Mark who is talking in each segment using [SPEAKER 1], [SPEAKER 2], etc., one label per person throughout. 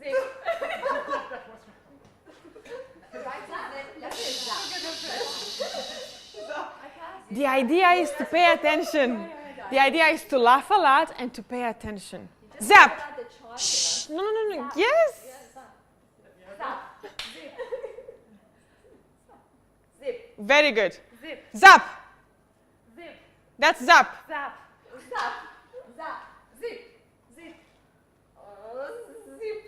[SPEAKER 1] Zip. The idea is to pay attention. The idea is to laugh a lot and to pay attention. Zap. Shh. No, no, no, no. Yes.
[SPEAKER 2] Zip.
[SPEAKER 1] Very good.
[SPEAKER 2] Zip.
[SPEAKER 1] Zap.
[SPEAKER 2] Zip.
[SPEAKER 1] That's zap.
[SPEAKER 2] Zap. Zap. Zap. Zip. Zip. Zip.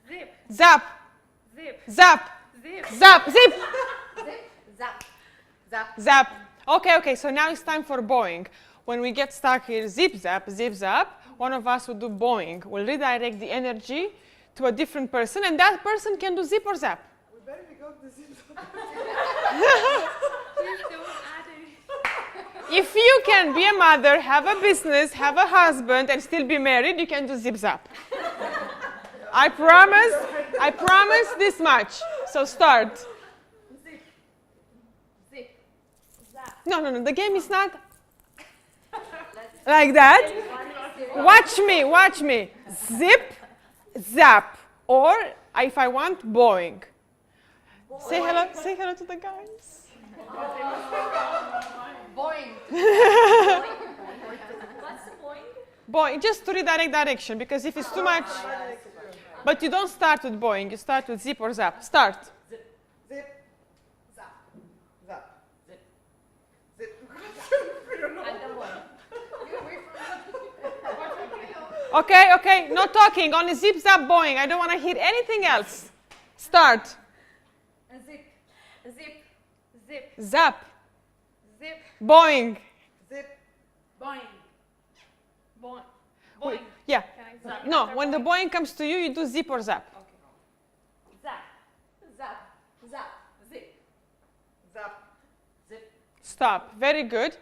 [SPEAKER 2] Zip.
[SPEAKER 1] Zap.
[SPEAKER 2] Zip.
[SPEAKER 1] Zap.
[SPEAKER 2] Zip.
[SPEAKER 1] Zap. Zip.
[SPEAKER 2] Zip. Zap. Zap.
[SPEAKER 1] Zap. Okay, okay. So now it's time for bowing. When we get stuck here, zip, zap, one of us will do bowing. We'll redirect the energy to a different person, and that person can do zip or zap.
[SPEAKER 3] We better go to zip.
[SPEAKER 1] If you can be a mother, have a business, have a husband, and still be married, you can do zip zap. I promise this much. So start.
[SPEAKER 2] Zip. Zip. Zap.
[SPEAKER 1] No, no, no, the game is not like that. Watch me, watch me. Zip, zap, or if I want, bowing. Say hello to the guys.
[SPEAKER 2] Boing. What's the boing?
[SPEAKER 1] Bowing, just to redirect direction, because if it's too much, but you don't start with bowing, you start with zip or zap. Start.
[SPEAKER 3] Zip. Zip. Zap. Zap. Zip. Zip.
[SPEAKER 1] Okay, okay, no talking, only zip, zap, bowing. I don't want to hear anything else. Start.
[SPEAKER 2] Zip. Zip. Zip.
[SPEAKER 1] Zap.
[SPEAKER 2] Zip.
[SPEAKER 1] Bowing.
[SPEAKER 3] Zip.
[SPEAKER 2] Boing. Boing.
[SPEAKER 1] Wait,
[SPEAKER 2] Boing.
[SPEAKER 1] yeah.
[SPEAKER 2] Can I zap?
[SPEAKER 1] No, when the bowing comes to you, you do zip or zap.
[SPEAKER 2] Zap. Zap. Zap. Zip.
[SPEAKER 3] Zap. Zip.
[SPEAKER 1] Stop. Very good.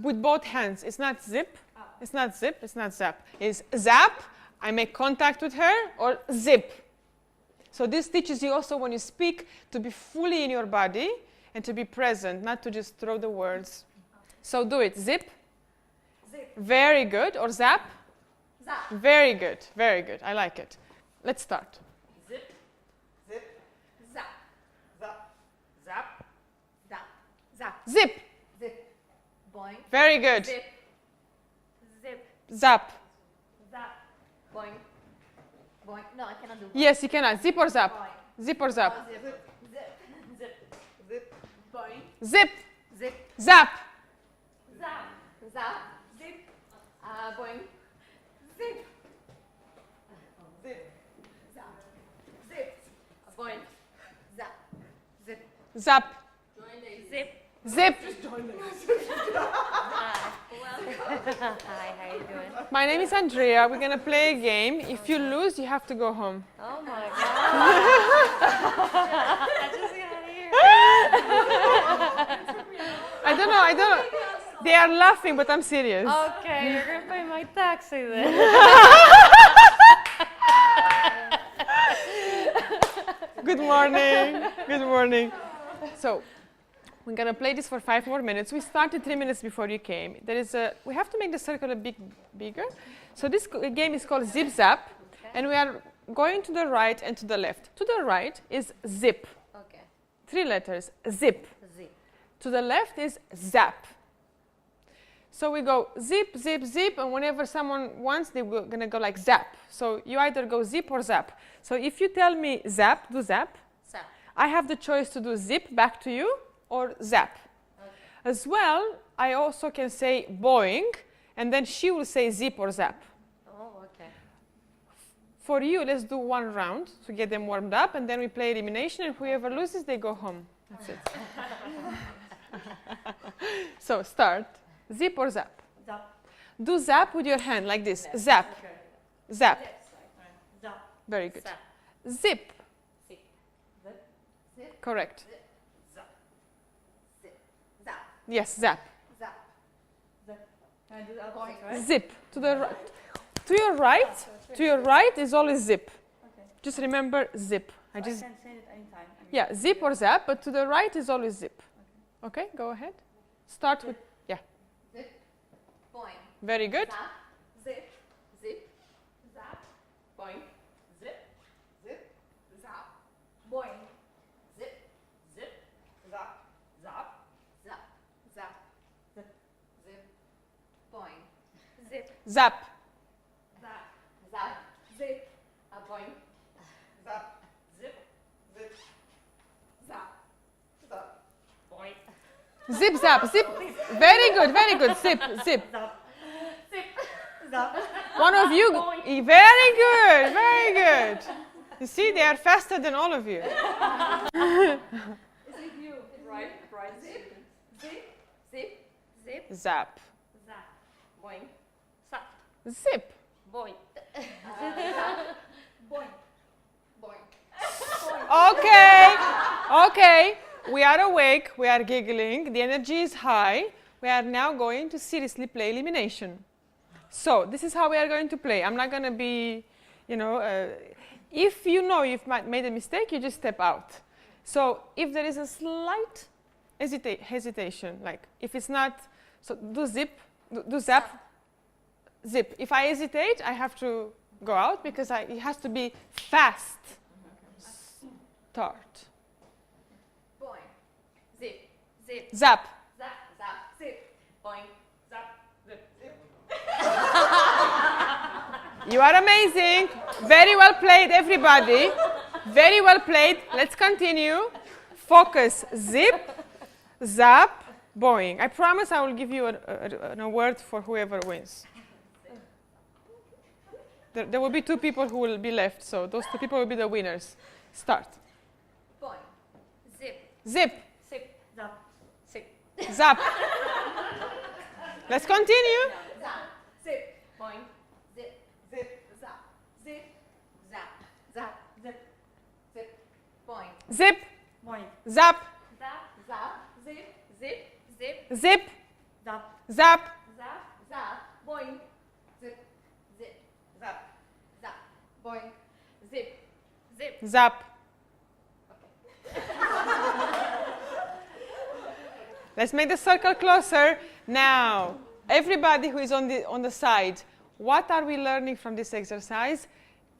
[SPEAKER 1] With both hands. It's not zip. It's not zip. It's not zap. It's zap. I make contact with her, or zip. So this teaches you also when you speak to be fully in your body and to be present, not to just throw the words. So do it. Zip.
[SPEAKER 2] Zip.
[SPEAKER 1] Very good. Or zap.
[SPEAKER 2] Zap.
[SPEAKER 1] Very good. Very good. I like it. Let's start.
[SPEAKER 2] Zip.
[SPEAKER 3] Zip.
[SPEAKER 2] Zap.
[SPEAKER 3] Zap. Zap.
[SPEAKER 2] Zap. Zap.
[SPEAKER 1] Zip.
[SPEAKER 2] Zip. Boing.
[SPEAKER 1] Very good.
[SPEAKER 2] Zip. Zip.
[SPEAKER 1] Zap.
[SPEAKER 2] Zap. Boing. Boing. No, I cannot do boing.
[SPEAKER 1] Yes, you cannot. Zip or zap.
[SPEAKER 2] Boing.
[SPEAKER 1] Zip or zap.
[SPEAKER 2] Oh, zip. Zip. Zip.
[SPEAKER 3] Zip.
[SPEAKER 2] Boing.
[SPEAKER 1] Zip.
[SPEAKER 2] Zip.
[SPEAKER 1] Zap.
[SPEAKER 2] Zap. Zap. Zip. Boing. Zip.
[SPEAKER 3] Zip.
[SPEAKER 2] Zap. Zip. Boing. Zap. Zip.
[SPEAKER 1] Zap.
[SPEAKER 2] Zip.
[SPEAKER 1] Zip.
[SPEAKER 4] Hi, how you doing?
[SPEAKER 1] My name is Andrea. We're going to play a game. If you lose, you have to go home.
[SPEAKER 4] Oh my god. I just got here.
[SPEAKER 1] I don't know. They are laughing, but I'm serious.
[SPEAKER 4] Okay, you're gonna pay my taxi then.
[SPEAKER 1] Good morning. Good morning. So, we're going to play this for 5 more minutes. We started 3 minutes before you came. We have to make the circle a bit bigger. So this game is called Zip Zap. And we are going to the right and to the left. To the right is zip.
[SPEAKER 4] Okay.
[SPEAKER 1] 3 letters. Zip.
[SPEAKER 4] Zip.
[SPEAKER 1] To the left is zap. So we go zip, zip, zip, and whenever someone wants, they're going to go like zap. So you either go zip or zap. So if you tell me zap, do zap.
[SPEAKER 4] Zap.
[SPEAKER 1] I have the choice to do zip back to you or zap.
[SPEAKER 4] Okay.
[SPEAKER 1] As well, I also can say boing, and then she will say zip or zap.
[SPEAKER 4] Oh, okay.
[SPEAKER 1] For you, let's do 1 round to get them warmed up, and then we play elimination, and whoever loses, they go home. That's it. So start. Zip or zap?
[SPEAKER 2] Zap.
[SPEAKER 1] Do zap with your hand like this. Zap. Zap.
[SPEAKER 2] Zap.
[SPEAKER 1] Very good.
[SPEAKER 4] Zap.
[SPEAKER 1] Zip.
[SPEAKER 2] Zip. Zip. Zip.
[SPEAKER 1] Correct.
[SPEAKER 2] Zap. Zip. Zap.
[SPEAKER 1] Yes, zap.
[SPEAKER 2] Zap. Zip. Can I do the opposite, right?
[SPEAKER 1] Zip. To the right. To your right. To your right is always zip.
[SPEAKER 2] Okay.
[SPEAKER 1] Just remember zip.
[SPEAKER 2] I can say it anytime.
[SPEAKER 1] Yeah, zip or zap, but to the right is always zip. Okay, go ahead. Start with,
[SPEAKER 2] Zip. Boing.
[SPEAKER 1] very good.
[SPEAKER 2] Zap. Zip. Zip. Zap. Boing. Zip.
[SPEAKER 3] Zip.
[SPEAKER 1] Zap.
[SPEAKER 2] Zap. Zap. Zip. Boing.
[SPEAKER 3] Zap.
[SPEAKER 2] Zip.
[SPEAKER 3] Zip.
[SPEAKER 2] Zap.
[SPEAKER 3] Zap.
[SPEAKER 2] Boing.
[SPEAKER 1] Zip, zap, zip. Very good, very good. Zip, zip.
[SPEAKER 2] Zap. Zip. Zap.
[SPEAKER 1] One of you. Very good, very good. You see, they are faster than all of you.
[SPEAKER 2] Is it you? Right. Right. Zip. Zip. Zip. Zip.
[SPEAKER 1] Zap.
[SPEAKER 2] Zap. Boing. Zap.
[SPEAKER 1] Zip.
[SPEAKER 2] Boing. Zap. Boing. Boing.
[SPEAKER 1] Okay, okay. We are awake, we are giggling, the energy is high. We are now going to seriously play elimination. So, this is how we are going to play. I'm not going to be, if you know you've made a mistake, you just step out. So, if there is a slight hesitation, like if it's not, so do zip, do zap, zip. If I hesitate, I have to go out because it has to be fast. Start.
[SPEAKER 2] Boing. Zip. Zip.
[SPEAKER 1] Zap.
[SPEAKER 2] Zap. Zap. Zip. Boing. Zap. Zip.
[SPEAKER 1] You are amazing. Very well played, everybody. Very well played. Let's continue. Focus. Zip, zap, boing. I promise I will give you an award for whoever wins. There will be 2 people who will be left, so those 2 people will be the winners. Start.
[SPEAKER 2] Boing. Zip.
[SPEAKER 1] Zip,
[SPEAKER 2] Zip. Zap. Zip.
[SPEAKER 1] zap. Let's continue.
[SPEAKER 2] Zap. Zip. Boing. Zip.
[SPEAKER 3] Zip.
[SPEAKER 2] Zap. Zip. Zap. Zap. Zip. Zip. Boing.
[SPEAKER 1] Zip,
[SPEAKER 2] Boing.
[SPEAKER 1] zap,
[SPEAKER 2] Zap. Zap. Zip. Zip. Zip.
[SPEAKER 1] zip,
[SPEAKER 2] Zap.
[SPEAKER 1] zap,
[SPEAKER 2] Zap. Zap. Boing. Zip. Zip.
[SPEAKER 3] Zap.
[SPEAKER 2] Zap. Boing. Zip. Zip.
[SPEAKER 1] zap. Let's make the circle closer. Now, everybody who is on the side, what are we learning from this exercise?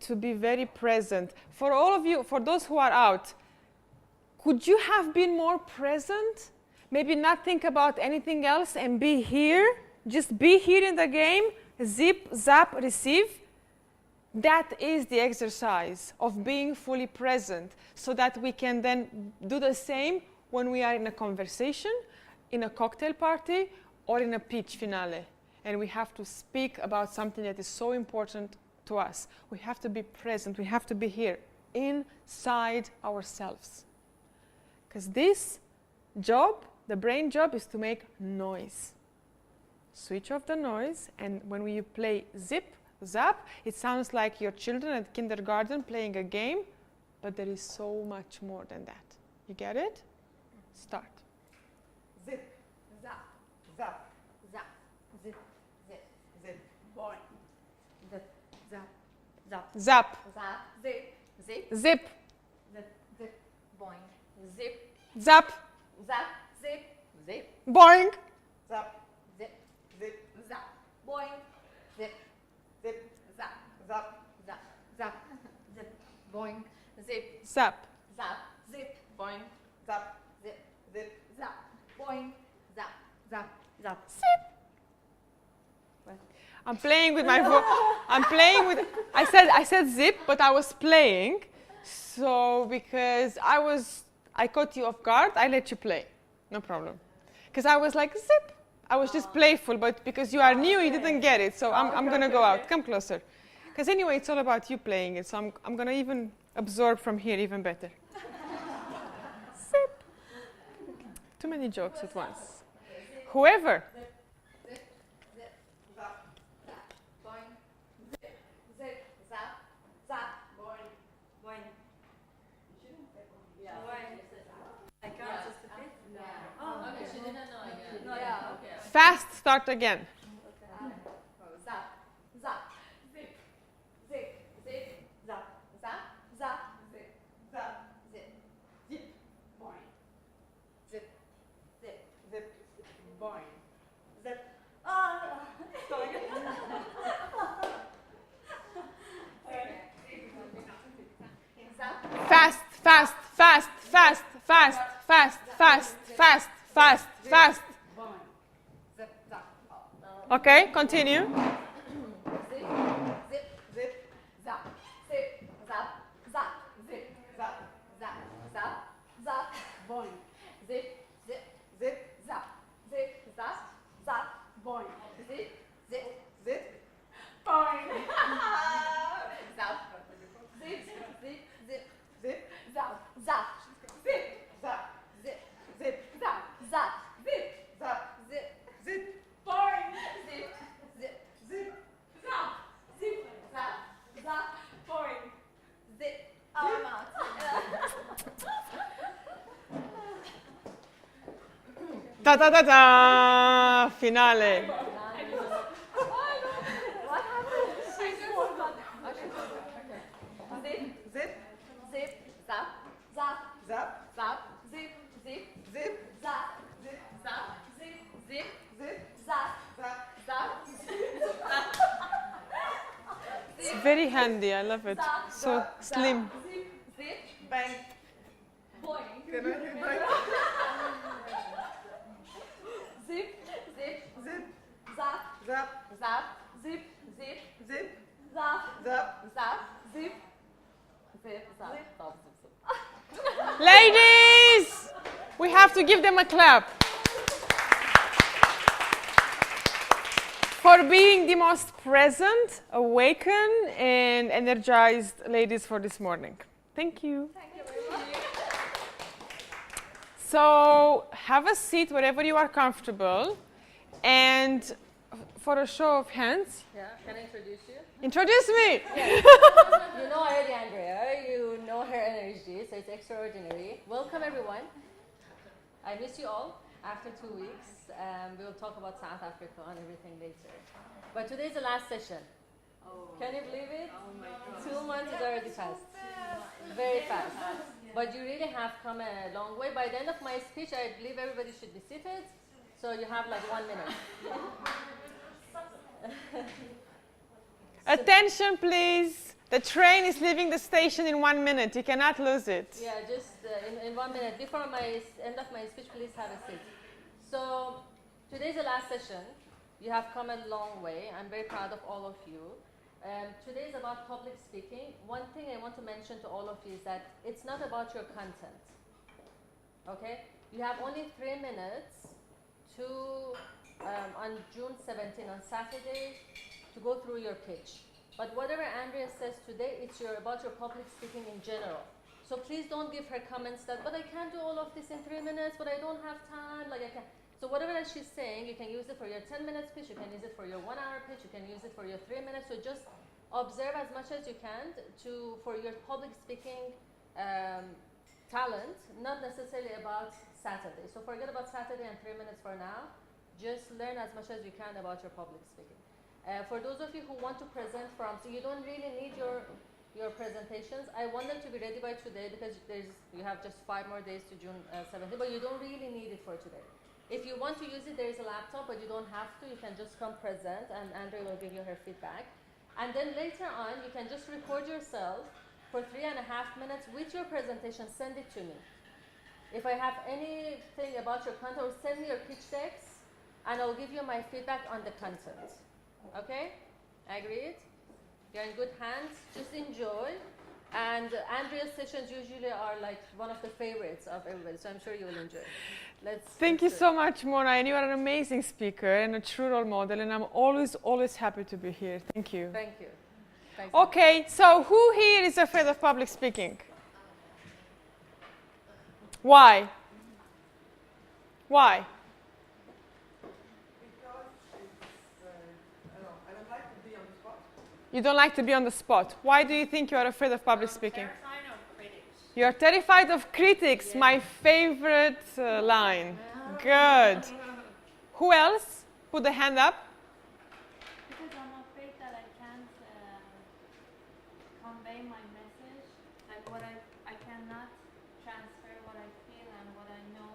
[SPEAKER 1] To be very present. For all of you, for those who are out, could you have been more present? Maybe not think about anything else and be here. Just be here in the game. Zip, zap, receive. That is the exercise of being fully present so that we can then do the same when we are in a conversation, in a cocktail party, or in a pitch finale. And we have to speak about something that is so important to us. We have to be present. We have to be here inside ourselves. Because this job, the brain job, is to make noise. Switch off the noise, and when you play zip, zap, it sounds like your children at kindergarten playing a game, but there is so much more than that. You get it? Start.
[SPEAKER 3] Zip.
[SPEAKER 2] Zap.
[SPEAKER 3] Zap.
[SPEAKER 2] Zap. Zip. Zip.
[SPEAKER 3] Zip.
[SPEAKER 2] Boing. Zip. Zap. Zap.
[SPEAKER 1] Zap.
[SPEAKER 2] Zap. Zip. Zip.
[SPEAKER 1] Zip.
[SPEAKER 2] Zip. Zip. Boing. Zip.
[SPEAKER 1] Zap.
[SPEAKER 2] Zap. Zip. Zip.
[SPEAKER 1] Boing.
[SPEAKER 3] Zap.
[SPEAKER 2] Zip.
[SPEAKER 3] Zip.
[SPEAKER 2] Zap. Boing. Zip.
[SPEAKER 3] Zip.
[SPEAKER 2] Zap.
[SPEAKER 3] Zap.
[SPEAKER 2] Zap. Zap. Zip. Boing. Zip.
[SPEAKER 1] Zap.
[SPEAKER 2] Zap. Zip. Boing.
[SPEAKER 3] Zap.
[SPEAKER 2] Zip.
[SPEAKER 3] Zip.
[SPEAKER 2] Zap. Boing. Zap. Zap. Zap.
[SPEAKER 1] I'm playing with my voice. I'm playing with. I said zip, but I was playing. So because I caught you off guard, I let you play. No problem. Because I was like zip. I was just playful, but because you are new, you didn't get it. So I'm gonna go out. Come closer. Because anyway, it's all about you playing it. So I'm gonna even absorb from here even better. Zip. Too many jokes at once. Whoever.
[SPEAKER 2] Boing. Zip. Zip. Zap. Zap. Boing. Boing. I can't just a bit. Oh, okay. She didn't know again. No, yeah. Okay.
[SPEAKER 1] Fast start again.
[SPEAKER 2] Zap. Zap. Zip. Zip. Zip. Zap. Zap. Zap. Zip. Zap. Zip. Zip. Boing. Zip. Zip.
[SPEAKER 3] Zip. Boing.
[SPEAKER 2] Zip. Ah. Sorry. Zap.
[SPEAKER 1] Fast, fast, fast, fast, fast, fast, fast, fast, fast, fast.
[SPEAKER 2] Zip. Zap.
[SPEAKER 1] Okay, continue. Ta ta ta ta! Finale.
[SPEAKER 2] What happened? Zip,
[SPEAKER 3] Zip,
[SPEAKER 2] zip, zap, zap,
[SPEAKER 3] zap,
[SPEAKER 2] zap, zip, zip,
[SPEAKER 3] zip,
[SPEAKER 2] zap,
[SPEAKER 3] zip,
[SPEAKER 2] zap, zip, zip,
[SPEAKER 3] zip,
[SPEAKER 2] zap,
[SPEAKER 3] zap.
[SPEAKER 2] zap,
[SPEAKER 1] It's very handy. I love it. So slim.
[SPEAKER 2] zip, zip,
[SPEAKER 3] Bang.
[SPEAKER 2] boing.
[SPEAKER 3] Can I hear bang?
[SPEAKER 2] Zip, zip,
[SPEAKER 3] Zip,
[SPEAKER 2] zap,
[SPEAKER 3] zap,
[SPEAKER 2] zap, zip, zip,
[SPEAKER 3] zip,
[SPEAKER 2] zap,
[SPEAKER 3] zap.
[SPEAKER 2] zap, zip, zip, zap, zap, zip, zip.
[SPEAKER 1] Ladies, we have to give them a clap for being the most present, awakened, and energized ladies for this morning. Thank you.
[SPEAKER 2] Thank you very much.
[SPEAKER 1] So have a seat wherever you are comfortable, and for a show of hands,
[SPEAKER 2] Yeah, can I introduce you?
[SPEAKER 1] introduce me.
[SPEAKER 2] You know already Andrea, you know her energy, so it's extraordinary. Welcome everyone. I miss you all after 2 weeks. We'll talk about South Africa and everything later. But today's the last session. Can you believe it? 2 months is already passed. Very fast. But you really have come a long way. By the end of my speech, I believe everybody should be seated. So you have like 1 minute.
[SPEAKER 1] Attention, please. The train is leaving the station in 1 minute. You cannot lose it.
[SPEAKER 2] Yeah, just in 1 minute. Before my end of my speech, please have a seat. So today's the last session. You have come a long way. I'm very proud of all of you. Today is about public speaking. One thing I want to mention to all of you is that it's not about your content. Okay? You have only 3 minutes to, on June 17, on Saturday, to go through your pitch. But whatever Andrea says today, it's about your public speaking in general. So please don't give her comments that, but I can't do all of this in 3 minutes, but I don't have time, like I can. So whatever that she's saying, you can use it for your 10 minutes pitch, you can use it for your 1 hour pitch, you can use it for your 3 minutes. So just observe as much as you can for your public speaking talent, not necessarily about Saturday. So forget about Saturday and 3 minutes for now. Just learn as much as you can about your public speaking. For those of you who want to present from, so you don't really need your presentations. I want them to be ready by today because you have just 5 more days to June 17, but you don't really need it for today. If you want to use it, there is a laptop, but you don't have to. You can just come present, and Andrea will give you her feedback. And then later on, you can just record yourself for 3.5 minutes with your presentation. Send it to me. If I have anything about your content, or send me your pitch decks, and I'll give you my feedback on the content. Okay? Agreed? You're in good hands. Just enjoy. And Andrea's sessions usually are like one of the favorites of everybody, so I'm sure you will enjoy.
[SPEAKER 1] Thank you so much, Mona, and you are an amazing speaker and a true role model, and I'm always happy to be here. Thank you.
[SPEAKER 2] Thank you. Thanks.
[SPEAKER 1] Okay, so who here is afraid of public speaking? Why? Why?
[SPEAKER 3] Because it's, I don't know, I don't like to be on the spot.
[SPEAKER 1] You don't like to be on the spot. Why do you think you are afraid of public speaking?
[SPEAKER 4] Terrified of critics.
[SPEAKER 1] You are terrified of critics, my favorite line. Good. Who else? Put the hand up.
[SPEAKER 4] Because I'm afraid that I can't convey my message, like I cannot transfer what I feel and what I know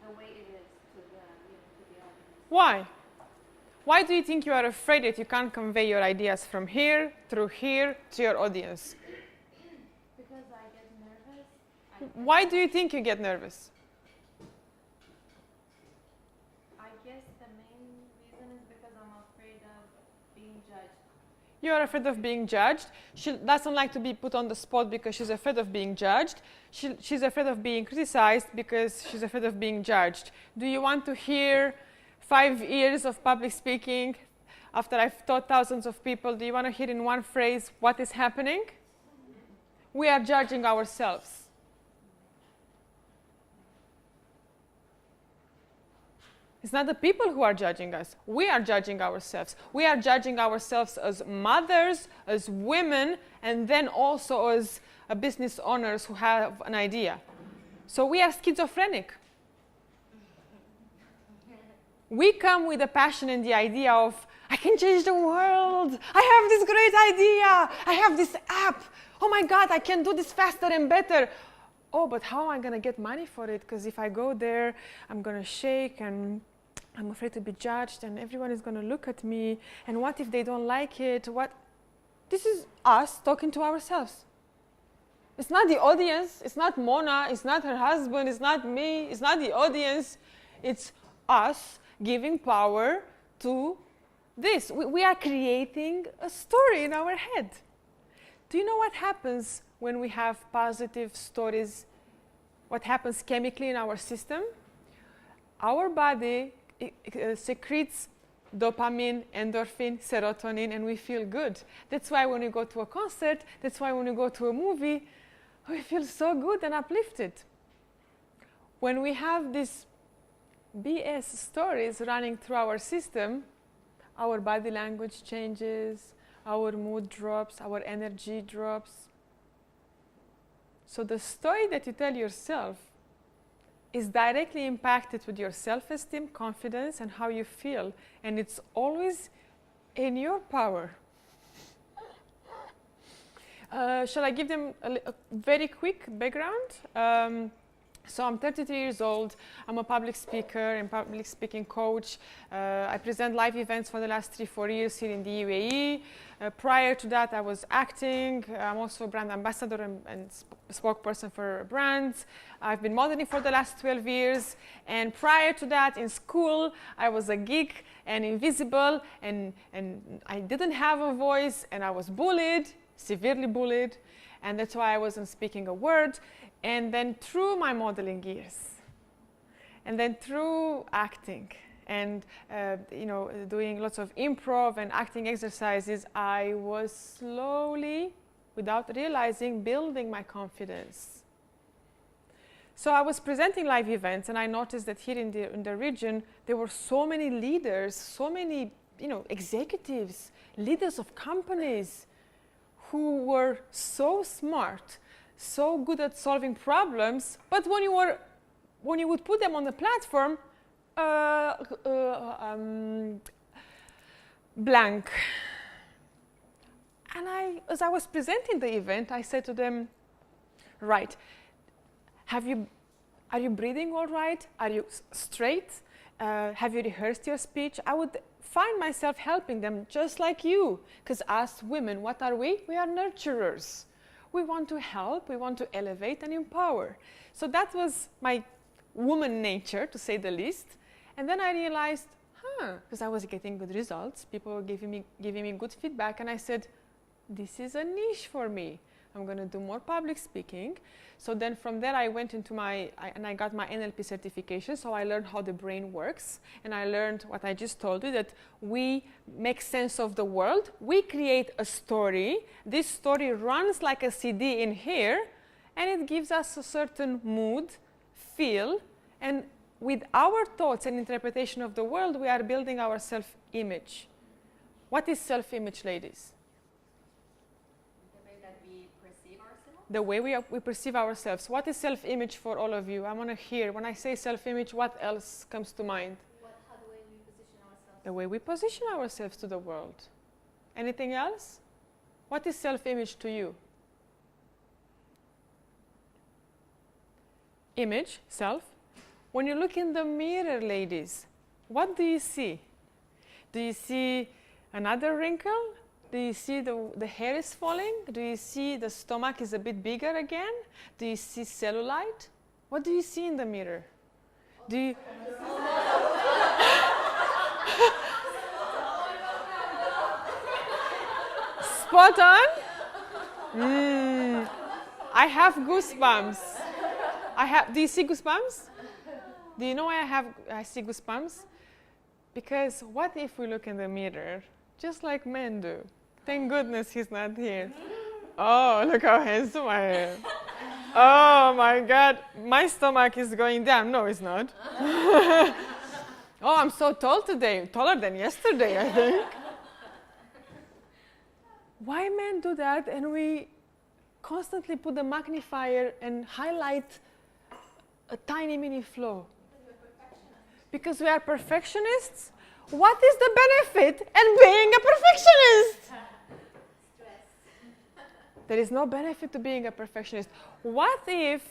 [SPEAKER 4] the way it is to the audience.
[SPEAKER 1] Why? Why do you think you are afraid that you can't convey your ideas from here, through here, to your audience?
[SPEAKER 4] Because I get nervous.
[SPEAKER 1] Why do you think you get nervous?
[SPEAKER 4] I guess the main reason is because I'm afraid of being judged.
[SPEAKER 1] You are afraid of being judged. She doesn't like to be put on the spot because she's afraid of being judged. She's afraid of being criticized because she's afraid of being judged. Do you want to hear 5 years of public speaking after I've taught thousands of people? Do you want to hear in one phrase what is happening? We are judging ourselves. It's not the people who are judging us. We are judging ourselves. We are judging ourselves as mothers, as women, and then also as business owners who have an idea. So we are schizophrenic. We come with the passion and the idea of, I can change the world. I have this great idea. I have this app. Oh my God, I can do this faster and better. Oh, but how am I going to get money for it? Because if I go there, I'm going to shake and I'm afraid to be judged and everyone is going to look at me. And what if they don't like it? What? This is us talking to ourselves. It's not the audience. It's not Mona. It's not her husband. It's not me. It's not the audience. It's us giving power to this. We are creating a story in our head. Do you know what happens when we have positive stories? What happens chemically in our system? Our body secretes dopamine, endorphin, serotonin, and we feel good. That's why when we go to a concert, that's why when we go to a movie, we feel so good and uplifted. When we have these BS stories running through our system, our body language changes, our mood drops, our energy drops. So the story that you tell yourself is directly impacted with your self-esteem, confidence, and how you feel. And it's always in your power. Shall I give them a very quick background? So I'm 33 years old. I'm a public speaker and public speaking coach. I present live events for the last 3-4 years here in the UAE. Prior to that, I was acting. I'm also a brand ambassador and spokesperson for brands. I've been modeling for the last 12 years. And prior to that, in school, I was a geek and invisible, and I didn't have a voice, and I was bullied, severely bullied. And that's why I wasn't speaking a word. And then through my modeling years, and then through acting, and doing lots of improv and acting exercises, I was slowly, without realizing, building my confidence. So I was presenting live events, and I noticed that here in the region, there were so many leaders, so many executives, leaders of companies, who were so smart, so good at solving problems, but when you would put them on the platform, blank. And as I was presenting the event, I said to them, right, are you breathing all right? Are you straight? Have you rehearsed your speech? I would find myself helping them just like you, because us women, what are we? We are nurturers. We want to help, we want to elevate and empower. So that was my woman nature, to say the least. And then I realized, because I was getting good results, people were giving me good feedback, and I said, this is a niche for me. I'm going to do more public speaking. So then from there I went into and I got my NLP certification, so I learned how the brain works, and I learned what I just told you, that we make sense of the world. We create a story. This story runs like a CD in here, and it gives us a certain mood, feel, and with our thoughts and interpretation of the world, we are building our self-image. What is self-image, ladies? The way we perceive ourselves. What is self-image for all of you? I want to hear, when I say self-image, what else comes to mind?
[SPEAKER 4] How the way we position ourselves.
[SPEAKER 1] The way we position ourselves to the world. Anything else? What is self-image to you? Image, self. When you look in the mirror, ladies, what do you see? Do you see another wrinkle? Do you see the hair is falling? Do you see the stomach is a bit bigger again? Do you see cellulite? What do you see in the mirror? Do you... Spot on? I have goosebumps. Do you see goosebumps? Do you know why I see goosebumps? Because what if we look in the mirror just like men do? Thank goodness he's not here. Oh, look how handsome I am. Oh my God, my stomach is going down. No, it's not. Oh, I'm so tall today, taller than yesterday, I think. Why men do that, and we constantly put the magnifier and highlight a tiny mini flaw? because we are perfectionists. What is the benefit in being a perfectionist?
[SPEAKER 4] Stress.
[SPEAKER 1] There is no benefit to being a perfectionist. What if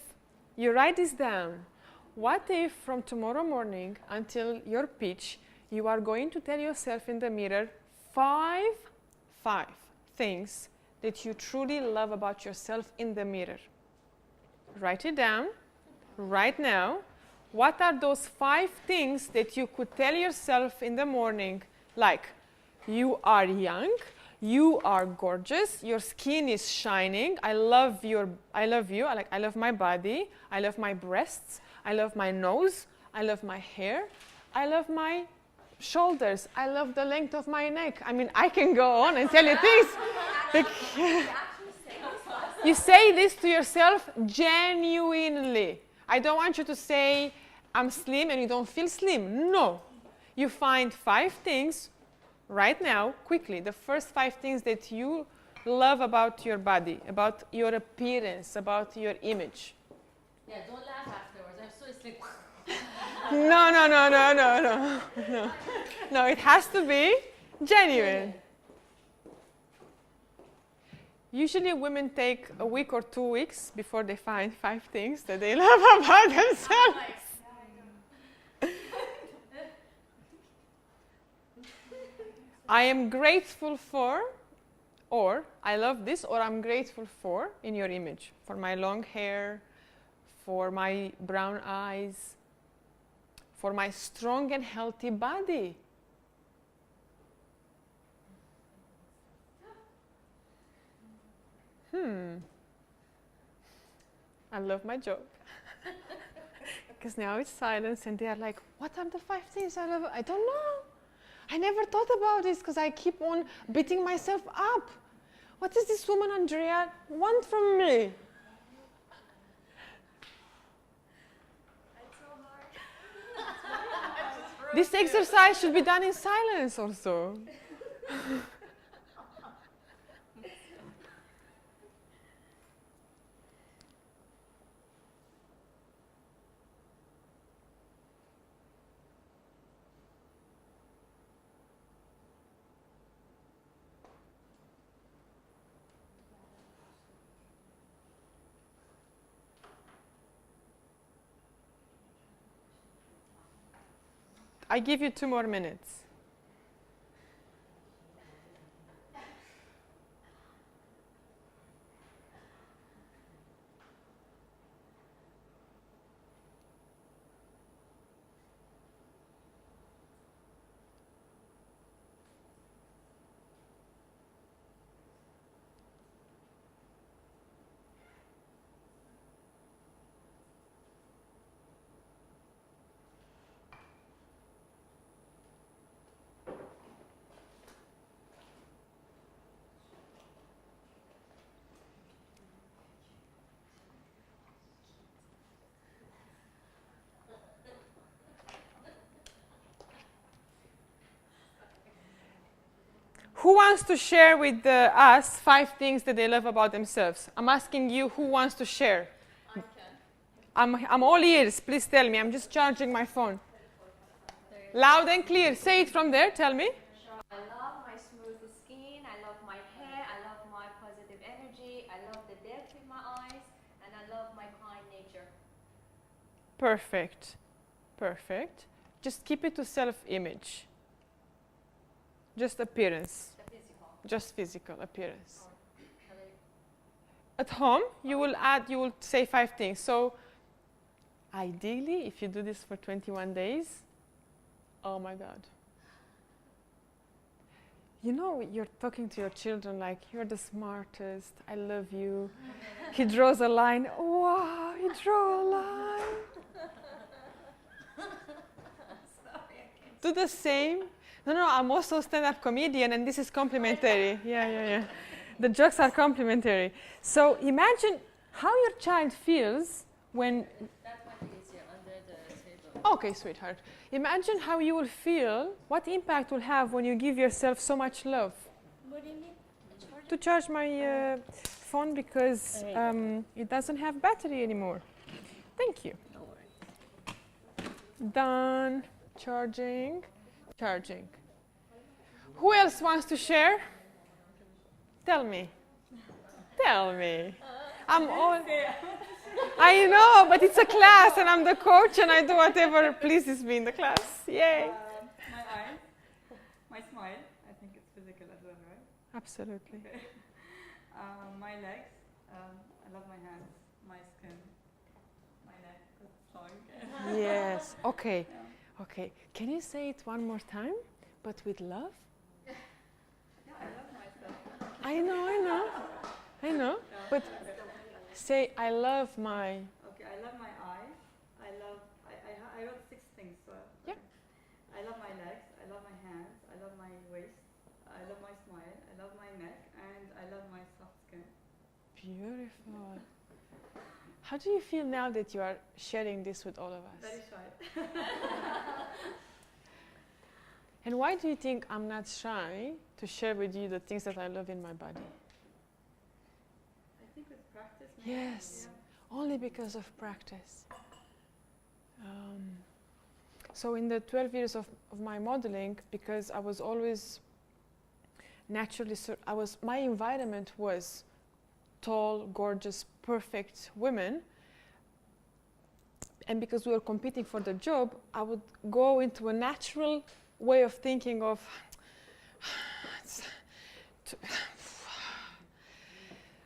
[SPEAKER 1] you write this down? What if from tomorrow morning until your pitch, you are going to tell yourself in the mirror five things that you truly love about yourself in the mirror? Write it down right now. What are those 5 things that you could tell yourself in the morning? Like, you are young, you are gorgeous, your skin is shining, I love you, I love my body, I love my breasts, I love my nose, I love my hair, I love my shoulders, I love the length of my neck. I mean, I can go on and tell you things. You say this to yourself genuinely. I don't want you to say, I'm slim and you don't feel slim. No. You find 5 things right now, quickly, the first 5 things that you love about your body, about your appearance, about your image.
[SPEAKER 2] Yeah, don't laugh afterwards. I'm so asleep.
[SPEAKER 1] No. No, it has to be genuine. Usually women take a week or 2 weeks before they find 5 things that they love about themselves. I am grateful for, or I love this, or I'm grateful for in your image. For my long hair, for my brown eyes, for my strong and healthy body. I love my job. Because now it's silence and they are like, what are the 5 things I love? I don't know. I never thought about this because I keep on beating myself up. What does this woman, Andrea, want from me?
[SPEAKER 4] It's so hard.
[SPEAKER 1] This exercise should be done in silence also. I give you 2 more minutes. Who wants to share with us 5 things that they love about themselves? I'm asking you, who wants to share?
[SPEAKER 4] I can.
[SPEAKER 1] I'm all ears. Please tell me. I'm just charging my phone. Loud and clear. Say it from there. Tell me.
[SPEAKER 4] I love my smooth skin, I love my hair, I love my positive energy, I love the depth in my eyes, and I love my kind nature.
[SPEAKER 1] Perfect. Perfect. Just keep it to self-image. Just appearance.
[SPEAKER 2] The physical.
[SPEAKER 1] Just physical appearance.
[SPEAKER 2] Shall I-
[SPEAKER 1] At home, you will say 5 things. So ideally, if you do this for 21 days, oh my God. You know, you're talking to your children like, you're the smartest, I love you. He draws a line, wow, he drew a line. Do the same. No, I'm also a stand-up comedian and this is complimentary. Yeah. The jokes are complimentary. So imagine how your child feels when...
[SPEAKER 2] That might be easier under the table.
[SPEAKER 1] Okay, sweetheart. Imagine how you will feel, what impact will have when you give yourself so much love.
[SPEAKER 4] What do you need?
[SPEAKER 1] To charge my phone because it doesn't have battery anymore. Thank you.
[SPEAKER 2] No worries.
[SPEAKER 1] Done. charging, charging. Who else wants to share? Tell me. Tell me. I'm all. I know, but it's a class and I'm the coach and I do whatever pleases me in the class. Yay.
[SPEAKER 5] My eyes, my smile. I think it's physical as well, right?
[SPEAKER 1] Absolutely.
[SPEAKER 5] Okay. My legs. I love my hands, my skin, my neck. It's strong.
[SPEAKER 1] Yes. Okay.
[SPEAKER 5] Yeah.
[SPEAKER 1] Okay. Can you say it one more time, but with love?
[SPEAKER 5] Yeah, I love myself.
[SPEAKER 1] I know.
[SPEAKER 5] Yeah.
[SPEAKER 1] But say, I love my.
[SPEAKER 5] Okay, I love my eyes. I wrote 6 things. So
[SPEAKER 1] Yeah.
[SPEAKER 5] I love my legs. I love my hands. I love my waist. I love my smile. I love my neck, and I love my soft skin.
[SPEAKER 1] Beautiful. How do you feel now that you are sharing this with all of us?
[SPEAKER 5] Very shy.
[SPEAKER 1] And why do you think I'm not shy to share with you the things that I love in my body?
[SPEAKER 5] I think with practice. Maybe,
[SPEAKER 1] Yes, only because of practice. So in the 12 years of my modeling, because I was always naturally, my environment was tall, gorgeous, perfect women. And because we were competing for the job, I would go into a natural way of thinking of,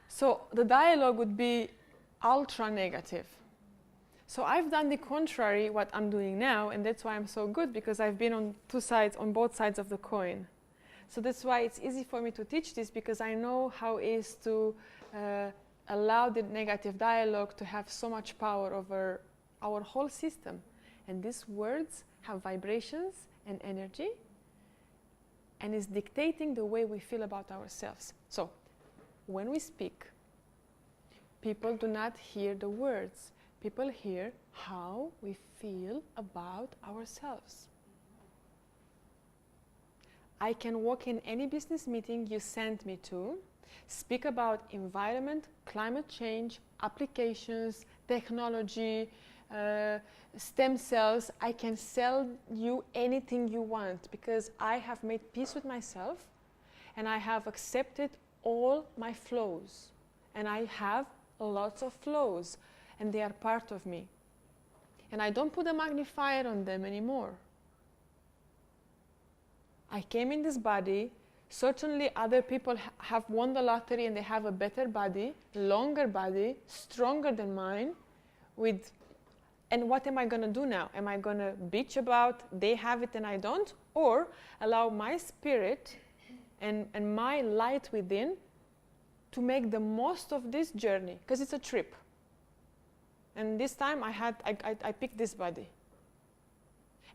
[SPEAKER 1] so the dialogue would be ultra negative. So I've done the contrary, what I'm doing now, and that's why I'm so good, because I've been on both sides of the coin. So that's why it's easy for me to teach this, because I know how it is to allow the negative dialogue to have so much power over our whole system. And these words have vibrations and energy, and is dictating the way we feel about ourselves. So when we speak, people do not hear the words. People hear how we feel about ourselves. I can walk in any business meeting you send me to, speak about environment, climate change, applications, technology, stem cells. I can sell you anything you want, because I have made peace with myself and I have accepted all my flaws. And I have lots of flaws, and they are part of me. And I don't put a magnifier on them anymore. I came in this body. Certainly other people have won the lottery and they have a better body, longer body, stronger than mine. And what am I going to do now? Am I going to bitch about they have it and I don't? Or allow my spirit and my light within to make the most of this journey? Because it's a trip. And this time I picked this body.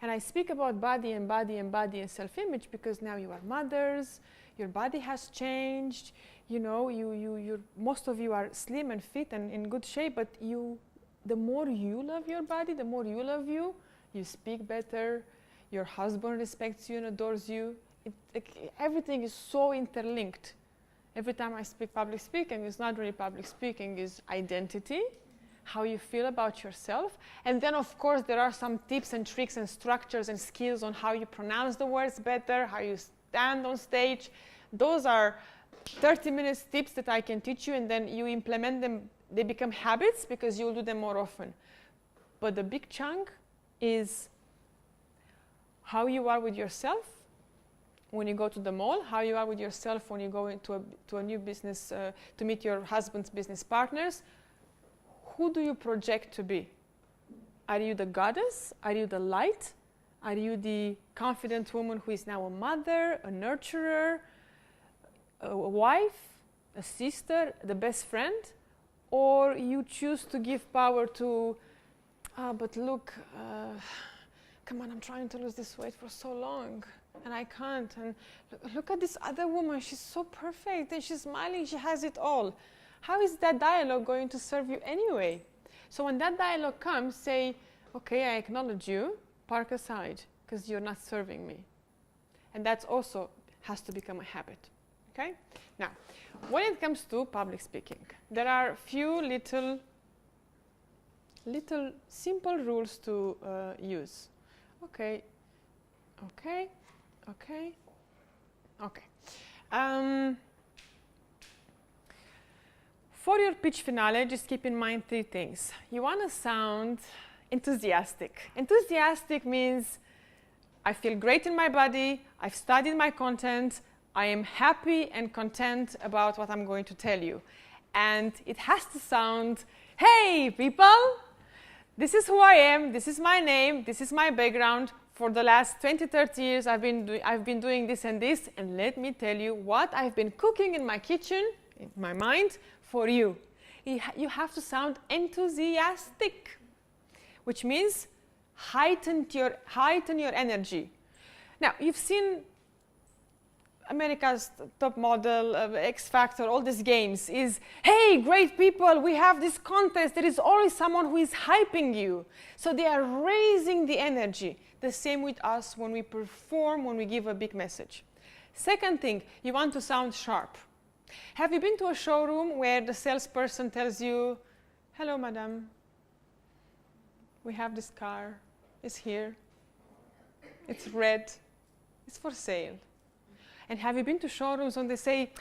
[SPEAKER 1] And I speak about body and body and body and self-image because now you are mothers, your body has changed, you know, most of you are slim and fit and in good shape, but the more you love your body, the more you love you speak better, your husband respects you and adores you. Everything is so interlinked. Every time I speak public speaking, it's not really public speaking, it's identity, how you feel about yourself. And then, of course, there are some tips and tricks and structures and skills on how you pronounce the words better, how you stand on stage. Those are 30 minutes tips that I can teach you, and then you implement them. They become habits because you'll do them more often. But the big chunk is how you are with yourself when you go to the mall, how you are with yourself when you go into a new business to meet your husband's business partners. Who do you project to be? Are you the goddess? Are you the light? Are you the confident woman who is now a mother, a nurturer, a wife, a sister, the best friend? Or you choose to give power to, but look, come on, I'm trying to lose this weight for so long and I can't. And look at this other woman, she's so perfect and she's smiling, she has it all. How is that dialogue going to serve you anyway? So when that dialogue comes, say, okay, I acknowledge you, park aside, because you're not serving me. And that also has to become a habit, okay? Now, when it comes to public speaking, there are a few little simple rules to use. Okay, Okay, okay, okay. For your pitch finale, just keep in mind 3 things. You want to sound enthusiastic. Enthusiastic means I feel great in my body, I've studied my content, I am happy and content about what I'm going to tell you. And it has to sound, hey people, this is who I am, this is my name, this is my background. For the last 20, 30 years, I've been doing this and this, and let me tell you what I've been cooking in my kitchen, in my mind, for you. You have to sound enthusiastic, which means heighten your energy. Now, you've seen America's Top Model, X Factor, all these games is, hey, great people, we have this contest. There is always someone who is hyping you. So they are raising the energy. The same with us when we perform, when we give a big message. Second thing, you want to sound sharp. Have you been to a showroom where the salesperson tells you, hello, madam, we have this car, it's here, it's red, it's for sale. And have you been to showrooms when they say,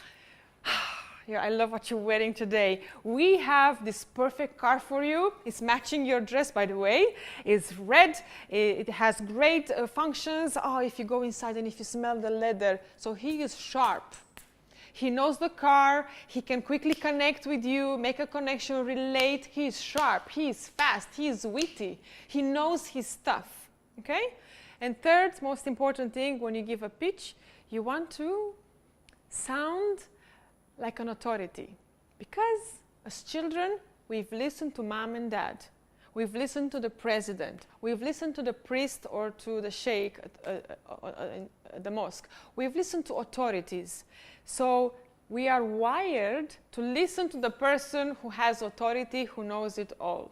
[SPEAKER 1] yeah, I love what you're wearing today. We have this perfect car for you. It's matching your dress, by the way. It's red. It has great functions. Oh, if you go inside and if you smell the leather. So he is sharp. He knows the car. He can quickly connect with you, make a connection, relate. He is sharp. He is fast. He is witty. He knows his stuff. Okay? And third, most important thing, when you give a pitch, you want to sound like an authority. Because as children, we've listened to mom and dad. We've listened to the president. We've listened to the priest or to the sheikh at the mosque. We've listened to authorities. So we are wired to listen to the person who has authority, who knows it all.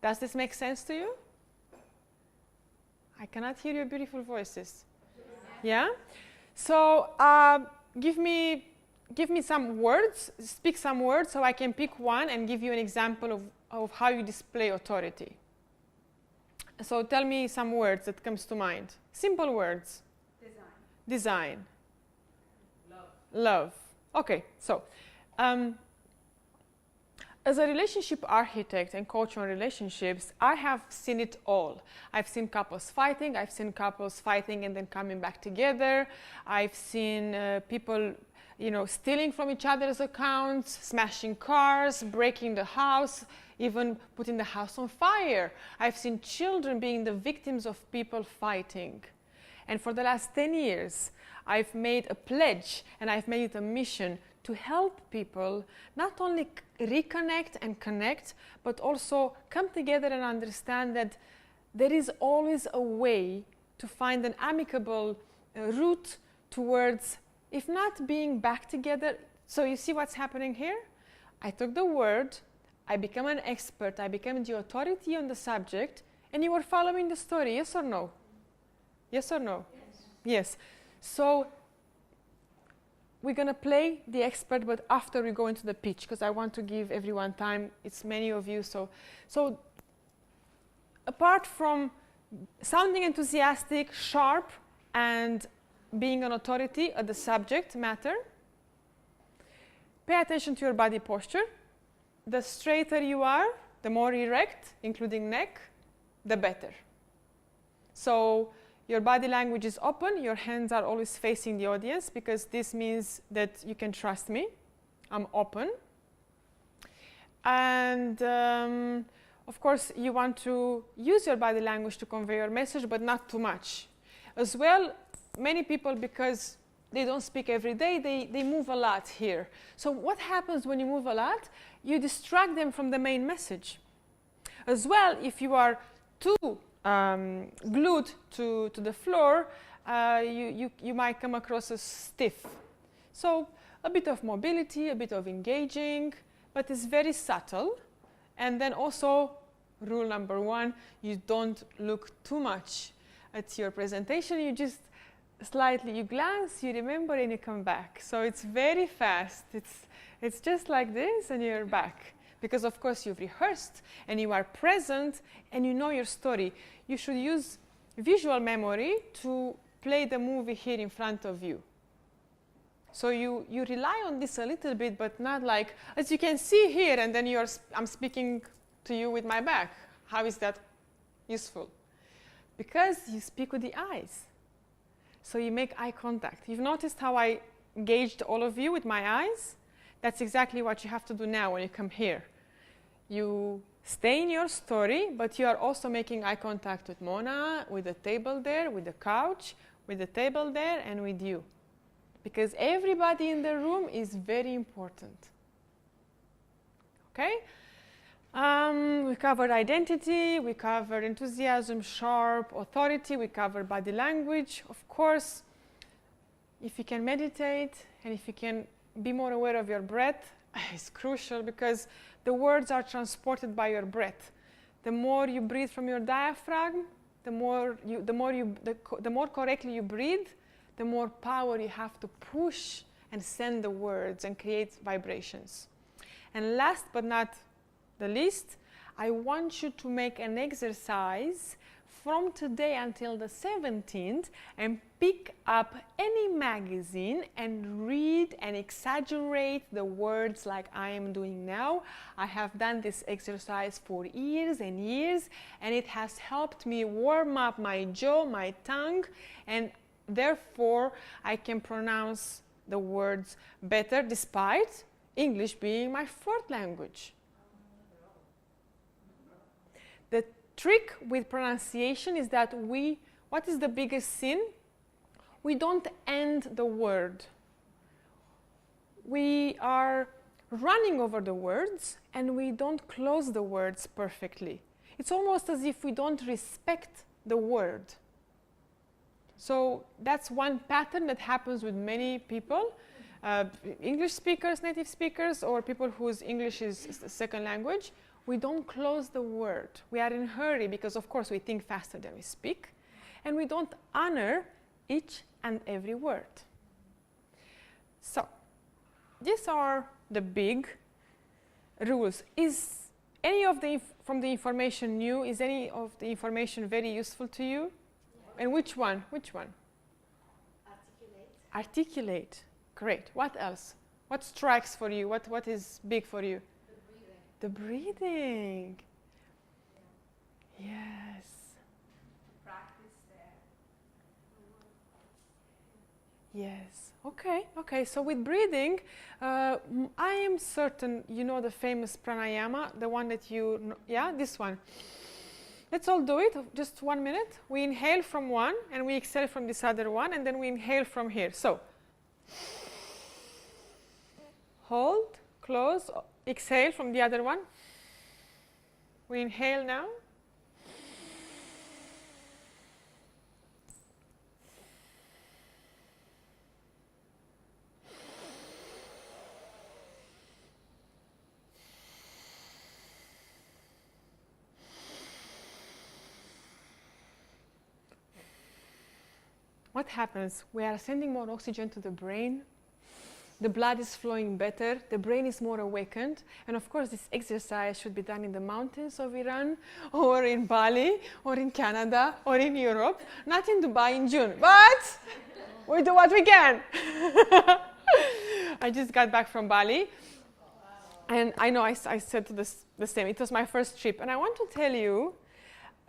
[SPEAKER 1] Does this make sense to you? I cannot hear your beautiful voices. Yeah? So give me some words, speak some words so I can pick one and give you an example of how you display authority. So tell me some words that comes to mind. Simple words. Design. Love. Okay, so as a relationship architect and coach on relationships, I have seen it all. I've seen couples fighting. I've seen couples fighting and then coming back together. I've seen people, stealing from each other's accounts, smashing cars, breaking the house, even putting the house on fire. I've seen children being the victims of people fighting. And for the last 10 years, I've made a pledge and I've made it a mission to help people not only reconnect and connect, but also come together and understand that there is always a way to find an amicable route towards, if not being back together. So you see what's happening here? I took the word, I became an expert, I became the authority on the subject, and you were following the story, yes or no? Yes or no? Yes. So we're going to play the expert, but after we go into the pitch, because I want to give everyone time. It's many of you. So apart from sounding enthusiastic, sharp, and being an authority at the subject matter, pay attention to your body posture. The straighter you are, the more erect, including neck, the better. So your body language is open. Your hands are always facing the audience because this means that you can trust me. I'm open. And of course, you want to use your body language to convey your message, but not too much. As well, many people, because they don't speak every day, they move a lot here. So what happens when you move a lot? You distract them from the main message. As well, if you are too glued to the floor, you might come across as stiff. So a bit of mobility, a bit of engaging, but it's very subtle. And then also, rule number 1, you don't look too much at your presentation. You just slightly, you glance, you remember, and you come back. So it's very fast. It's just like this, and you're back. Because, of course, you've rehearsed, and you are present, and you know your story. You should use visual memory to play the movie here in front of you. So you rely on this a little bit, but not like, as you can see here, and then I'm speaking to you with my back. How is that useful? Because you speak with the eyes. So you make eye contact. You've noticed how I gauged all of you with my eyes? That's exactly what you have to do now when you come here. You stay in your story, but you are also making eye contact with Mona, with the table there, with the couch, with the table there, and with you. Because everybody in the room is very important. Okay? We covered identity, we covered enthusiasm, sharp, authority, we covered body language. Of course, if you can meditate and if you can be more aware of your breath, it's crucial because the words are transported by your breath. The more you breathe from your diaphragm, the more correctly you breathe, the more power you have to push and send the words and create vibrations. And last but not the least, I want you to make an exercise from today until the 17th and pick up any magazine and read and exaggerate the words like I am doing now. I have done this exercise for years and years, and it has helped me warm up my jaw, my tongue, and therefore I can pronounce the words better despite English being my fourth language. The trick with pronunciation is that what is the biggest sin? We don't end the word. We are running over the words and we don't close the words perfectly. It's almost as if we don't respect the word. So that's one pattern that happens with many people, English speakers, native speakers, or people whose English is the second language. We don't close the word. We are in a hurry because, of course, we think faster than we speak, and we don't honor each and every word. So these are the big rules. Is any of from the information new? Is any of the information very useful to you? Yeah. And which one? Which one?
[SPEAKER 2] Articulate.
[SPEAKER 1] Articulate. Great. What else? What strikes for you? What is big for you? The breathing. Yes.
[SPEAKER 4] Practice there.
[SPEAKER 1] Yes. Okay. So with breathing, I am certain you know the famous pranayama, the one that this one. Let's all do it. Just 1 minute. We inhale from one and we exhale from this other one, and then we inhale from here. So hold, close. Exhale from the other one. We inhale now. What happens? We are sending more oxygen to the brain. The blood is flowing better, the brain is more awakened, and of course this exercise should be done in the mountains of Iran, or in Bali, or in Canada, or in Europe, not in Dubai in June, but we do what we can. I just got back from Bali, and I know I said the same, it was my first trip, and I want to tell you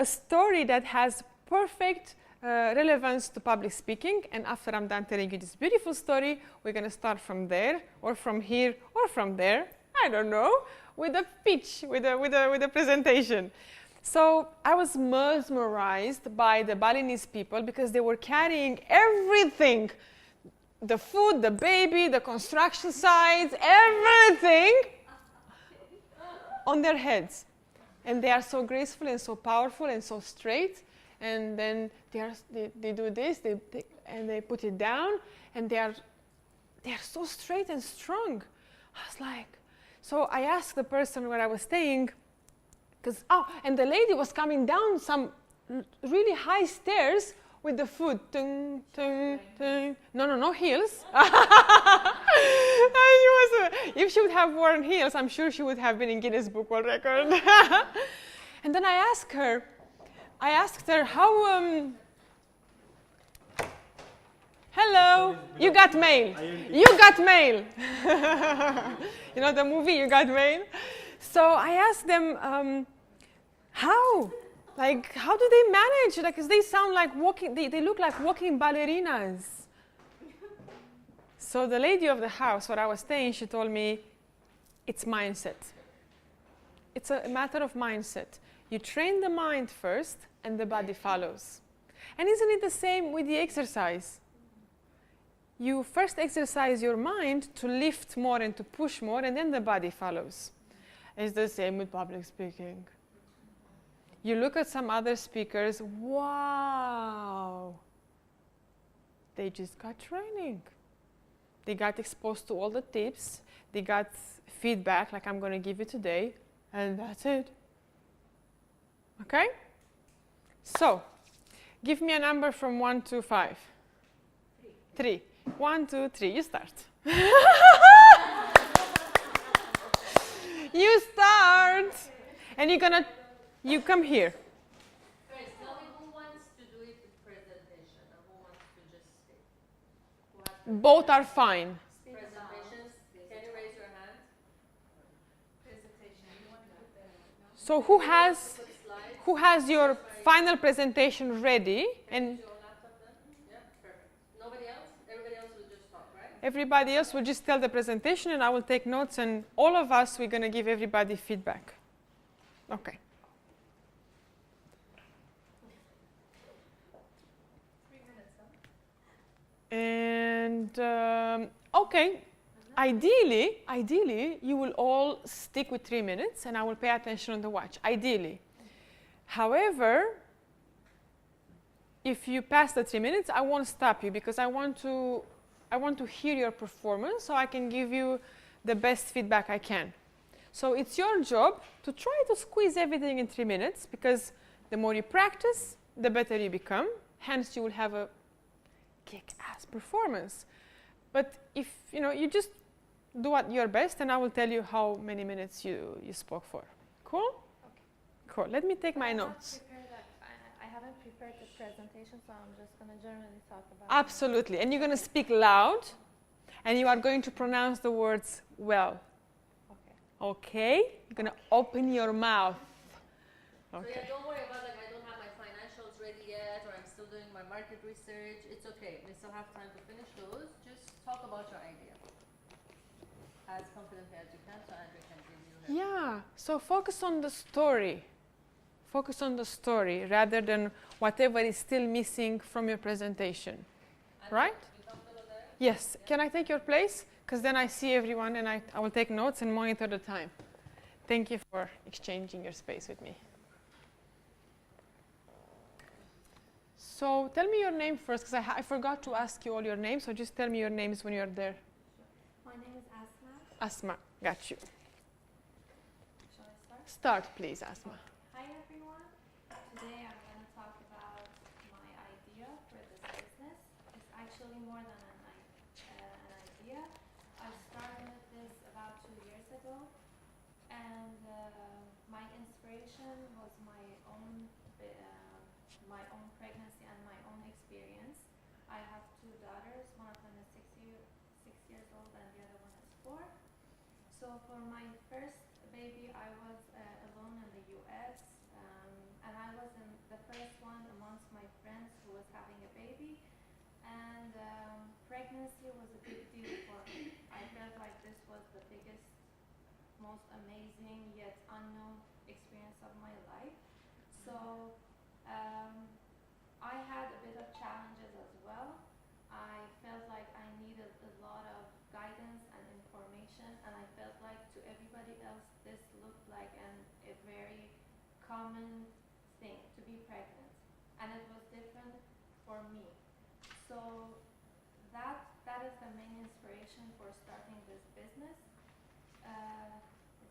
[SPEAKER 1] a story that has perfect relevance to public speaking, and after I'm done telling you this beautiful story, we're going to start from there, or from here, or from there, I don't know, with a pitch, with a presentation. So I was mesmerized by the Balinese people because they were carrying everything, the food, the baby, the construction sites, everything on their heads. And they are so graceful and so powerful and so straight. And then they do this, and they put it down, and they are so straight and strong. I was like, so I asked the person where I was staying, and the lady was coming down some really high stairs with the food. Tung, tung, tung. No heels. If she would have worn heels, I'm sure she would have been in Guinness Book World Record. And then I asked her, I asked her how. Hello, you got mail. You got mail. You know the movie You Got Mail? So I asked them how? Like, how do they manage? Like, 'cause they sound like walking, they look like walking ballerinas. So the lady of the house where I was staying, she told me, it's mindset. It's a matter of mindset. You train the mind first and the body follows. And isn't it the same with the exercise? You first exercise your mind to lift more and to push more, and then the body follows. It's the same with public speaking. You look at some other speakers, wow, they just got training. They got exposed to all the tips, they got feedback like I'm going to give you today, and that's it. Okay? So, give me a number from 1 to 5. 3. 1, 2, 3. You start. You start. And you come here.
[SPEAKER 2] Guys, tell me who wants to do it with presentation and who wants to just speak.
[SPEAKER 1] Both are fine.
[SPEAKER 2] Presentations, can you raise your hand?
[SPEAKER 4] Presentation. You want to put the
[SPEAKER 1] So who has your final presentation ready? And
[SPEAKER 2] Your laptop then? Yeah, perfect. Nobody else? Everybody else will just talk, right?
[SPEAKER 1] everybody else will just tell the presentation and I will take notes, and all of us, we're going to give everybody feedback. Okay.
[SPEAKER 4] 3 minutes, huh?
[SPEAKER 1] And okay, ideally, you will all stick with 3 minutes, and I will pay attention on the watch. Ideally, however, if you pass the 3 minutes, I won't stop you because I want to hear your performance so I can give you the best feedback I can. So it's your job to try to squeeze everything in 3 minutes, because the more you practice, the better you become. Hence, you will have a kick-ass performance. But if you just do your best, and I will tell you how many minutes you spoke for. Cool?
[SPEAKER 4] Okay.
[SPEAKER 1] Cool. Let me take my notes.
[SPEAKER 4] I haven't prepared the presentation, so I'm just going to generally talk about
[SPEAKER 1] Absolutely. And you're going to speak loud, and you are going to pronounce the words well.
[SPEAKER 4] Okay.
[SPEAKER 1] Okay? You're going to open your mouth.
[SPEAKER 2] So
[SPEAKER 1] Okay.
[SPEAKER 2] yeah, don't worry about like I don't have my financials ready yet, or I'm still doing my market research. It's okay. We still have time to finish those. Just talk about your idea as confidently as you can, so Andrew can give you her.
[SPEAKER 1] Yeah. So focus on the story. Focus on the story rather than whatever is still missing from your presentation.
[SPEAKER 2] Andrew,
[SPEAKER 1] Right?
[SPEAKER 2] you comfortable there?
[SPEAKER 1] Yes. Can I take your place? Because then I see everyone and I will take notes and monitor the time. Thank you for exchanging your space with me. So tell me your name first, because I forgot to ask you all your names. So just tell me your names when you're there.
[SPEAKER 4] My name is Asma.
[SPEAKER 1] Asma, got you.
[SPEAKER 4] Shall I start?
[SPEAKER 1] Start, please, Asma.
[SPEAKER 4] Hi everyone. Today I'm going to talk about my idea for this business. It's actually more than an idea. I started this about 2 years ago, and my inspiration was my own pregnancy and my own experience. I have 2 daughters. One of them is 6 years old, and the other one is 4. So for my first baby, I was alone in the U.S., and I was the first one amongst my friends who was having a baby, and pregnancy was a big deal for me. I felt like this was the biggest, most amazing yet unknown experience of my life. So I had a bit of challenges as well. I felt like I needed a lot of guidance and information, and I felt like to everybody else this looked like a very common thing to be pregnant, and it was different for me. So that is the main inspiration for starting this business.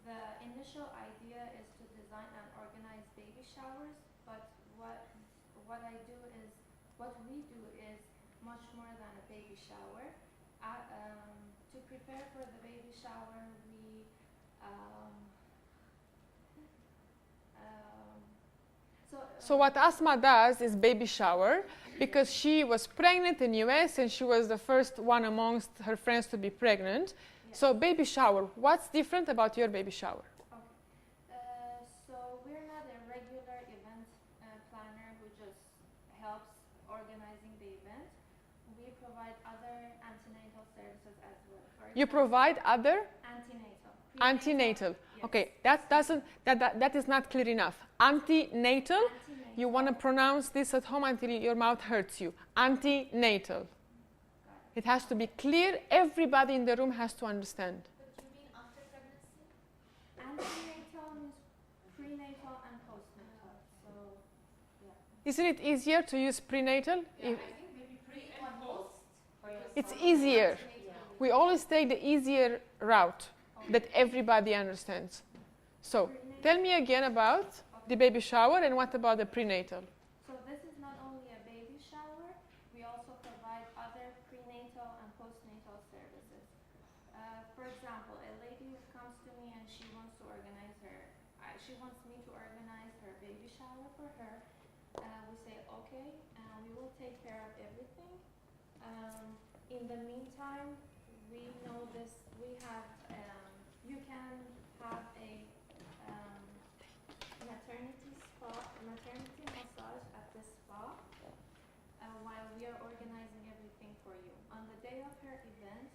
[SPEAKER 4] The initial idea is to design and organize baby showers, but what we do is much more than a baby shower. To prepare for the baby shower, so
[SPEAKER 1] So what Asma does is baby shower, because she was pregnant in US and she was the first one amongst her friends to be pregnant.
[SPEAKER 4] Yes.
[SPEAKER 1] So baby shower, what's different about your baby shower?
[SPEAKER 4] So we're not a regular event planner who just helps organizing the event. We provide other antenatal services as well. For
[SPEAKER 1] You
[SPEAKER 4] example,
[SPEAKER 1] provide other
[SPEAKER 4] antenatal.
[SPEAKER 1] antenatal.
[SPEAKER 4] Yes.
[SPEAKER 1] Okay, that is not clear enough. Antenatal, you want to pronounce this at home until your mouth hurts you. Antenatal.
[SPEAKER 4] Got it.
[SPEAKER 1] It has to be clear. Everybody in the room has to understand.
[SPEAKER 6] But you mean after pregnancy?
[SPEAKER 4] Antenatal means prenatal and postnatal. So, yeah.
[SPEAKER 1] Isn't it easier to use prenatal?
[SPEAKER 6] Yeah, I think maybe pre and post.
[SPEAKER 1] It's easier. We always take the easier route that everybody understands. So, tell me again about the baby shower and what about the prenatal?
[SPEAKER 4] So this is not only a baby shower, we also provide other prenatal and postnatal services. For example, a lady who comes to me and she wants to organize she wants me to organize her baby shower for her. We say, okay, we will take care of everything. In the meantime, we know this, we have, you can have a maternity massage at this spa while we are organizing everything for you. On the day of her event,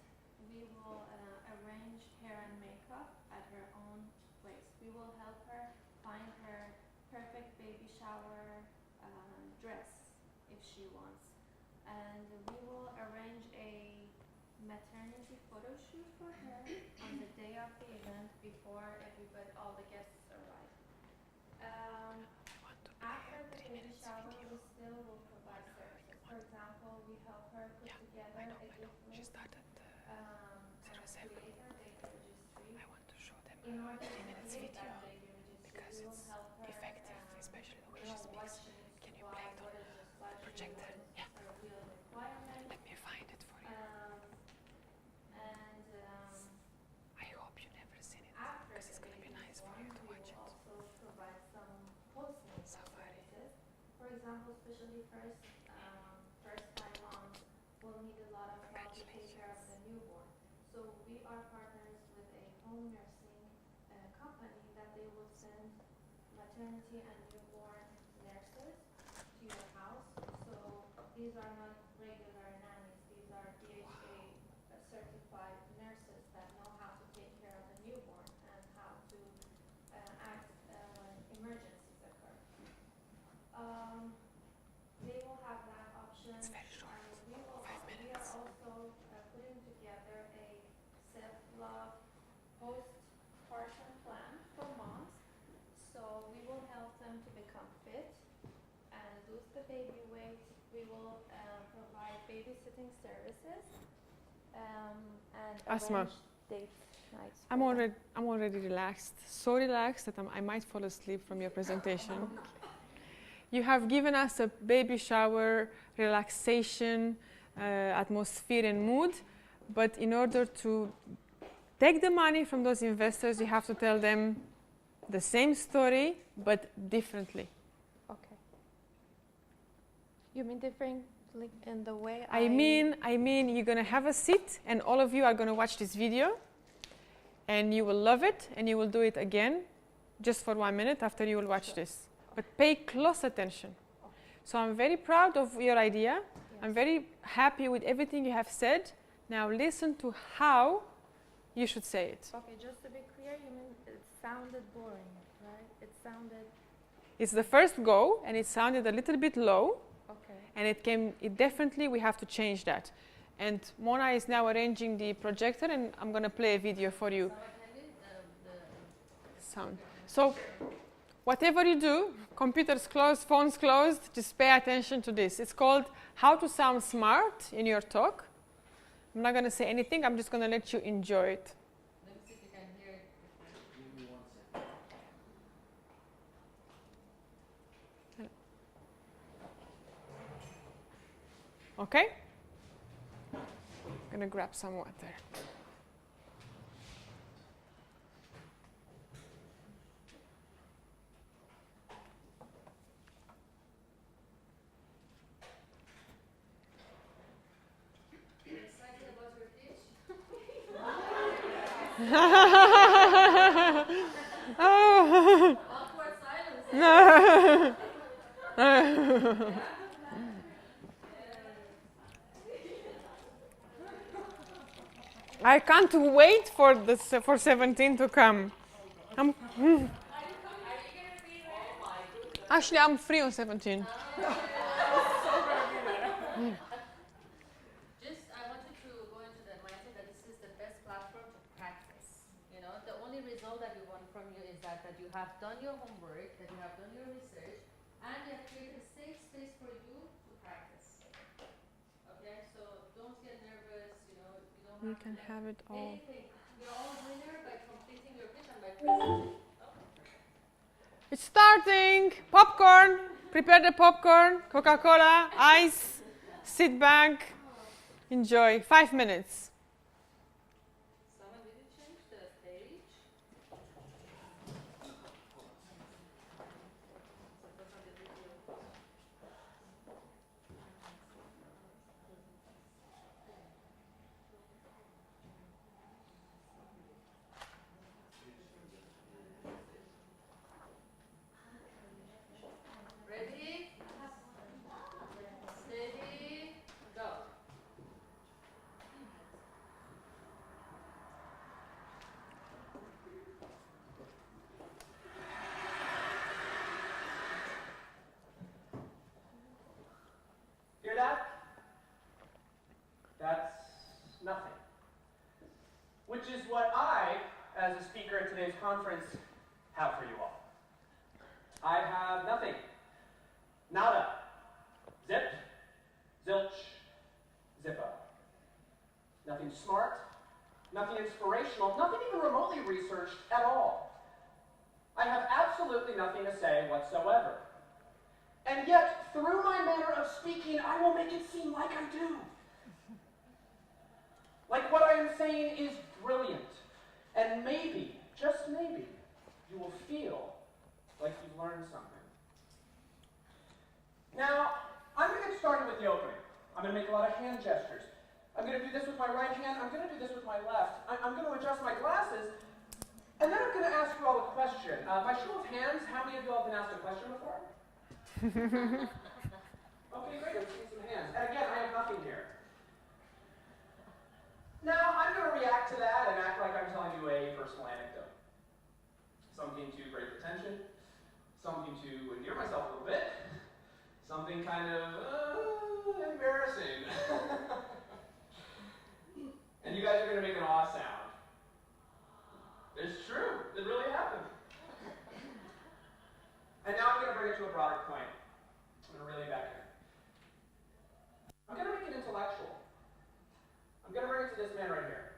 [SPEAKER 4] we will arrange hair and makeup at her own place. We will help her find her perfect baby shower dress if she wants. And we will arrange a maternity photo shoot for her on the day of the event before all the guests arrive. After the baby shower, we still will provide services. For example, we help her put together a gift list and create her baby registry. In order to create that baby registry, we will help her
[SPEAKER 1] especially the way
[SPEAKER 4] know what she needs to buy, what is the budget, what is her real requirement.
[SPEAKER 1] Let me find it for you. I hope you never seen it,
[SPEAKER 4] After
[SPEAKER 1] because it's going to be nice for you to watch
[SPEAKER 4] we
[SPEAKER 1] it.
[SPEAKER 4] will also provide some postnatal services. For example, especially first 5 months, we'll need a lot of help to take care of the newborn. So we are partners with a home nursing company that they will send maternity and newborn nurses to your house. So these are not regular nannies. These are DHA certified nurses that know how to take care of the newborn and how to act when emergencies occur. They will have that option.
[SPEAKER 1] It's very short.
[SPEAKER 4] We are also putting together a self-love postpartum plan for moms. So we will help them to become fit and lose the baby weight. We will provide babysitting services and
[SPEAKER 1] Asma,
[SPEAKER 4] arrange dates, nights.
[SPEAKER 1] I'm already relaxed. So relaxed that I might fall asleep from your presentation. You have given us a baby shower, relaxation, atmosphere and mood, but in order to take the money from those investors, you have to tell them the same story, but differently.
[SPEAKER 4] Okay. You mean different in the way
[SPEAKER 1] I mean, you're going to have a seat, and all of you are going to watch this video, and you will love it, and you will do it again, just for 1 minute after you will watch this. But pay close attention. So I'm very proud of your idea.
[SPEAKER 4] Yes.
[SPEAKER 1] I'm very happy with everything you have said. Now listen to how you should say it.
[SPEAKER 4] Okay, just to be clear, you mean it sounded boring, right? It sounded
[SPEAKER 1] It's the first go, and it sounded a little bit low,
[SPEAKER 4] okay.
[SPEAKER 1] and it definitely, we have to change that. And Mona is now arranging the projector, and I'm going to play a video for you. Sound. So whatever you do, computers closed, phones closed, just pay attention to this. It's called How to Sound Smart in Your Talk. I'm not going to say anything. I'm just going to let you enjoy it.
[SPEAKER 2] Let me see if you can hear it.
[SPEAKER 3] Give me 1 second.
[SPEAKER 1] Okay? I'm going to grab some water. Oh.
[SPEAKER 2] Awkward silence.
[SPEAKER 1] No. I can't wait for this for 17 to come. Actually, I'm free on 17.
[SPEAKER 2] Just, I want you to go into the mindset that this is the best platform to practice. You know, the only result that we want from you is that you have done your homework, that you have done your research, and you have created a safe space for you to practice. Okay, so don't get nervous. You know, you don't
[SPEAKER 1] You
[SPEAKER 2] have
[SPEAKER 1] can
[SPEAKER 2] to
[SPEAKER 1] have it all.
[SPEAKER 2] anything. You're all winner by completing your pitch and by presenting.
[SPEAKER 1] It's starting. Popcorn. Prepare the popcorn. Coca-Cola. Ice. Sit back. Enjoy. 5 minutes.
[SPEAKER 2] Someone, did you change the page? Ready? Steady, go.
[SPEAKER 7] Hear that? That's nothing. Which is what I, as a speaker at today's conference, have for you all. I have nothing. Nada. Zip. Zilch. Zippo. Nothing smart. Nothing inspirational. Nothing even remotely researched at all. I have absolutely nothing to say whatsoever. And yet, through my manner of speaking, I will make it seem like I do. Like what I am saying is brilliant. And maybe, just maybe, you will feel like you've learned something. Now, I'm going to get started with the opening. I'm going to make a lot of hand gestures. I'm going to do this with my right hand. I'm going to do this with my left. I'm going to adjust my glasses. And then I'm going to ask you all a question. By show of hands, how many of you all have been asked a question before? Okay, great. I'm seeing some hands. And again, I have nothing here. Now, I'm going to react to that and act like I'm telling you a personal anecdote. Something to break the tension. Something to endear myself a little bit. Something kind of embarrassing. And you guys are going to make an awe sound. It's true. It really happened. And now I'm going to bring it to a broader point. I'm going to reel you back in. I'm going to make it intellectual. I'm going to bring it to this man right here.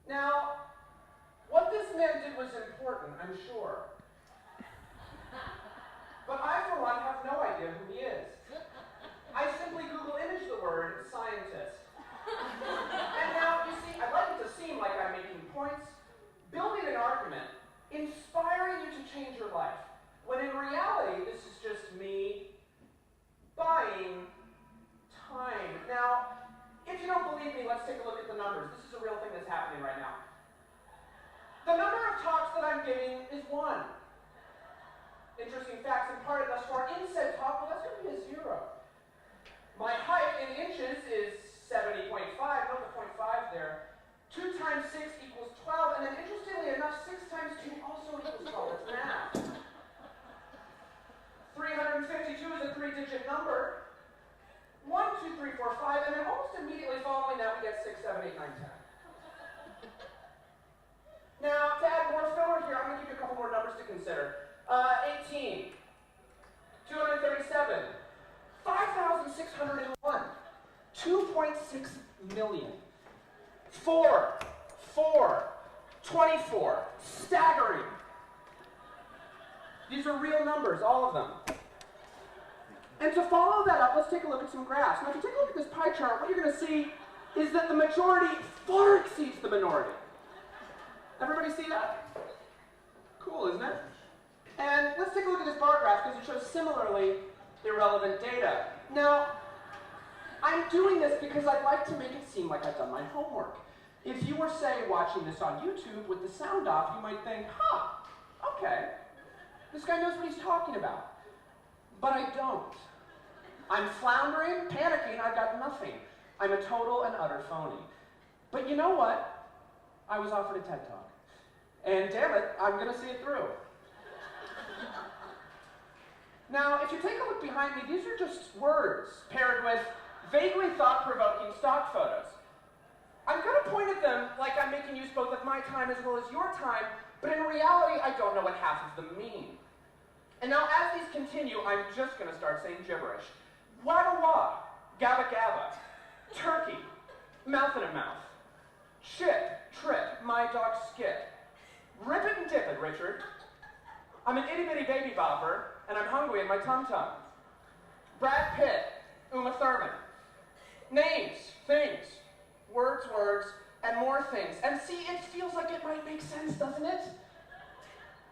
[SPEAKER 7] Now, what this man did was important, I'm sure. But I, for one, have no idea who he is. I simply Google image the word scientist. And now, you see, I'd like it to seem like I'm making points, building an argument, inspiring you to change your life. When in reality, this is just me buying time. Now, if you don't believe me, let's take a look at the numbers. This is a real thing that's happening right now. The number of talks that I'm giving is 1. Interesting facts imparted thus far in said talk, well, that's going to be a 0. My height in inches is 70.5, note the 0.5 there. 2 times 6 equals 12, and then interestingly enough, 6 times 2 also equals 12. It's math. 352 is a 3-digit number. 1, 2, 3, 4, 5, and then almost immediately following that, we get 6, 7, 8, 9, 10. Now, to add more filler here, I'm going to give you a couple more numbers to consider. 18, 237, 5,601, 2.6 million, 4, 24, staggering. These are real numbers, all of them. And to follow that up, let's take a look at some graphs. Now, if you take a look at this pie chart, what you're going to see is that the majority far exceeds the minority. Everybody see that? Cool, isn't it? And let's take a look at this bar graph because it shows similarly irrelevant data. Now, I'm doing this because I'd like to make it seem like I've done my homework. If you were, say, watching this on YouTube with the sound off, you might think, huh, okay, this guy knows what he's talking about. But I don't. I'm floundering, panicking, I've got nothing. I'm a total and utter phony. But you know what? I was offered a TED Talk. And damn it, I'm gonna see it through. Now, if you take a look behind me, these are just words paired with vaguely thought-provoking stock photos. I'm gonna point at them like I'm making use both of my time as well as your time, but in reality, I don't know what half of them mean. And now, as these continue, I'm just gonna start saying gibberish. Wada wah, gabba gabba, turkey, mouth in a mouth, shit, trip, my dog skit, rip it and dip it, Richard. I'm an itty-bitty baby bopper, and I'm hungry in my tum-tum. Brad Pitt, Uma Thurman. Names, things, words, and more things. And see, it feels like it might make sense, doesn't it?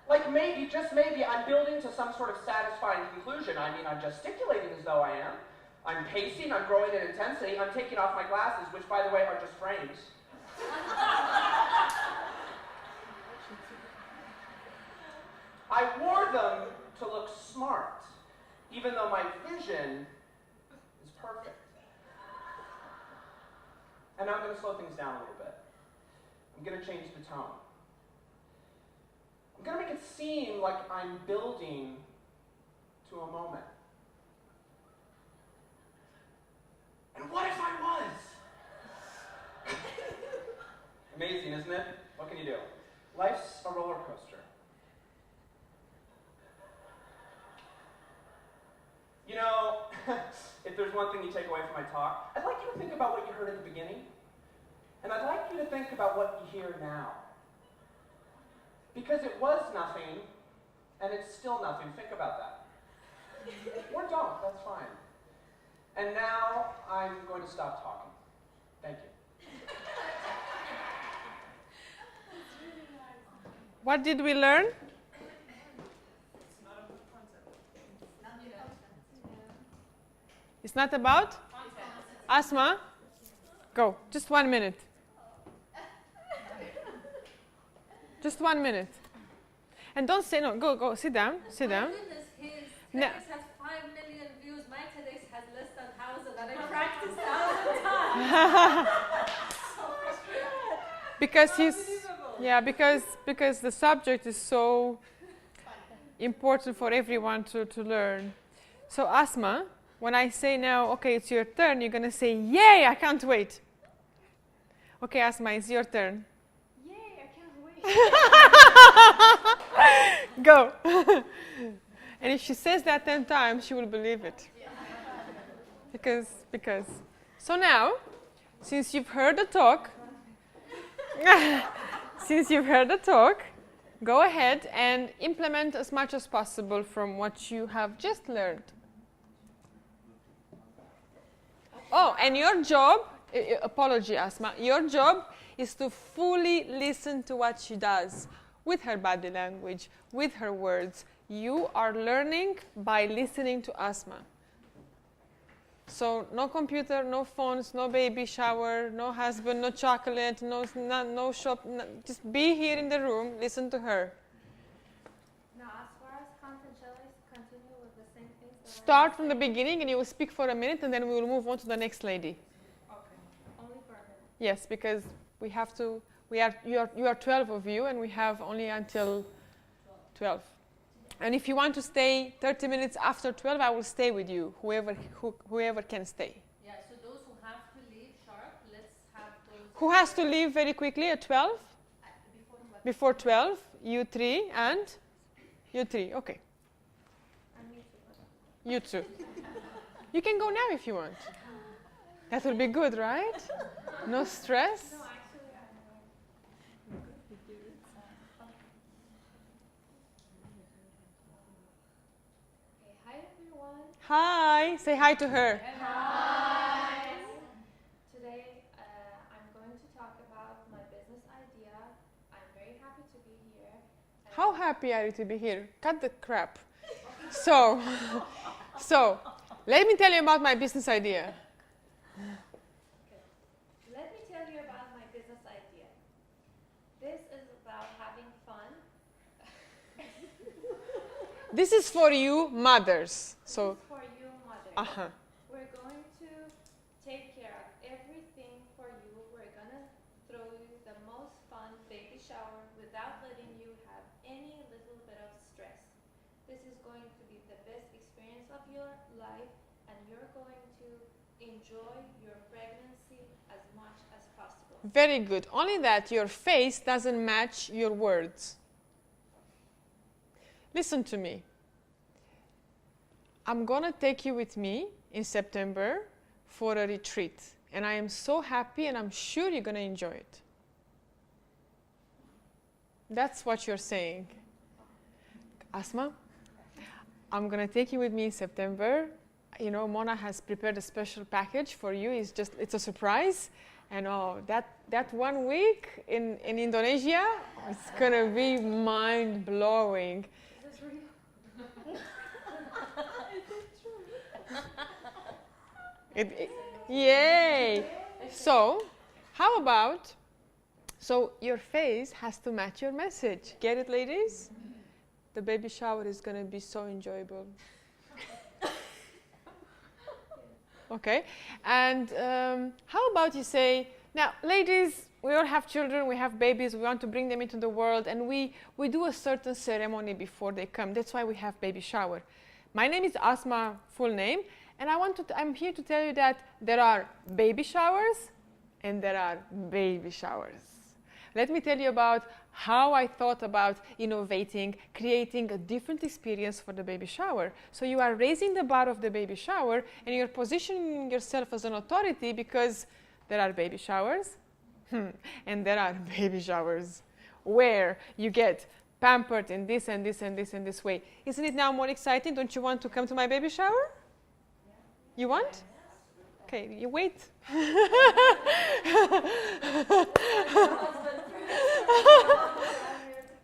[SPEAKER 7] Like maybe, just maybe, I'm building to some sort of satisfying conclusion. I mean, I'm gesticulating as though I am. I'm pacing, I'm growing in intensity, I'm taking off my glasses, which, by the way, are just frames. I wore them to look smart, even though my vision is perfect. And now I'm going to slow things down a little bit. I'm going to change the tone. I'm going to make it seem like I'm building to a moment. And what if I was? Amazing, isn't it? What can you do? Life's a roller coaster. You know, if there's one thing you take away from my talk, I'd like you to think about what you heard at the beginning, and I'd like you to think about what you hear now. Because it was nothing, and it's still nothing. Think about that. Or don't, that's fine. And now I'm going to stop talking. Thank you.
[SPEAKER 1] What did we learn? It's not about? Asma? Go. Just 1 minute. Just 1 minute. And don't say no. Go. Sit down. Sit down.
[SPEAKER 2] My goodness, his
[SPEAKER 1] No.
[SPEAKER 2] TEDx has 5 million views. My TEDx has less than 1,000, and I practiced 1,000 times. So frustrated.
[SPEAKER 1] Because he's,
[SPEAKER 2] Unbelievable.
[SPEAKER 1] yeah, because the subject is so important for everyone to learn. So Asma, when I say now, okay, it's your turn, you're gonna say, yay, I can't wait. Okay, Asma, it's your turn.
[SPEAKER 4] Yay, I can't wait.
[SPEAKER 1] Go. And if she says that 10 times, she will believe it. Because. So now, since you've heard the talk, go ahead and implement as much as possible from what you have just learned. Oh, and your job, apology, Asma, your job is to fully listen to what she does with her body language, with her words. You are learning by listening to Asma. So no computer, no phones, no baby shower, no husband, no chocolate, no shop. Just be here in the room, listen to her.
[SPEAKER 4] Now, as far as content, shall I continue with the same things? That
[SPEAKER 1] Start from the beginning and you will speak for a minute and then we will move on to the next lady.
[SPEAKER 4] Only for a minute.
[SPEAKER 1] Yes, because we have to, you are 12 of you and we have only until 12. And if you want to stay 30 minutes after 12, I will stay with you, whoever can stay.
[SPEAKER 2] Yeah, so those who have to leave sharp, let's have those.
[SPEAKER 1] Who has to leave very quickly at 12?
[SPEAKER 2] Before 12.
[SPEAKER 1] Before 12, you three and you three, okay.
[SPEAKER 4] And me too.
[SPEAKER 1] You too. You can go now if you want. That will be good, right? No stress?
[SPEAKER 4] No, actually, okay, hi everyone.
[SPEAKER 1] Hi, say hi to her.
[SPEAKER 4] Hi. Today, I'm going to talk about my business idea. I'm very happy to be here.
[SPEAKER 1] How happy are you to be here? Cut the crap. So, let me tell you about my business idea.
[SPEAKER 4] Let me tell you about my business idea.
[SPEAKER 1] This is for you mothers. So,
[SPEAKER 4] This is for you, mother.
[SPEAKER 1] uh-huh.
[SPEAKER 4] We're going to take care of everything for you. We're going to throw you the most fun baby shower without letting you have any little bit of stress. This is going to be the best experience of your life, and you're going to enjoy your pregnancy as much as possible.
[SPEAKER 1] Very good. Only that your face doesn't match your words. Listen to me. I'm going to take you with me in September for a retreat. And I am so happy, and I'm sure you're going to enjoy it. That's what you're saying. Asma, I'm going to take you with me in September. You know, Mona has prepared a special package for you. It's a surprise. And that 1 week in Indonesia, it's going to be mind-blowing.
[SPEAKER 2] Is this real?
[SPEAKER 1] Yay! So, how about, so your face has to match your message. Get it, ladies? The baby shower is going to be so enjoyable. Okay, and how about you say, now, ladies, we all have children, we have babies, we want to bring them into the world, and we do a certain ceremony before they come. That's why we have baby shower. My name is Asma, full name, and I'm here to tell you that there are baby showers and there are baby showers. Let me tell you about how I thought about innovating, creating a different experience for the baby shower. So you are raising the bar of the baby shower, and you're positioning yourself as an authority because there are baby showers and there are baby showers where you get pampered in this and this and this and this way. Isn't it now more exciting? Don't you want to come to my baby shower? You want? Okay, you wait.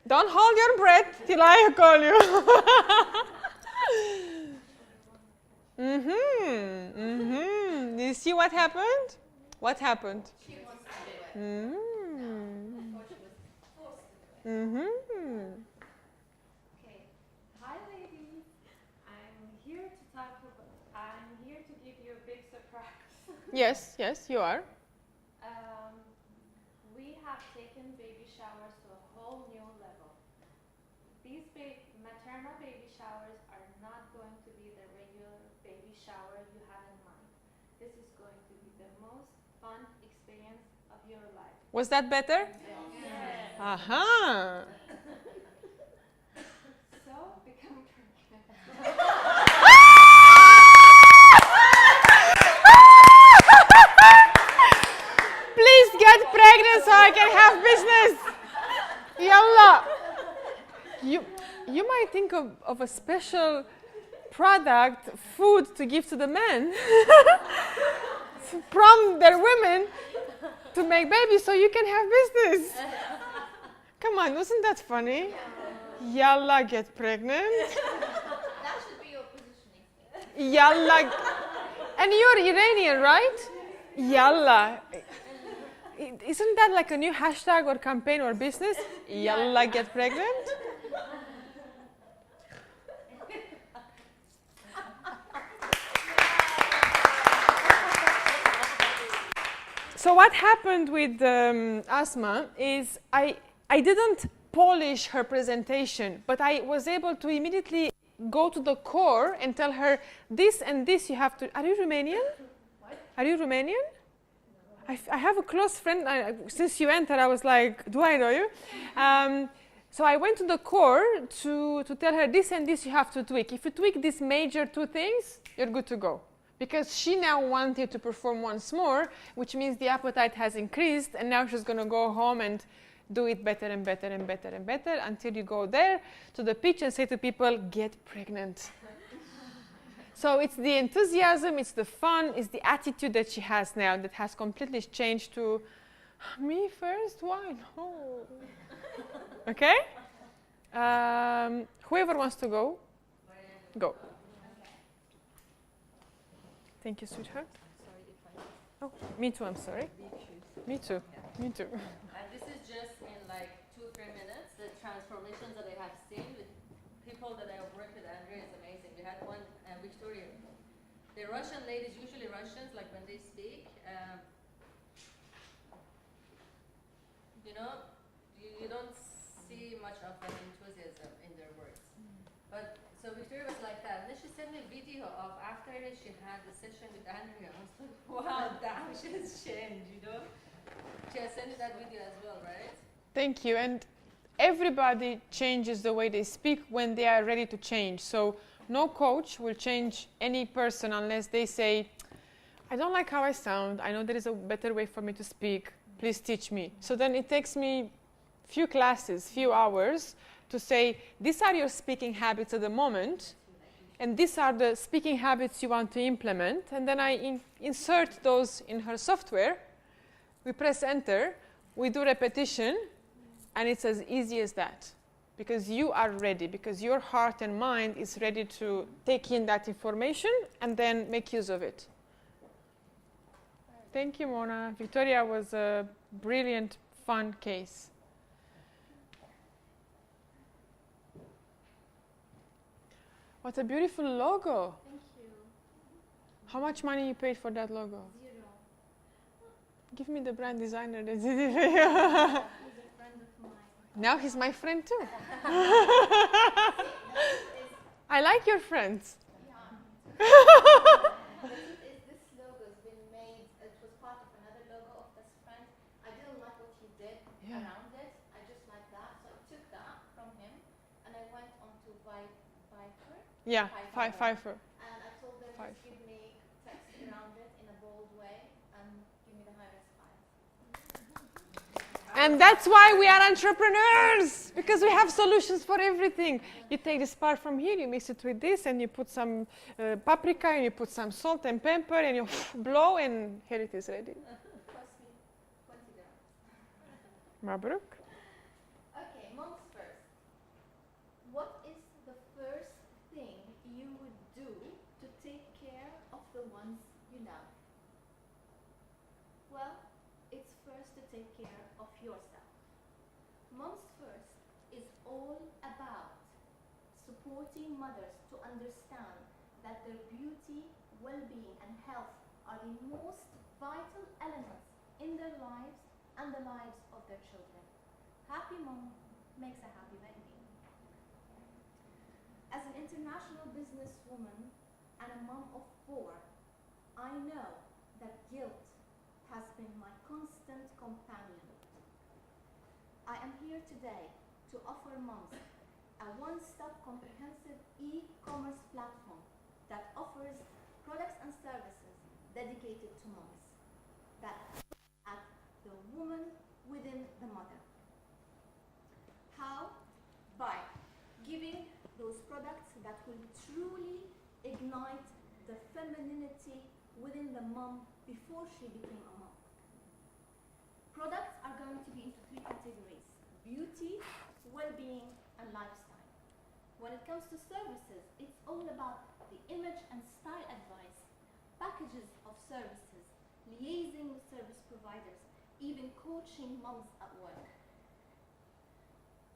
[SPEAKER 1] Don't hold your breath till I call you. Do you see what happened? What happened?
[SPEAKER 6] She wants to do it. Or she was forced to do it.
[SPEAKER 4] Okay. Hi, ladies. I'm here to give you a big surprise.
[SPEAKER 1] Yes, you are.
[SPEAKER 4] We have taken baby showers to a whole new level. These maternal baby showers are not going to be the regular baby shower you have in mind. This is going to be the most fun experience of your life.
[SPEAKER 1] Was that better?
[SPEAKER 4] Yes.
[SPEAKER 1] Aha.
[SPEAKER 4] So, become pregnant.
[SPEAKER 1] Please get pregnant so I can have business. Yalla. You might think of a special product, food to give to the men from their women to make babies so you can have business. Come on, wasn't that funny? Yalla, get pregnant.
[SPEAKER 6] That should be your positioning.
[SPEAKER 1] Yalla. And you're Iranian, right? Yalla. Isn't that like a new hashtag or campaign or business? Yalla, get pregnant? So what happened with Asma is I didn't polish her presentation, but I was able to immediately go to the core and tell her this and this you have to. Are you Romanian?
[SPEAKER 6] What?
[SPEAKER 1] Are you Romanian? I have a close friend. Since you entered, I was like, do I know you? So I went to the core to tell her this and this you have to tweak. If you tweak these major two things, you're good to go. Because she now wanted to perform once more, which means the appetite has increased, and now she's going to go home and do it better and better and better and better until you go there to the pitch and say to people, get pregnant. So it's the enthusiasm, it's the fun, it's the attitude that she has now that has completely changed to, me first? Why? No. Okay? Whoever wants to go, go. Thank you, sweetheart. Oh, me too, I'm sorry. Me too. Me too.
[SPEAKER 2] And this is just in like 2-3 minutes, the transformations that I have seen with people that I have worked with The Russian ladies, usually Russians, like when they speak, you know, you don't see much of an enthusiasm in their words. But so Victoria was like that. And then she sent me a video of after she had the session with Andrea. I was like, wow, damn, she has changed, you know? She has sent me that video as well, right?
[SPEAKER 1] Thank you. And everybody changes the way they speak when they are ready to change. So no coach will change any person unless they say, I don't like how I sound. I know there is a better way for me to speak. Please teach me. So then it takes me few classes, few hours to say, these are your speaking habits at the moment, and these are the speaking habits you want to implement. And then I insert those in her software. We press enter, we do repetition, and it's as easy as that. Because you are ready, because your heart and mind is ready to take in that information and then make use of it. Thank you, Mona. Victoria was a brilliant, fun case. What a beautiful logo.
[SPEAKER 4] Thank you.
[SPEAKER 1] How much money you paid for that logo?
[SPEAKER 4] 0.
[SPEAKER 1] Give me the brand designer that did it.
[SPEAKER 4] He's a friend of mine.
[SPEAKER 1] Now he's my friend too. I like your friends.
[SPEAKER 6] The truth is, this logo has been made, it was part of another logo of this friend. I didn't like what he did
[SPEAKER 1] Yeah.
[SPEAKER 6] around it. I just like that. So I took that from him and I went on to Viper.
[SPEAKER 1] Yeah,
[SPEAKER 6] Fiverr.
[SPEAKER 1] Fiverr.
[SPEAKER 6] And I told them
[SPEAKER 1] Five.
[SPEAKER 6] just give me text around it in a bold way and give me the high-res file.
[SPEAKER 1] And that's why we are entrepreneurs, because we have solutions for everything. You take this part from here, you mix it with this, and you put some paprika, and you put some salt and pepper, and you blow, and here it is ready.
[SPEAKER 6] Cost me $20.
[SPEAKER 1] Mabruk.
[SPEAKER 6] Okay, moms first. What is the first thing you would do to take care of the ones you love? Well, it's first to take care of yourself. Moms First is all about supporting mothers to understand that their beauty, well-being, and health are the most vital elements in their lives and the lives of their children. Happy mom makes a happy baby. As an international businesswoman and a mom of 4, I know that guilt has been my constant companion. I am here today to offer moms a one-stop comprehensive e-commerce platform that offers products and services dedicated to moms that at the woman within the mother. How? By giving those products that will truly ignite the femininity within the mom before she became a mom. Products are going to be into 3 categories: beauty, well-being, and lifestyle. When it comes to services, it's all about the image and style advice, packages of services, liaising with service providers, even coaching moms at work.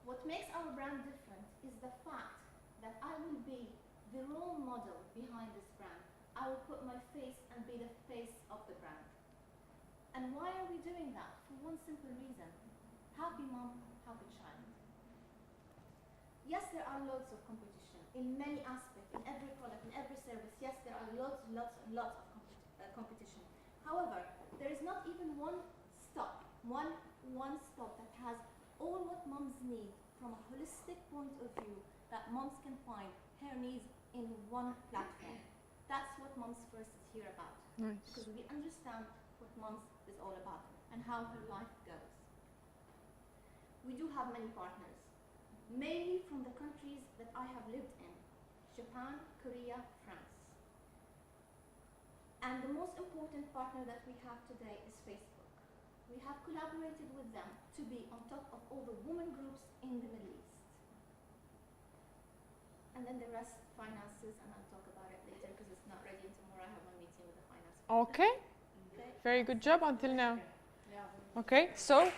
[SPEAKER 6] What makes our brand different is the fact that I will be the role model behind this brand. I will put my face and be the face of the brand. And why are we doing that? For one simple reason: happy mom, happy child. Yes, there are loads of competition in many aspects, in every product, in every service. Yes, there are lots of competition. However, there is not even one stop that has all what moms need from a holistic point of view, that moms can find her needs in one platform. That's what Moms First is here about.
[SPEAKER 1] Nice.
[SPEAKER 6] Because we understand what moms is all about and how her life goes. We do have many partners, mainly from the countries that I have lived in: Japan, Korea, France. And the most important partner that we have today is Facebook. We have collaborated with them to be on top of all the women groups in the Middle East. And then the rest, finances, and I'll talk about it later because it's not ready, and tomorrow I have a meeting with the finance.
[SPEAKER 1] Okay.
[SPEAKER 6] Okay.
[SPEAKER 1] Very good job until now.
[SPEAKER 6] Yeah.
[SPEAKER 1] Okay, so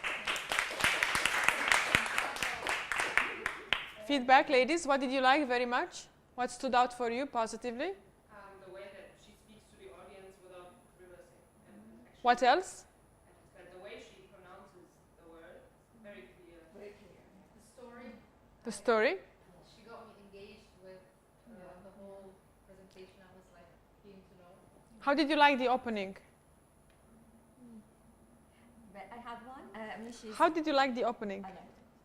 [SPEAKER 1] feedback, ladies. What did you like very much? What stood out for you positively?
[SPEAKER 8] The way that she speaks
[SPEAKER 1] What else?
[SPEAKER 8] But the way she pronounces the word, very clear.
[SPEAKER 3] Very clear.
[SPEAKER 2] The story,
[SPEAKER 1] The story.
[SPEAKER 2] she got me engaged with the whole presentation. I was like keen to know.
[SPEAKER 1] How did you like the opening?
[SPEAKER 9] But I have one. She's
[SPEAKER 1] How did you like the opening?
[SPEAKER 9] I liked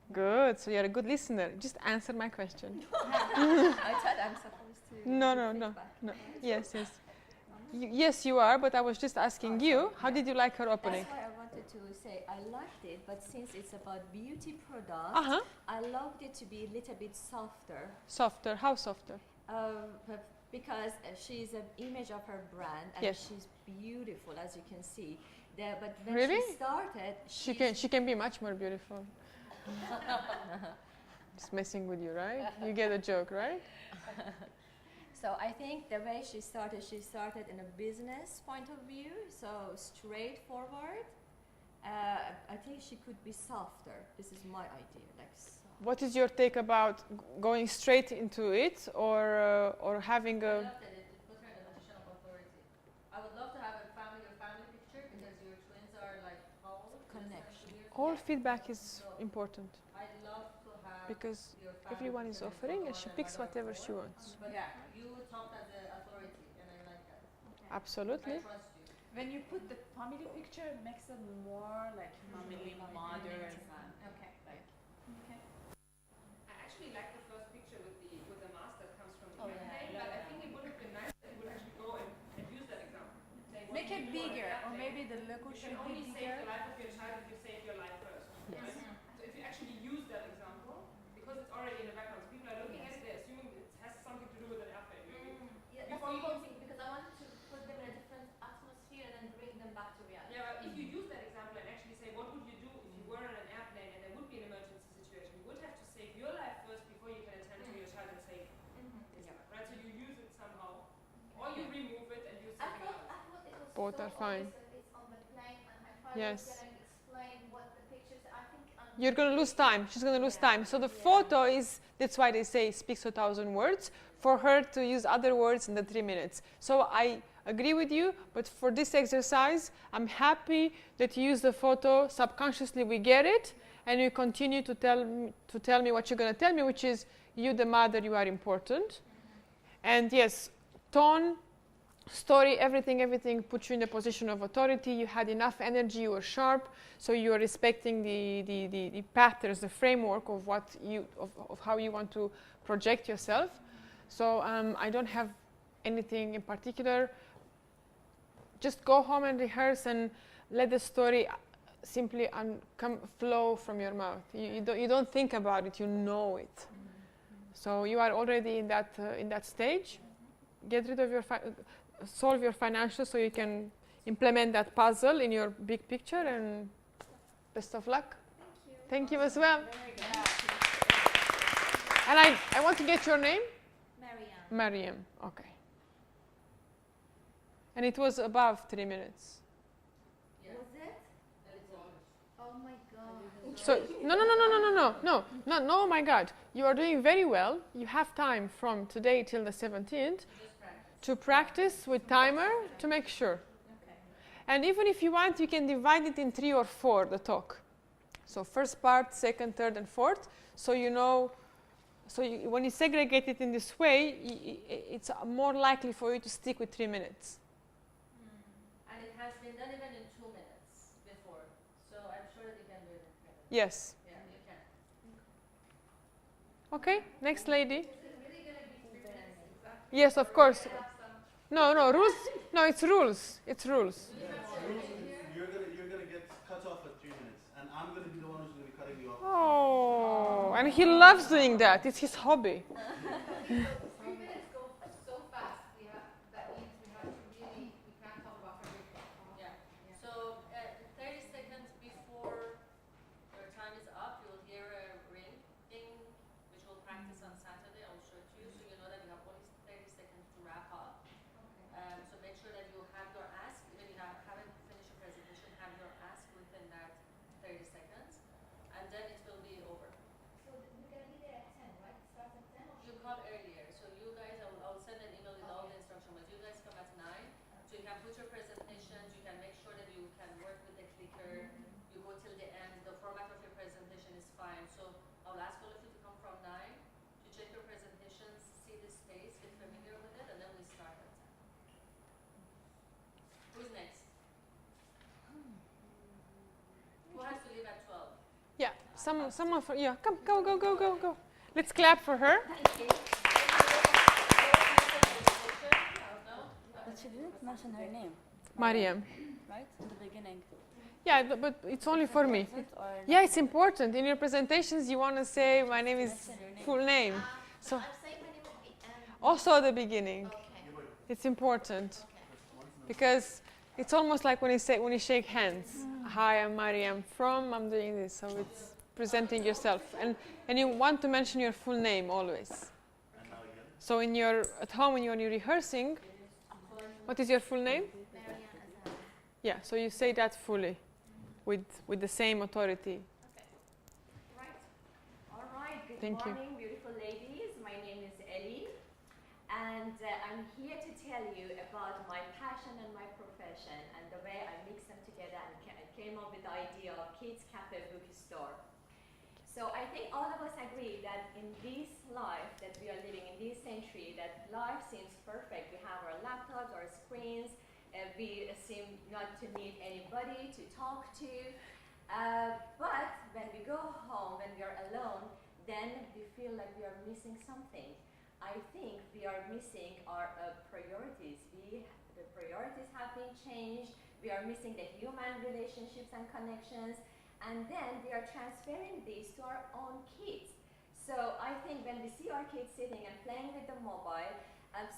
[SPEAKER 9] it.
[SPEAKER 1] Good. So you're a good listener. Just answer my question.
[SPEAKER 9] I thought I'm supposed to.
[SPEAKER 1] No,
[SPEAKER 9] give
[SPEAKER 1] no, no,
[SPEAKER 9] feedback.
[SPEAKER 1] no. Yes, yes. Yes, you are. But I was just asking you. How did you like her opening?
[SPEAKER 9] That's why I wanted to say I liked it, but since it's about beauty products,
[SPEAKER 1] Uh-huh.
[SPEAKER 9] I loved it to be a little bit softer.
[SPEAKER 1] Softer. How softer?
[SPEAKER 9] Because she's an image of her brand and
[SPEAKER 1] Yes.
[SPEAKER 9] she's beautiful, as you can see. But when
[SPEAKER 1] Really?
[SPEAKER 9] she started,
[SPEAKER 1] She can be much more beautiful. Just messing with you, right? You get a joke, right?
[SPEAKER 9] So I think the way she started in a business point of view, so straightforward. I think she could be softer. This is my idea, like soft.
[SPEAKER 1] What is your take about going straight into it, or having
[SPEAKER 2] I
[SPEAKER 1] a?
[SPEAKER 2] loved that it put her in a position of authority. I would love to have a family picture because your twins are like how old?
[SPEAKER 9] Connection.
[SPEAKER 1] All feedback is important
[SPEAKER 2] I'd love to have
[SPEAKER 1] because
[SPEAKER 2] your family
[SPEAKER 1] everyone is
[SPEAKER 2] picture
[SPEAKER 1] offering and
[SPEAKER 2] with
[SPEAKER 1] she
[SPEAKER 2] one
[SPEAKER 1] picks
[SPEAKER 2] another
[SPEAKER 1] whatever she
[SPEAKER 2] for.
[SPEAKER 1] wants.
[SPEAKER 2] But
[SPEAKER 3] Yeah.
[SPEAKER 2] you talked as an authority, and I like that.
[SPEAKER 1] Absolutely.
[SPEAKER 2] I trust you.
[SPEAKER 5] When you put the family picture, it makes it more like family, modern, and
[SPEAKER 2] Okay.
[SPEAKER 5] like.
[SPEAKER 8] I actually like the first picture with the mask that comes from the
[SPEAKER 2] Oh,
[SPEAKER 8] campaign,
[SPEAKER 2] yeah.
[SPEAKER 8] but I think it would have been nice if you would actually go and use that example. Say, what
[SPEAKER 5] Make
[SPEAKER 8] do
[SPEAKER 5] it
[SPEAKER 8] you do on an
[SPEAKER 5] bigger, or
[SPEAKER 8] airplane?
[SPEAKER 5] maybe the logo
[SPEAKER 8] You
[SPEAKER 5] should
[SPEAKER 8] can only
[SPEAKER 5] be
[SPEAKER 8] save
[SPEAKER 5] bigger.
[SPEAKER 8] the life of your child if you save your life first.
[SPEAKER 9] Yes.
[SPEAKER 8] Right? So if you actually use that example, because it's already in the background, so people are looking at it, they're assuming it has something to do with an airplane.
[SPEAKER 6] Yeah, that's
[SPEAKER 8] Before
[SPEAKER 6] the
[SPEAKER 8] you
[SPEAKER 6] whole
[SPEAKER 8] use
[SPEAKER 6] thing because I wanted to put them in a different atmosphere and then bring them back to reality.
[SPEAKER 8] Yeah, but if you use that example and actually say, what would you do if you were on an airplane and there would be an emergency situation? You would have to save your life first before you can attend to your child and save his life, right? So you use it somehow, or you remove it and use
[SPEAKER 6] I
[SPEAKER 8] something
[SPEAKER 6] thought
[SPEAKER 8] else.
[SPEAKER 6] it was
[SPEAKER 1] Both
[SPEAKER 6] so
[SPEAKER 1] are fine.
[SPEAKER 6] obvious that it's on the plane and my father
[SPEAKER 1] Yes.
[SPEAKER 6] was going to explain what the pictures. I think
[SPEAKER 1] You're going to lose time. She's going to lose time. So the photo is, that's why they say speaks 1,000 words, for her to use other words in the 3 minutes. So I agree with you, but for this exercise, I'm happy that you use the photo. Subconsciously, we get it, and you continue to tell me what you're going to tell me, which is you, the mother, you are important. And yes, tone, story, everything puts you in a position of authority. You had enough energy, you were sharp, so you are respecting the patterns, the framework of what you of how you want to project yourself. So I don't have anything in particular. Just go home and rehearse and let the story simply flow from your mouth. You don't think about it, you know it. So you are already in that stage. Get rid of your solve your financials so you can implement that puzzle in your big picture, and best of luck. Thank you as well. And I want to get your name?
[SPEAKER 6] Marianne.
[SPEAKER 1] Mariam. Okay. And it was above 3 minutes.
[SPEAKER 2] Yeah.
[SPEAKER 6] Was it?
[SPEAKER 2] And it's English.
[SPEAKER 6] Oh my god.
[SPEAKER 1] So no, oh my God. You are doing very well. You have time from today till the 17th
[SPEAKER 2] Just practice.
[SPEAKER 1] to practice with timer to make sure. And even if you want, you can divide it in 3 or 4, the talk. So first part, second, third, and fourth. So you know, when you segregate it in this way, it's more likely for you to stick with 3 minutes.
[SPEAKER 2] And it has been done even in 2 minutes before. So I'm sure that you can do it in 3 minutes.
[SPEAKER 1] Yes.
[SPEAKER 2] Yeah, you can.
[SPEAKER 1] Okay, next lady.
[SPEAKER 2] Is it really going to be 3 minutes exactly?
[SPEAKER 1] Yes, of course.
[SPEAKER 2] Have some
[SPEAKER 1] No, rules. No, it's rules. It's rules.
[SPEAKER 10] You're gonna get cut off at 3 minutes, and I'm gonna be the one who's gonna be cutting you off.
[SPEAKER 1] Oh, and he loves doing that. It's his hobby.
[SPEAKER 2] 3 minutes go so fast. That means we have to really, we can't talk about everything. Yeah. So 30 seconds before your time is up, you'll hear a ring, ding, which we'll practice on Saturday. I'll show it to you so you know that you have only 30 seconds to wrap up. So make sure that you have your ask, even if you haven't finished your presentation, have your ask within that 30 seconds, and then it will be over.
[SPEAKER 6] So we're going to be there at 10, right? Start at 10 or
[SPEAKER 2] You come earlier, so you guys, I'll send an email with all the instructions, but you guys come at 9, so you can put your presentations, you can make sure that you
[SPEAKER 1] some of her, yeah, come, go, go, go, go, go. Let's clap for her.
[SPEAKER 9] Thank you.
[SPEAKER 5] But she didn't mention her name,
[SPEAKER 1] Mariam.
[SPEAKER 5] right? In the beginning.
[SPEAKER 1] Yeah, but it's only for me. Yeah, it's important. In your presentations, you want to say my name is full name. So
[SPEAKER 6] I'm saying my name at the end.
[SPEAKER 1] also at the beginning,
[SPEAKER 6] Okay.
[SPEAKER 1] it's important because it's almost like when you shake hands. Hi, I'm Mariam from. I'm doing this. So it's presenting yourself, and you want to mention your full name always.
[SPEAKER 10] And now again.
[SPEAKER 1] So at home when you're rehearsing, what is your full name?
[SPEAKER 6] Marianne Azhar.
[SPEAKER 1] Yeah. So you say that fully, with the same authority.
[SPEAKER 9] Right. All right. Good
[SPEAKER 1] Thank you.
[SPEAKER 9] morning, beautiful ladies. My name is Ellie, and I'm here to tell you about my passion and my profession and the way I mix them together and came up with the idea of Kids Cafe Bookstore. So I think all of us agree that in this life that we are living in this century, that life seems perfect. We have our laptops, our screens. We seem not to need anybody to talk to. But when we go home, when we are alone, then we feel like we are missing something. I think we are missing our priorities. The priorities have been changed. We are missing the human relationships and connections. And then we are transferring these to our own kids. So I think when we see our kids sitting and playing with the mobile,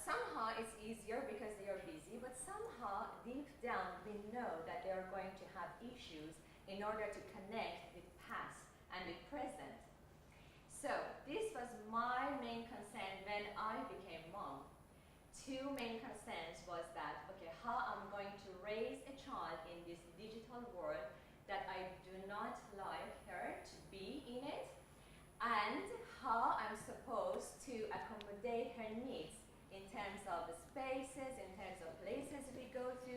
[SPEAKER 9] somehow it's easier because they are busy, but somehow deep down we know that they are going to have issues in order to connect with past and with present. So this was my main concern when I became mom. Two main concerns was that, okay, how I'm going to raise a child in this digital world that I do not like her to be in it, and how I'm supposed to accommodate her needs in terms of the spaces, in terms of places we go to.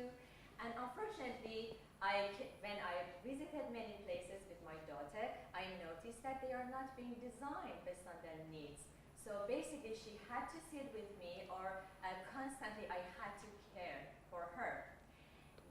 [SPEAKER 9] And unfortunately, when I visited many places with my daughter, I noticed that they are not being designed based on their needs. So basically, she had to sit with me, or constantly I had to care for her.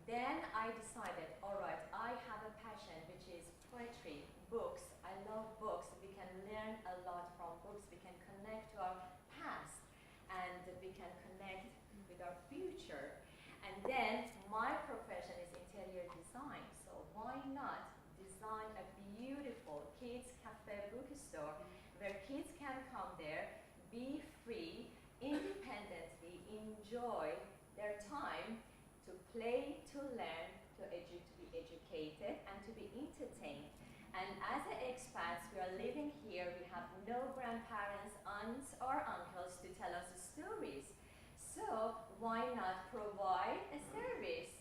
[SPEAKER 9] Then I decided, all right, I have a passion, which is poetry, books. I love books. We can learn a lot from books. We can connect to our past, and we can connect with our future. And then my profession is interior design. So why not design a beautiful kids cafe bookstore where kids can come there, be free, independently enjoy their time to play, to learn, to be educated, and to be entertained. And as expats, we are living here. We have no grandparents, aunts, or uncles to tell us stories. So why not provide a service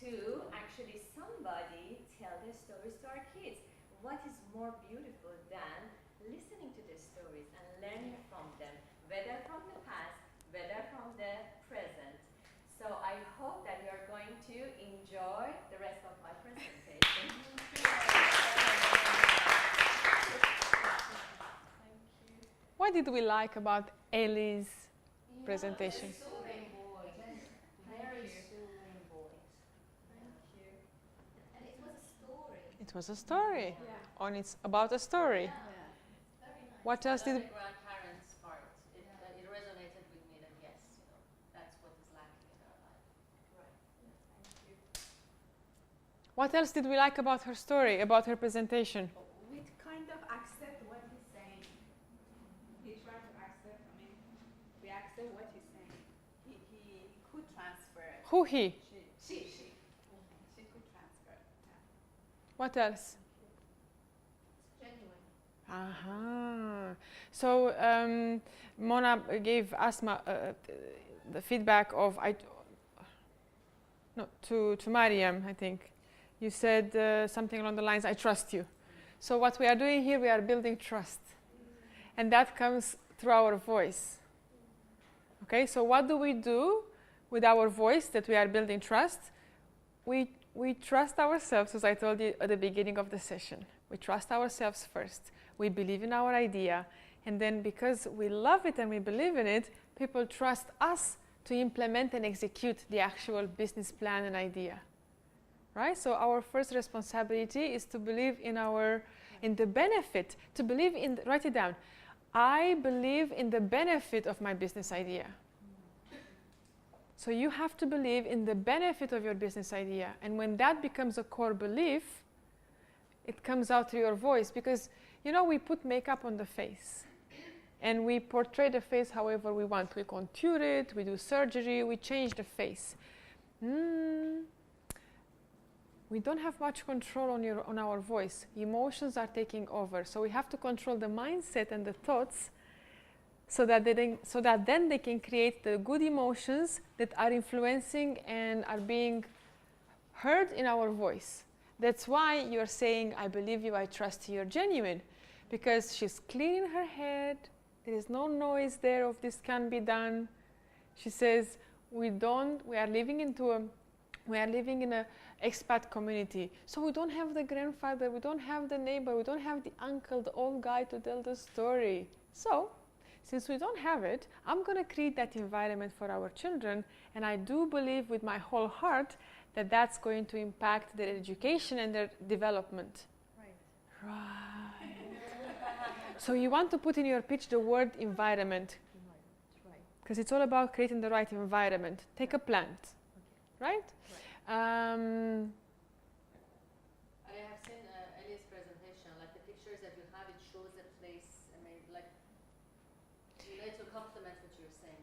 [SPEAKER 9] to actually somebody tell their stories to our kids? What is more beautiful than listening to their stories and learning from them, whether from the past, whether from the present? So I hope that you are going to enjoy the rest of my presentation.
[SPEAKER 1] What did we like about Ellie's presentation?
[SPEAKER 6] Soothing voice. Very soothing voice.
[SPEAKER 9] Thank you.
[SPEAKER 6] And it was a story.
[SPEAKER 1] It was a story. It's about a story.
[SPEAKER 6] Very nice.
[SPEAKER 1] What else did?
[SPEAKER 2] The grandparents' part, it resonated with me that yes, that's what is lacking in our life.
[SPEAKER 9] Right. Thank you.
[SPEAKER 1] What else did we like about her story? About her presentation?
[SPEAKER 11] We kind of accept what he's saying. He tried to accept, we accept what he's saying. He could transfer it.
[SPEAKER 1] Who he?
[SPEAKER 11] She could transfer it.
[SPEAKER 1] What else?
[SPEAKER 6] Genuine.
[SPEAKER 1] So Mona gave Asma the feedback of to Mariam, I think. You said something along the lines, I trust you. So what we are doing here, we are building trust. And that comes through our voice. Okay, so what do we do with our voice that we are building trust? We trust ourselves, as I told you at the beginning of the session. We trust ourselves first. We believe in our idea. And then because we love it and we believe in it, people trust us to implement and execute the actual business plan and idea. Right? So our first responsibility is to believe in in the benefit, to believe in, write it down. I believe in the benefit of my business idea. So you have to believe in the benefit of your business idea. And when that becomes a core belief, it comes out through your voice. Because, you know, we put makeup on the face. And we portray the face however we want. We contour it, we do surgery, we change the face. We don't have much control on our voice. Emotions are taking over. So we have to control the mindset and the thoughts so that then they can create the good emotions that are influencing and are being heard in our voice. That's why you're saying, I believe you, I trust you, you're genuine. Because she's clear in her head. There is no noise there of this can be done. She says, we are living in a expat community. So we don't have the grandfather, we don't have the neighbor, we don't have the uncle, the old guy to tell the story. So, since we don't have it, I'm going to create that environment for our children. And I do believe with my whole heart that that's going to impact their education and their development. Right. So you want to put in your pitch the word environment. Because it's all about creating the right environment. Take a plant. Right?
[SPEAKER 2] I have seen Ellie's presentation, like the pictures that you have, it shows a place, I mean, like, you need to complement what you're saying.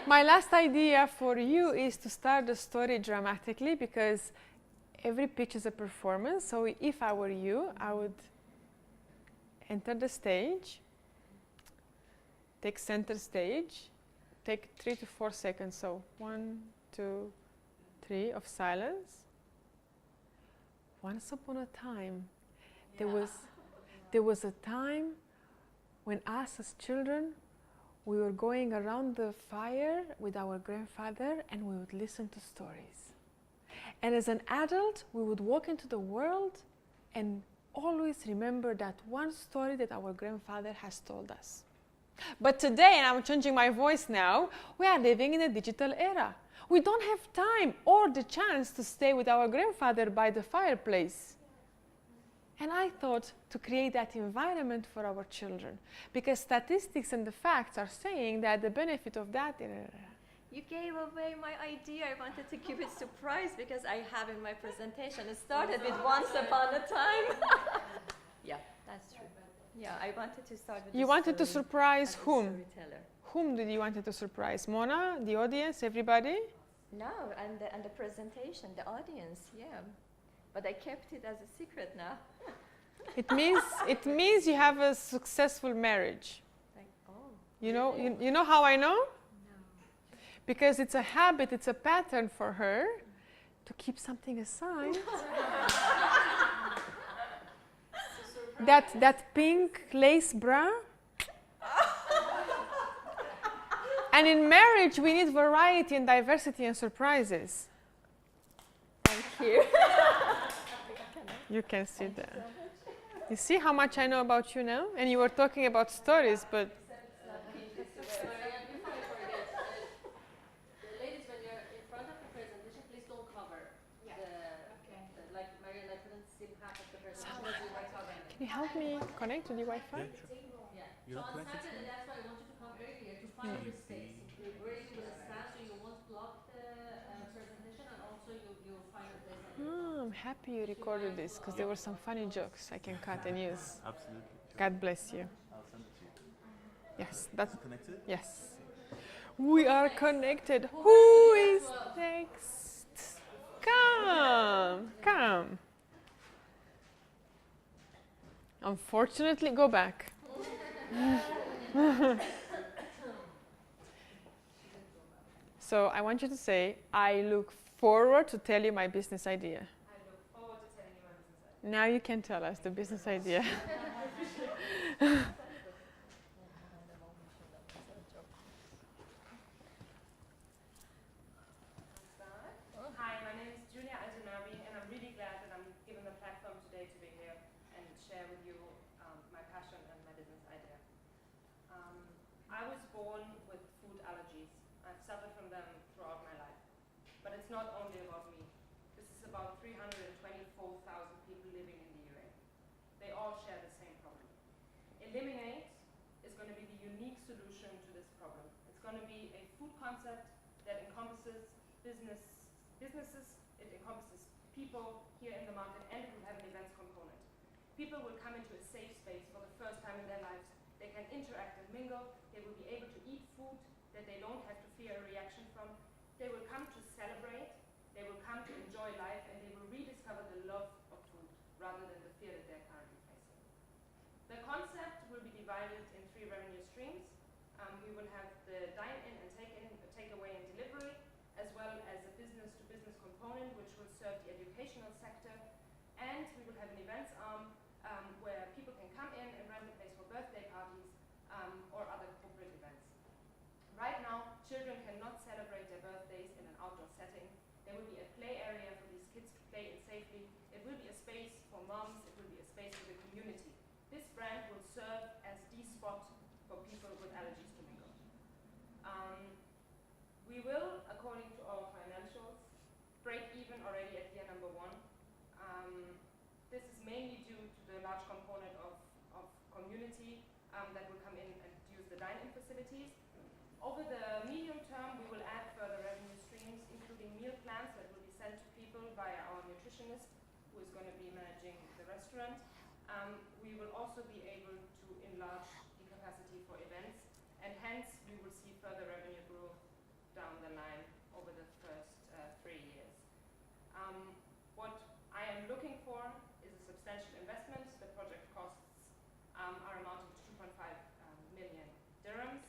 [SPEAKER 1] My last idea for you is to start the story dramatically, because every pitch is a performance. So if I were you, I would enter the stage, take center stage, take 3 to 4 seconds. So 1, 2, 3 of silence. Once upon a time, there was a time when us as children, we were going around the fire with our grandfather and we would listen to stories. And as an adult, we would walk into the world and always remember that one story that our grandfather has told us. But today, and I'm changing my voice now, we are living in a digital era. We don't have time or the chance to stay with our grandfather by the fireplace. And I thought to create that environment for our children, because statistics and the facts are saying that the benefit of that.
[SPEAKER 9] You gave away my idea. I wanted to keep it surprise because I have in my presentation. It started with once upon a time. Yeah, that's true. Yeah, I wanted to start with.
[SPEAKER 1] You wanted to surprise whom?
[SPEAKER 9] Storyteller.
[SPEAKER 1] Whom did you want to surprise? Mona, the audience, everybody?
[SPEAKER 9] No, and the presentation, the audience, yeah. But I kept it as a secret now.
[SPEAKER 1] It means you have a successful marriage.
[SPEAKER 9] Like, oh.
[SPEAKER 1] You know how I know?
[SPEAKER 9] No.
[SPEAKER 1] Because it's a habit, it's a pattern for her to keep something aside. that pink lace bra. And in marriage, we need variety and diversity and surprises.
[SPEAKER 9] Thank you.
[SPEAKER 1] You can see that. You see how much I know about you now? And you were talking about stories, but...
[SPEAKER 2] Ladies, when you're in front of the presentation, please don't cover like Marianne, I couldn't see half of the presentation.
[SPEAKER 1] Can you help me connect to the Wi-Fi?
[SPEAKER 10] Yeah, sure.
[SPEAKER 2] So on Saturday, that's why I want you to come earlier to find your space. You're ready with a stand, so you won't block the presentation, and also you'll find a place.
[SPEAKER 1] I'm happy you recorded this, because there were some funny jokes I can cut and use.
[SPEAKER 10] Absolutely.
[SPEAKER 1] God bless you.
[SPEAKER 10] I'll send it to you.
[SPEAKER 1] Yes,
[SPEAKER 10] Is it connected?
[SPEAKER 1] yes. We are connected. Who is next? Come. Unfortunately, go back. So I want you to say, I look forward to tell you my business idea.
[SPEAKER 8] I look forward to telling you my business idea.
[SPEAKER 1] Now you can tell us the business idea.
[SPEAKER 8] Hi, my name is Julia Algenabi, and I'm really glad that I'm given the platform today to be here and share with you my passion and my business idea. I was born with food allergies. I've suffered from them throughout my life. But it's not only about me. This is about 324,000 they all share the same problem. Eliminate is going to be the unique solution to this problem. It's going to be a food concept that encompasses businesses, it encompasses people here in the market, and it will have an events component. People will come into a safe space for the first time in their lives. They can interact and mingle. They will be able to eat food that they don't have to fear a reaction from. They will come to celebrate. They will come to enjoy life, and they will rediscover the love of food rather than the fear that they're currently facing. The concept will be divided in 3 revenue streams. We will have the dine-in and take-away and delivery, as well as a business-to-business component, which will serve the educational sector. And we will have an events arm where people can come in and rent a place for birthday parties or other corporate events. Right now, children cannot celebrate their birthdays in an outdoor setting. There will be a play area for these kids to play in safely. It will be a space for moms. It will be a space for the community. This brand will serve as the spot for people with allergies to mingle. We will, according to our financials, break even already at year number 1. This is mainly due to the large component of community that will come in and use the dine-in facilities. Over the medium term, we will add further revenue streams, including meal plans that will be sent to people via our nutritionist, who is going to be managing the restaurant. We will also be able to enlarge the capacity for events, and hence we will see further revenue growth down the line over the first 3 years. What I am looking for is a substantial investment. The project costs are amounting to 2.5 million dirhams,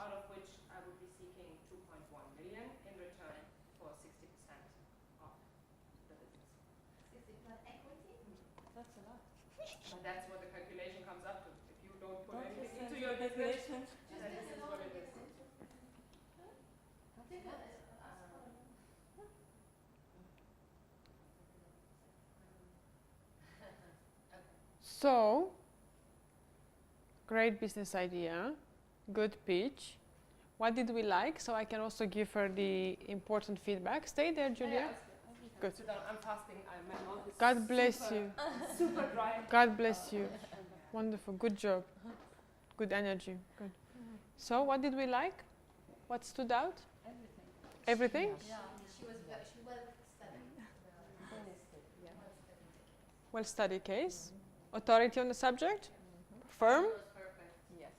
[SPEAKER 8] out of which I would be seeking 2.1 million in return for 60% of the business.
[SPEAKER 6] 60% equity?
[SPEAKER 2] That's a lot.
[SPEAKER 8] But that's what the calculation comes up to. If you don't put
[SPEAKER 5] Don't
[SPEAKER 8] anything
[SPEAKER 5] listen
[SPEAKER 8] into
[SPEAKER 5] to
[SPEAKER 8] your business,
[SPEAKER 5] calculation.
[SPEAKER 8] then this is what it is.
[SPEAKER 1] So, great business idea, good pitch. What did we like? So I can also give her the important feedback. Stay there, Julia. Good.
[SPEAKER 8] Sit down. I'm fasting. My mouth is
[SPEAKER 1] God bless you.
[SPEAKER 8] super dry.
[SPEAKER 1] God bless you. Wonderful. Good job. Good energy. Good. So, what did we like? What stood out? Everything?
[SPEAKER 2] Yeah, she was well studied.
[SPEAKER 1] Well studied case. Authority on the subject? Firm?
[SPEAKER 2] It was perfect.
[SPEAKER 5] Yes.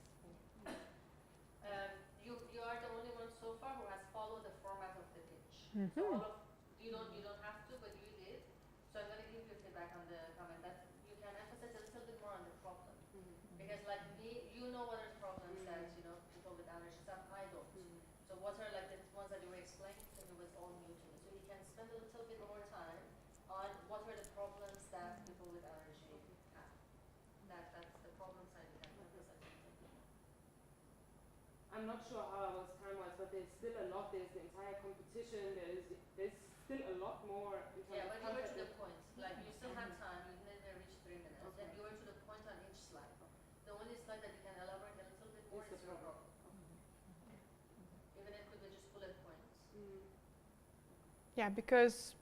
[SPEAKER 2] You are the only one so far who has followed the format of the pitch.
[SPEAKER 1] Mhm.
[SPEAKER 2] So all of you don't have to, but you did. So I'm going to give you feedback on the comment that you can emphasize a little bit more on the problem, because like me, you know what are the problems that people with allergies have. I don't. So what are like the ones that you were explaining to me was all new to me. So you can spend a little bit more time on what are the problems that people with allergy have. That's the problem side you can emphasize a little bit more.
[SPEAKER 8] I'm not sure how I was time-wise, but there's still a lot. There's the entire competition. There's still a lot more in terms
[SPEAKER 2] Yeah,
[SPEAKER 8] of
[SPEAKER 2] but you were to
[SPEAKER 8] content.
[SPEAKER 2] the point. Like you still have time. You never reached 3 minutes, and you were to the point on each slide. The only slide that you can elaborate a little bit more is your problem. Even it could be just bullet points.
[SPEAKER 1] Yeah, because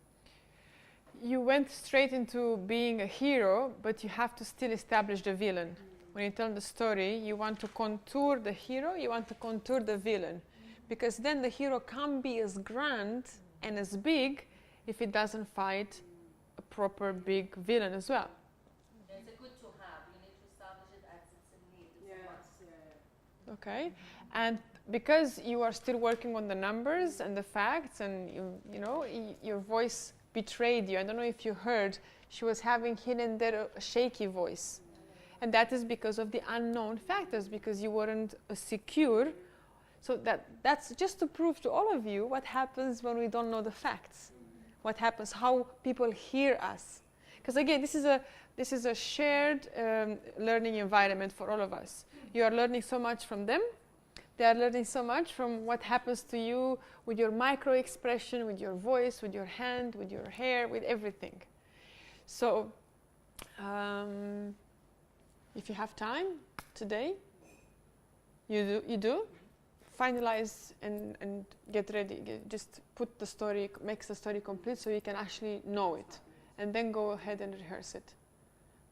[SPEAKER 1] you went straight into being a hero, but you have to still establish the villain. When you tell the story, you want to contour the hero, you want to contour the villain. Because then the hero can't be as grand and as big if it doesn't fight a proper big villain as well.
[SPEAKER 2] Yeah, it's a good to have. You need to establish it as it's a need. It's a must.
[SPEAKER 1] Okay, and because you are still working on the numbers and the facts, and your voice betrayed you. I don't know if you heard, she was having here and there a shaky voice, and that is because of the unknown factors, because you weren't secure. So that's just to prove to all of you what happens when we don't know the facts, what happens, how people hear us. Because again, this is a shared learning environment for all of us. You are learning so much from them. They are learning so much from what happens to you with your micro expression, with your voice, with your hand, with your hair, with everything. So, if you have time today, you do. Finalize and get ready. Just put the story, makes the story complete so you can actually know it. And then go ahead and rehearse it.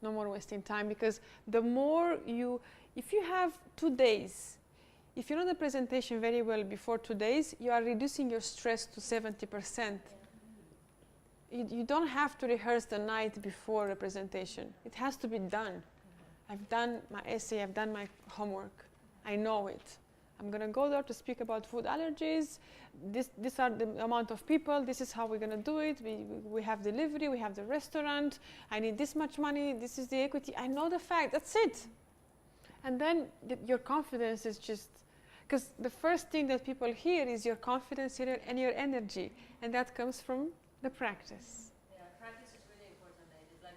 [SPEAKER 1] No more wasting time, because the more if you have 2 days, if you know the presentation very well before 2 days, you are reducing your stress to 70%. You don't have to rehearse the night before a presentation. It has to be done. I've done my essay, I've done my homework. I know it. I'm going to go there to speak about food allergies. These are the amount of people. This is how we're going to do it. We have delivery. We have the restaurant. I need this much money. This is the equity. I know the fact. That's it. And then your confidence is just, because the first thing that people hear is your confidence and your energy. And that comes from the practice.
[SPEAKER 2] Yeah, practice is really important, ladies. Like,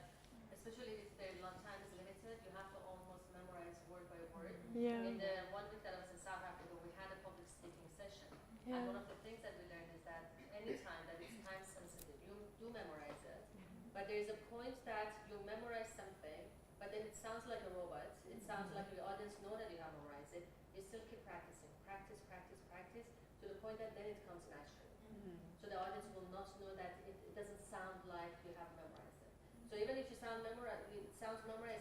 [SPEAKER 2] especially if the long time is limited, you have to almost memorize word by word.
[SPEAKER 1] Yeah.
[SPEAKER 2] In the 1 week that I was in South Africa, we had a public speaking session.
[SPEAKER 1] Yeah.
[SPEAKER 2] And one of the things that we learned is that any time that it's time sensitive, you do memorize it. But there is a point that you memorize something, but then it sounds like a robot. It sounds like the audience know that you have memorized it. You still keep practicing. Practice, practice, practice, to the point that then it comes naturally. So the audience will not know that it doesn't sound like you have memorized it. So even if you sounds memorized,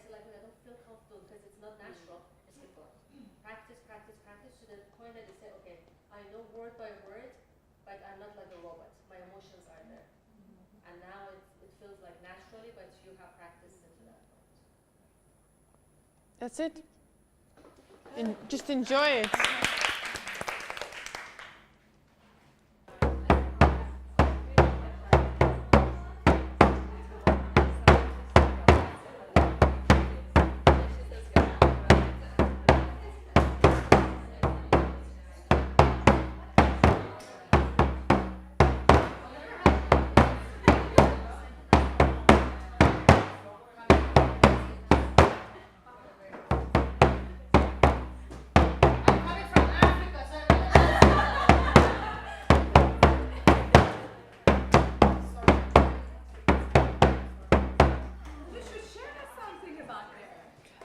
[SPEAKER 2] you're like, I don't feel comfortable because it's not natural, just keep going. Practice, practice, practice, to the point that you say, okay, I know word by word, but I'm not like a robot. My emotions are there. And now it feels like naturally, but you have practiced into that point.
[SPEAKER 1] That's it. Just enjoy it.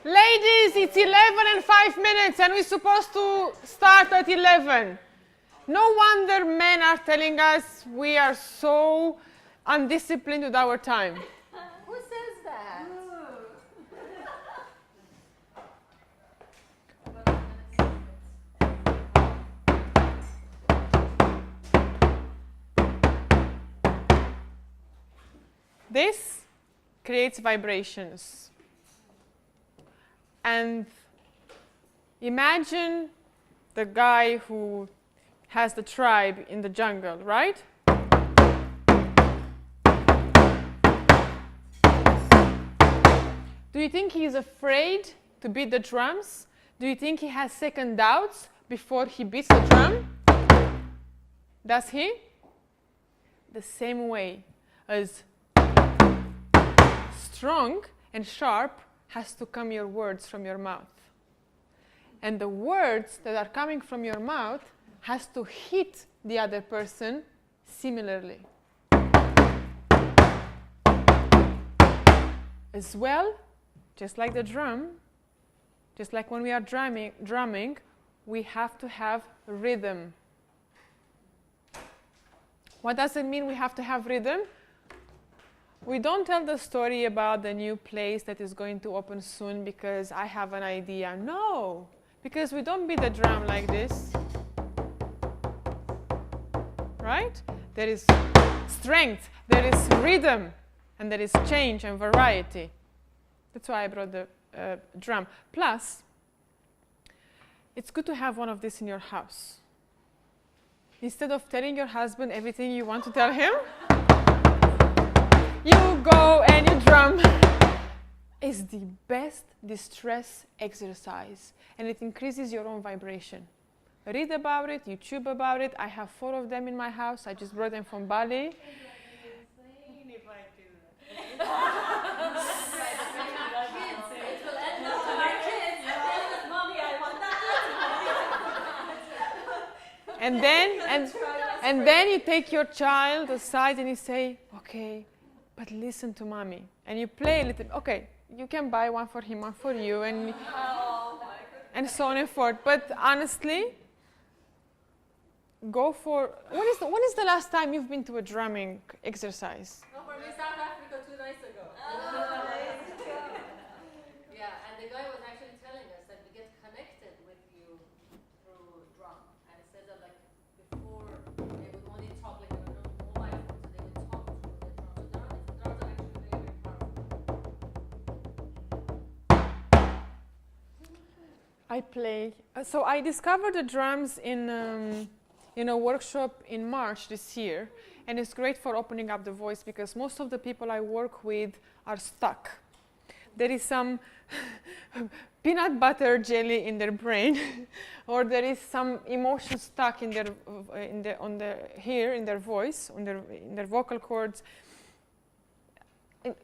[SPEAKER 1] Ladies, it's 11 and 5 minutes and we're supposed to start at 11. No wonder men are telling us we are so undisciplined with our time.
[SPEAKER 2] Who says that?
[SPEAKER 1] This creates vibrations. And imagine the guy who has the tribe in the jungle, right? Do you think he is afraid to beat the drums? Do you think he has second doubts before he beats the drum? Does he? The same way as strong and sharp has to come your words from your mouth. And the words that are coming from your mouth has to hit the other person similarly. As well, just like the drum, just like when we are drumming, we have to have rhythm. What does it mean we have to have rhythm? We don't tell the story about the new place that is going to open soon because I have an idea. No, because we don't beat the drum like this. Right? There is strength, there is rhythm, and there is change and variety. That's why I brought the drum. Plus, it's good to have one of these in your house. Instead of telling your husband everything you want to tell him, you go and you drum. It's the best distress exercise, and it increases your own vibration. Read about it, YouTube about it. I have 4 of them in my house. I just brought them from Bali. And then you take your child aside and you say, okay, but listen to mommy. And you play a little, okay, you can buy one for him, one for you, and so on and forth. But honestly, go for, when is the last time you've been to a drumming exercise?
[SPEAKER 2] No, for me, South Africa 2 nights ago.
[SPEAKER 1] I play. So I discovered the drums in a workshop in March this year, and it's great for opening up the voice because most of the people I work with are stuck. There is some peanut butter jelly in their brain, or there is some emotion stuck in their in their voice, in their vocal cords.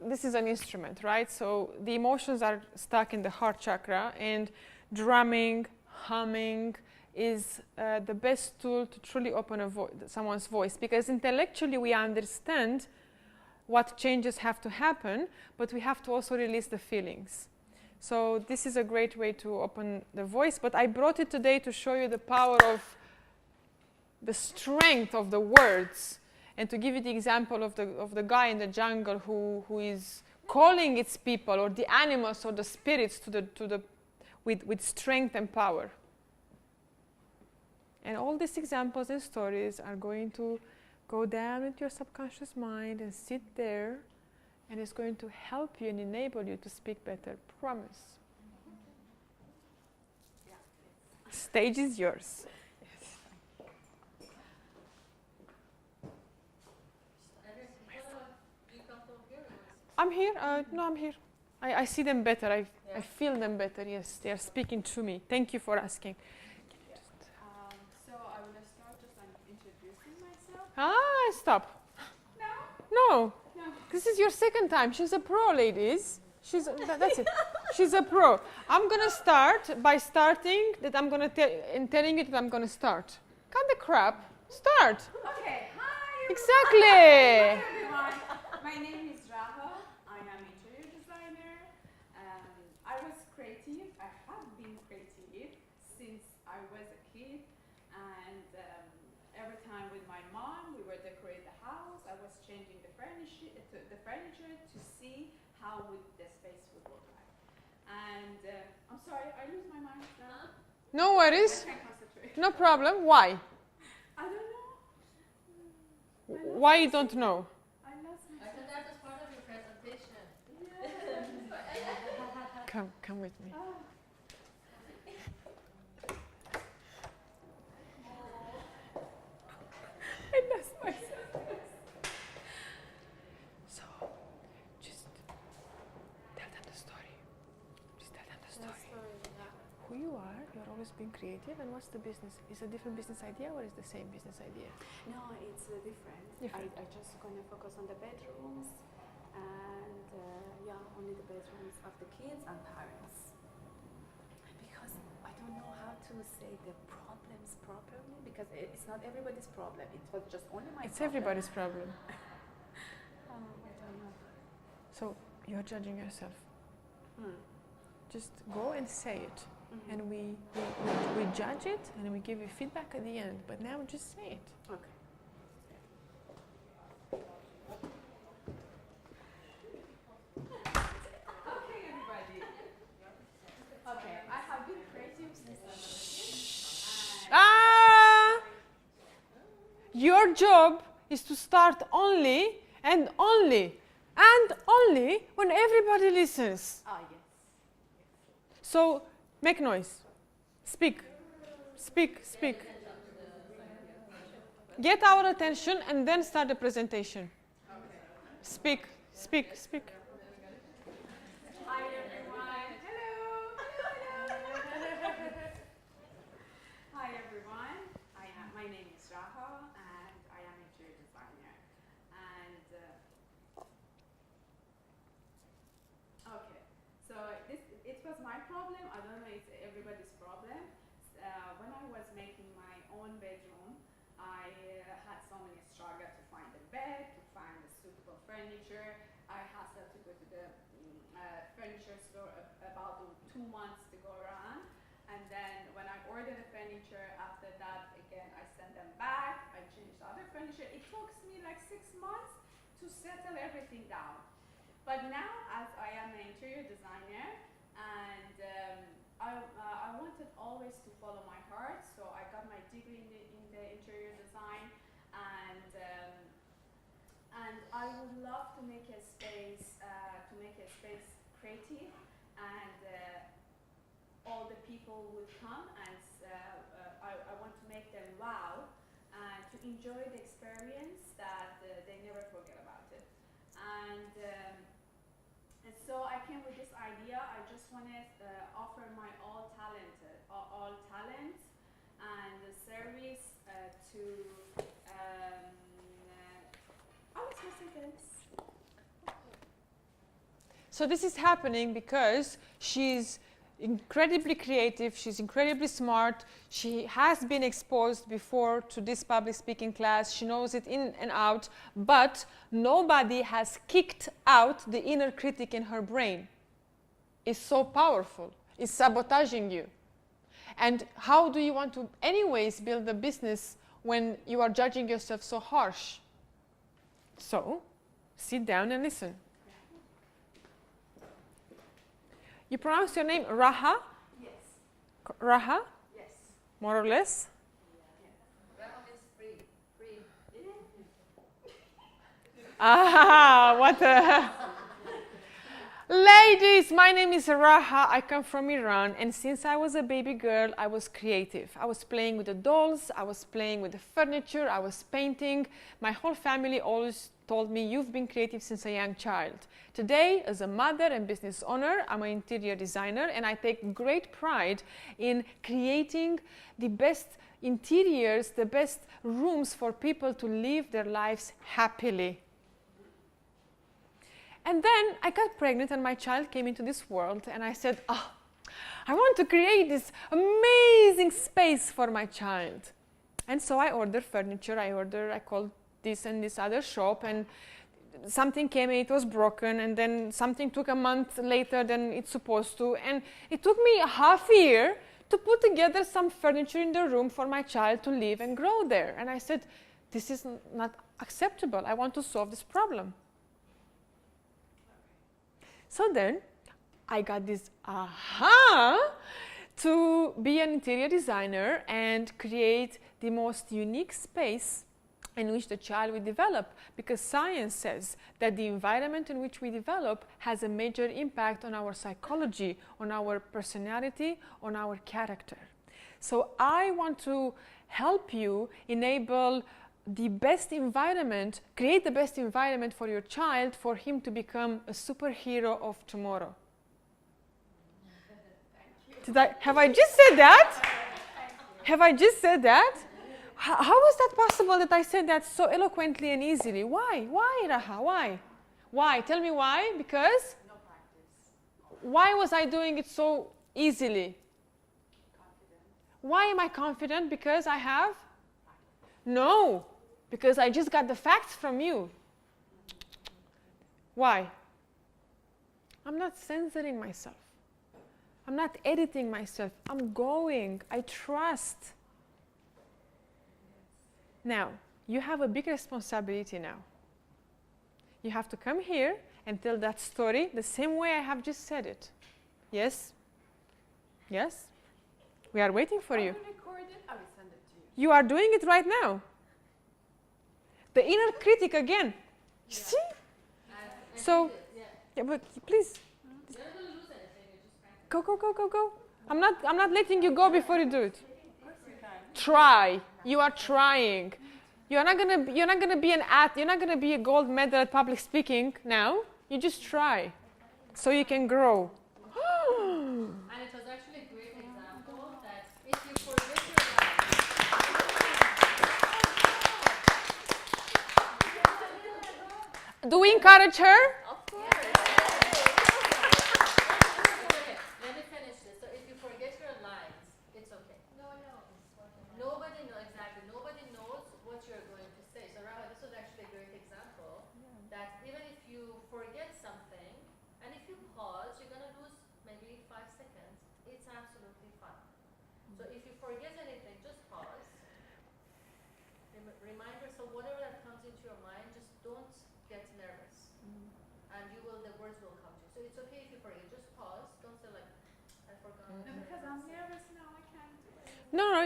[SPEAKER 1] This is an instrument, right? So the emotions are stuck in the heart chakra, and drumming, humming is the best tool to truly open someone's voice, because intellectually we understand what changes have to happen, but we have to also release the feelings. So this is a great way to open the voice, but I brought it today to show you the power of the strength of the words, and to give you the example of the guy in the jungle who is calling its people, or the animals, or the spirits with strength and power. And all these examples and stories are going to go down into your subconscious mind and sit there, and it's going to help you and enable you to speak better. Promise.
[SPEAKER 11] Yeah.
[SPEAKER 1] Stage is yours. I'm here. No, I'm here. I see them better. I feel them better. Yes, they are speaking to me. Thank you for asking.
[SPEAKER 11] So I will start just on introducing myself.
[SPEAKER 1] Stop. No. This is your second time. She's a pro, ladies. That's it. She's a pro. I'm gonna start by starting that I'm gonna telling you that I'm gonna start. Cut the crap. Start.
[SPEAKER 11] Okay. Hi.
[SPEAKER 1] Exactly.
[SPEAKER 11] Hi everyone. My name is Raha. I am interior designer. I was creative. I have been creative since I was a kid, and every time with my mom, we were decorating the house. I was changing the furniture to see how would the space would look like. And I'm sorry, I lose my mind now.
[SPEAKER 1] No worries.
[SPEAKER 11] I can't concentrate.
[SPEAKER 1] No problem. Why?
[SPEAKER 11] I don't know.
[SPEAKER 1] Why you don't know?
[SPEAKER 11] I lost my.
[SPEAKER 2] I think that was part of your presentation.
[SPEAKER 1] Come with me.
[SPEAKER 11] Oh. I lost myself.
[SPEAKER 1] So, just tell them the story. Just tell them the story. Who you are, you're always been creative, and what's the business? Is it a different business idea, or is it the same business idea?
[SPEAKER 11] No, it's different. I just gonna focus on the bedrooms, and only the bedrooms of the kids and parents. Because I don't know how to say the problems properly, because it's not everybody's problem. It was just only my
[SPEAKER 1] It's
[SPEAKER 11] problem.
[SPEAKER 1] everybody's problem.
[SPEAKER 11] I don't know.
[SPEAKER 1] So, you're judging yourself.
[SPEAKER 11] Hmm.
[SPEAKER 1] Just go and say it.
[SPEAKER 11] Mhm.
[SPEAKER 1] And we judge it, and we give you feedback at the end. But now just say it.
[SPEAKER 11] Okay. Okay, everybody. Okay, I have been creative since I was a kid.
[SPEAKER 1] Your job is to start only and only when everybody listens.
[SPEAKER 11] Ah, yes.
[SPEAKER 1] So make noise. Speak. Get our attention and then start the presentation. Speak.
[SPEAKER 11] Hi, everyone. Hello. Hi, everyone. My name is Raha, and I am interior designer. And okay, so it was my problem. I don't know, it's everybody's problem. When I was making my own bedroom, I had so many struggles to find a bed, to find a suitable furniture. I had to go to the furniture store about 2 months to go around. And then when I ordered the furniture, after that, again, I sent them back. I changed other furniture. It took me like 6 months to settle everything down. But now, as I am an interior designer, and I wanted always to follow my heart, so I got my degree in the interior design, and I would love to make a space creative, and all the people people will come and I want to make them wow and to enjoy the experience that they never forget about it. And so I came with this idea. I just want to offer my all talent and the service to. What's my sentence?
[SPEAKER 1] So this is happening because she's incredibly creative, she's incredibly smart, she has been exposed before to this public speaking class, she knows it in and out, but nobody has kicked out the inner critic in her brain. It's so powerful, it's sabotaging you. And how do you want to anyways build a business when you are judging yourself so harsh? So, sit down and listen. You pronounce your name Raha?
[SPEAKER 11] Yes.
[SPEAKER 1] Raha?
[SPEAKER 11] Yes.
[SPEAKER 1] More or less?
[SPEAKER 2] Raha means free.
[SPEAKER 1] Ah, what a... Ladies, my name is Raha. I come from Iran, and since I was a baby girl, I was creative. I was playing with the dolls, I was playing with the furniture, I was painting. My whole family always told me, you've been creative since a young child. Today, as a mother and business owner, I'm an interior designer, and I take great pride in creating the best interiors, the best rooms for people to live their lives happily. And then I got pregnant and my child came into this world, and I said, oh, I want to create this amazing space for my child. And so I ordered furniture, I called this and this other shop, and something came and it was broken, and then something took a month later than it's supposed to, and it took me a half year to put together some furniture in the room for my child to live and grow there. And I said, this is not acceptable, I want to solve this problem. So then I got this aha to be an interior designer and create the most unique space in which the child will develop, because science says that the environment in which we develop has a major impact on our psychology, on our personality, on our character. So I want to help you enable the best environment, create the best environment for your child, for him to become a superhero of tomorrow. Have I just said that? Have I just said that? How was that possible that I said that so eloquently and easily? Why? Why, Raha? Why? Why? Tell me why. Because?
[SPEAKER 11] No practice.
[SPEAKER 1] Why was I doing it so easily?
[SPEAKER 11] Confidence.
[SPEAKER 1] Why am I confident? Because I have? No. Because I just got the facts from you. Why? I'm not censoring myself. I'm not editing myself. I'm going. I trust. Now, you have a big responsibility now. You have to come here and tell that story the same way I have just said it. Yes? Yes? We are waiting for you.
[SPEAKER 11] I will record it, I will send it to you.
[SPEAKER 1] You are doing it right now. The inner critic again.
[SPEAKER 2] Yeah.
[SPEAKER 1] See?
[SPEAKER 2] I
[SPEAKER 1] So,
[SPEAKER 2] think that,
[SPEAKER 1] yeah, but please,
[SPEAKER 2] you're not going to lose anything, you're just practicing.
[SPEAKER 1] go, go, go, go, go. I'm not letting you go before you do it.
[SPEAKER 11] Of course you can.
[SPEAKER 1] Try. You are trying. You're not gonna be you're not gonna be a gold medal at public speaking now. You just try, so you can grow.
[SPEAKER 2] And it was actually a great example that if you forget your
[SPEAKER 1] Do we encourage her?
[SPEAKER 2] Of course. Let me finish this. So if you forget your lines, it's okay. Nobody knows exactly. Nobody knows what you're going to say. So Raha, this was actually a great example that even if you forget something, and if you pause, you're going to lose maybe 5 seconds. It's absolutely fine. So if you forget anything, just pause. Remind yourself whatever that comes into your mind. Just don't get nervous, and the words will come to you. So it's okay if you forget. Just pause. Don't say like, I forgot.
[SPEAKER 11] No, because I'm nervous now, I can't do it.
[SPEAKER 1] No,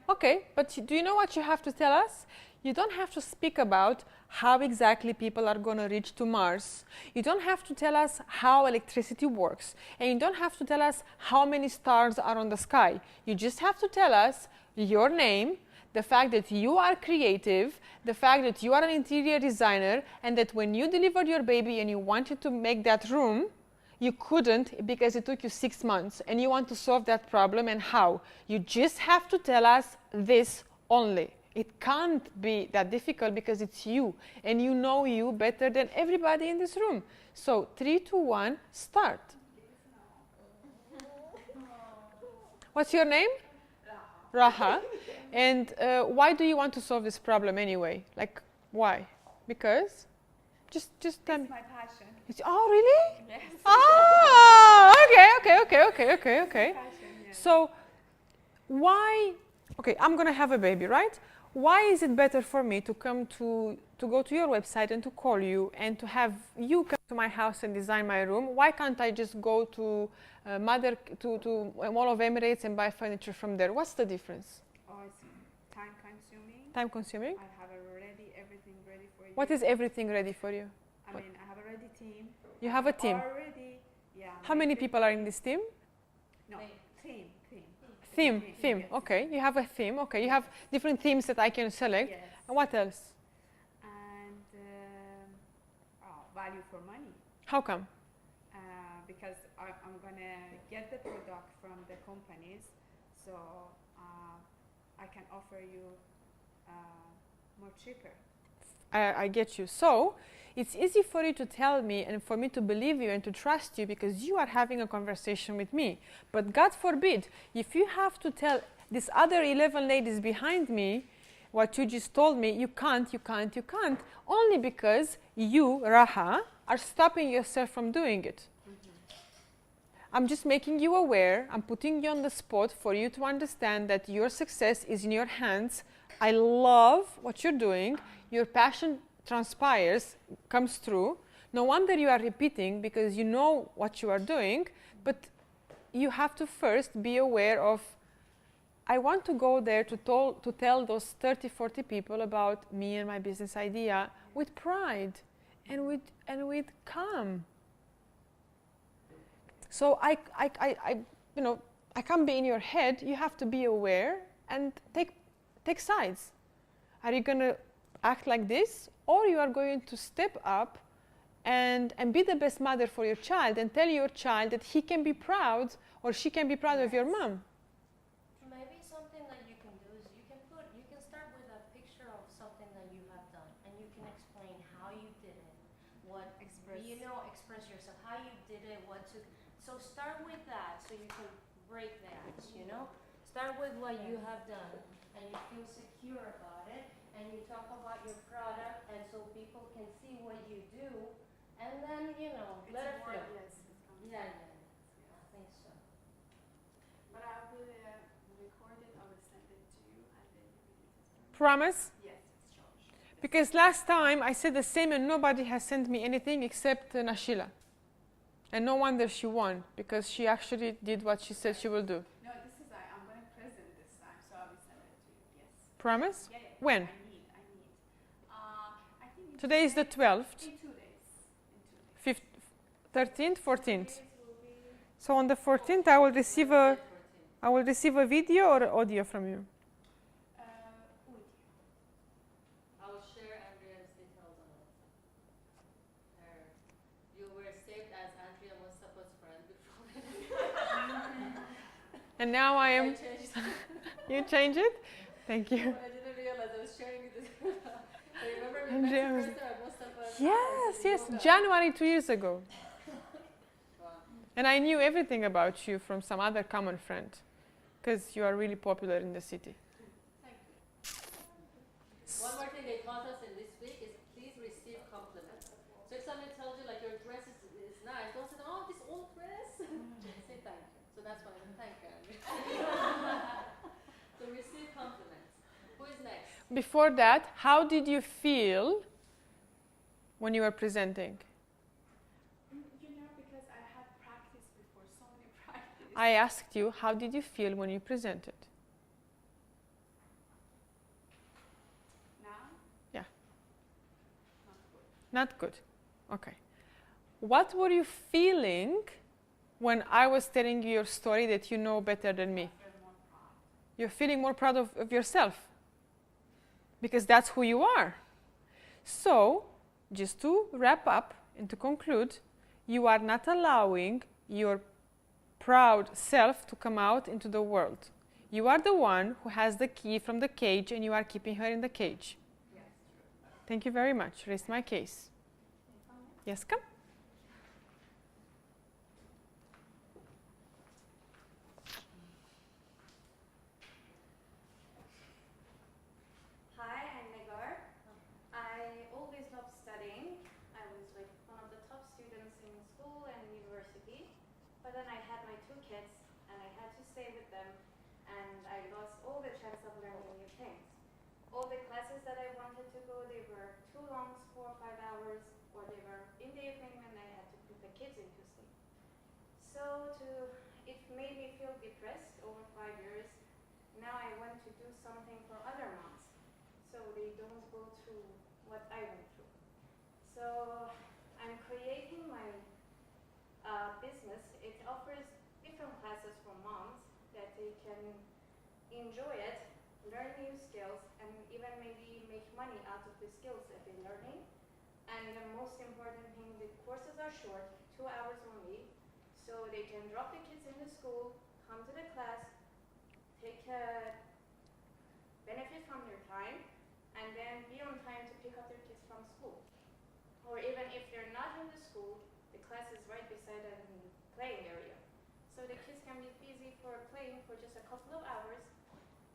[SPEAKER 1] okay. But do you know what you have to tell us? You don't have to speak about how exactly people are going to reach to Mars. You don't have to tell us how electricity works. And you don't have to tell us how many stars are on the sky. You just have to tell us your name, the fact that you are creative, the fact that you are an interior designer, and that when you delivered your baby and you wanted to make that room, you couldn't because it took you 6 months, and you want to solve that problem, and how. You just have to tell us this only. It can't be that difficult because it's you, and you know you better than everybody in this room. So 3, 2, 1, start. What's your name? Raha. And why do you want to solve this problem anyway? Like, why? Because? Just tell me.
[SPEAKER 11] It's my passion.
[SPEAKER 1] Oh, really?
[SPEAKER 11] Yes.
[SPEAKER 1] Ah, okay.
[SPEAKER 11] Passion, yes.
[SPEAKER 1] So, why? Okay, I'm gonna have a baby, right? Why is it better for me to come to go to your website and to call you and to have you come to my house and design my room? Why can't I just go to Mall of Emirates and buy furniture from there? What's the difference?
[SPEAKER 11] Oh, it's time consuming.
[SPEAKER 1] Time consuming?
[SPEAKER 11] I have everything ready for you.
[SPEAKER 1] What is everything ready for you?
[SPEAKER 11] I mean, I have already team.
[SPEAKER 1] You have a team?
[SPEAKER 11] Already, yeah.
[SPEAKER 1] How many people are in this team?
[SPEAKER 11] No, team.
[SPEAKER 1] Theme.
[SPEAKER 11] Yes.
[SPEAKER 1] Okay, you have a theme. Okay, you have different themes that I can select.
[SPEAKER 11] Yes.
[SPEAKER 1] And what else?
[SPEAKER 11] And value for money.
[SPEAKER 1] How come?
[SPEAKER 11] Because I'm gonna get the product from the companies, so I can offer you more cheaper.
[SPEAKER 1] I get you. So it's easy for you to tell me and for me to believe you and to trust you because you are having a conversation with me. But God forbid, if you have to tell these other 11 ladies behind me what you just told me, you can't, only because you, Raha, are stopping yourself from doing it. I'm just making you aware. I'm putting you on the spot for you to understand that your success is in your hands. I love what you're doing. Your passion transpires, comes through. No wonder you are repeating because you know what you are doing, but you have to first be aware of, I want to go there to tell those 30, 40 people about me and my business idea with pride and with calm. So I can't be in your head. You have to be aware and take sides. Are you going to act like this, or you are going to step up and be the best mother for your child and tell your child that he can be proud or she can be proud of your mom?
[SPEAKER 2] Maybe something that you can do is you can start with a picture of something that you have done, and you can explain how you did it, express yourself, how you did it, so start with that, so you can break the ice, Start with what you have done, and you feel secure about it, and you talk about your product, and so people can see what you do, and then, let it flow.
[SPEAKER 11] Yes.
[SPEAKER 2] Yeah, I think so.
[SPEAKER 11] But I will record it, I will send it to you, and then you will use it.
[SPEAKER 1] Promise?
[SPEAKER 11] Yes, sure.
[SPEAKER 1] Because last time I said the same and nobody has sent me anything except Nashila. And no wonder she won, because she actually did what she said she will do.
[SPEAKER 11] No, I'm going to present this time, so I will send it to you, yes.
[SPEAKER 1] Promise?
[SPEAKER 11] Yeah.
[SPEAKER 1] When?
[SPEAKER 11] I need. I think
[SPEAKER 1] Today is the 12th.
[SPEAKER 11] in 2 days.
[SPEAKER 1] 13th, 14th. So on the 14th I will receive a video or audio from you.
[SPEAKER 2] I will share Andrea's details on it. You were saved as Andrea Mustafa's friend before.
[SPEAKER 1] And now I am.
[SPEAKER 2] I changed it.
[SPEAKER 1] You change it? Thank you.
[SPEAKER 2] I didn't realize I was sharing it. Remember we
[SPEAKER 1] Andrea
[SPEAKER 2] met
[SPEAKER 1] was-
[SPEAKER 2] the first time at Mustafa's
[SPEAKER 1] Yes,
[SPEAKER 2] yoga?
[SPEAKER 1] January 2 years ago.
[SPEAKER 2] Wow.
[SPEAKER 1] And I knew everything about you from some other common friend, because you are really popular in the city.
[SPEAKER 2] Thank you. One more thing they taught us in this week is please receive compliments. So if somebody tells you like your dress is nice, don't say, oh, this old dress. Say thank you. So that's why I thank you, Andrea. So receive compliments. Who is next?
[SPEAKER 1] Before that, how did you feel when you were presenting?
[SPEAKER 11] Because I had practice before, so many practice.
[SPEAKER 1] I asked you, how did you feel when you presented?
[SPEAKER 11] Now,
[SPEAKER 1] Not good. Okay. What were you feeling when I was telling you your story that you know better than me? You're feeling more proud of yourself because that's who you are. So, just to wrap up and to conclude, you are not allowing your proud self to come out into the world. You are the one who has the key from the cage and you are keeping her in the cage.
[SPEAKER 5] Yes.
[SPEAKER 1] Thank you very much. Rest my case. Yes, come.
[SPEAKER 12] Hi, I'm Negar. I always loved studying. I was like one of the top students in school and university. But then I had my 2 kids and I had to stay with them and I lost all the chance of learning new things. All the classes that I wanted to go, they were too long, 4 or 5 hours, or they were in the evening when I had to put the kids into sleep. So it made me feel depressed over 5 years. Now I want to do something for other moms, so they don't go through what I went through. So I'm creating my business. It offers different classes for moms that they can enjoy it, learn new skills, and even maybe make money out of the skills that they're learning. And the most important thing, the courses are short, 2 hours only, so they can drop the kids in the school, come to the class, take benefit from their time, and then be on time to pick up their kids from school. Or even if they're not in the school, the class is right beside a playing area. So the kids can be busy for playing for just a couple of hours,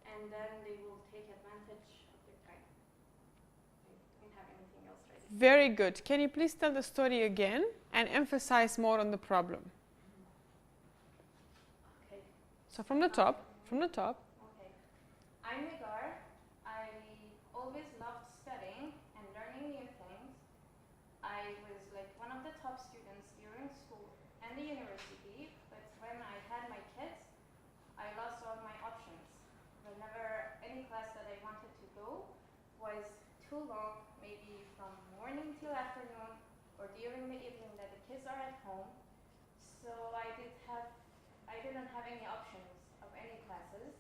[SPEAKER 12] and then they will take advantage of their time. I don't have anything else right now.
[SPEAKER 1] Very good. Can you please tell the story again and emphasize more on the problem?
[SPEAKER 12] Okay.
[SPEAKER 1] So from the top.
[SPEAKER 12] Okay. I'm Negar. I always loved studying and learning new things. I was like one of the top students during school and the university, but when I had my kids, I lost all my options. Whenever any class that I wanted to go was too long, maybe from morning till afternoon or during the evening that the kids are at home. So I didn't have any options of any classes.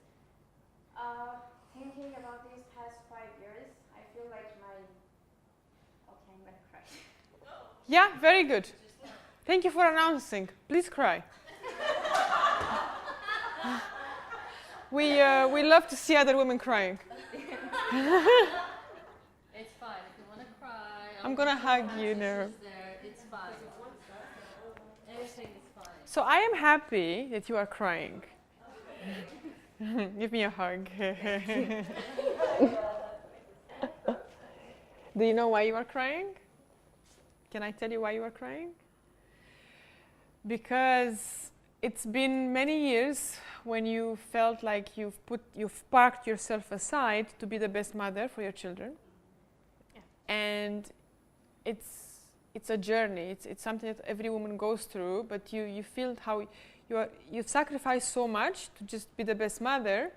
[SPEAKER 12] Thinking about these past 5 years, I feel like okay, I'm gonna cry.
[SPEAKER 1] Yeah, very good. Thank you for announcing. Please cry. We love to see other women crying.
[SPEAKER 2] It's fine. If you want to cry,
[SPEAKER 1] I'm gonna hug you now.
[SPEAKER 2] there. It's fine. Everything is fine.
[SPEAKER 1] So I am happy that you are crying. Give me a hug. Do you know why you are crying? Can I tell you why you are crying? Because it's been many years when you felt like you've parked yourself aside to be the best mother for your children.
[SPEAKER 2] Yeah.
[SPEAKER 1] And it's a journey. It's something that every woman goes through, but you feel how you've sacrificed so much to just be the best mother,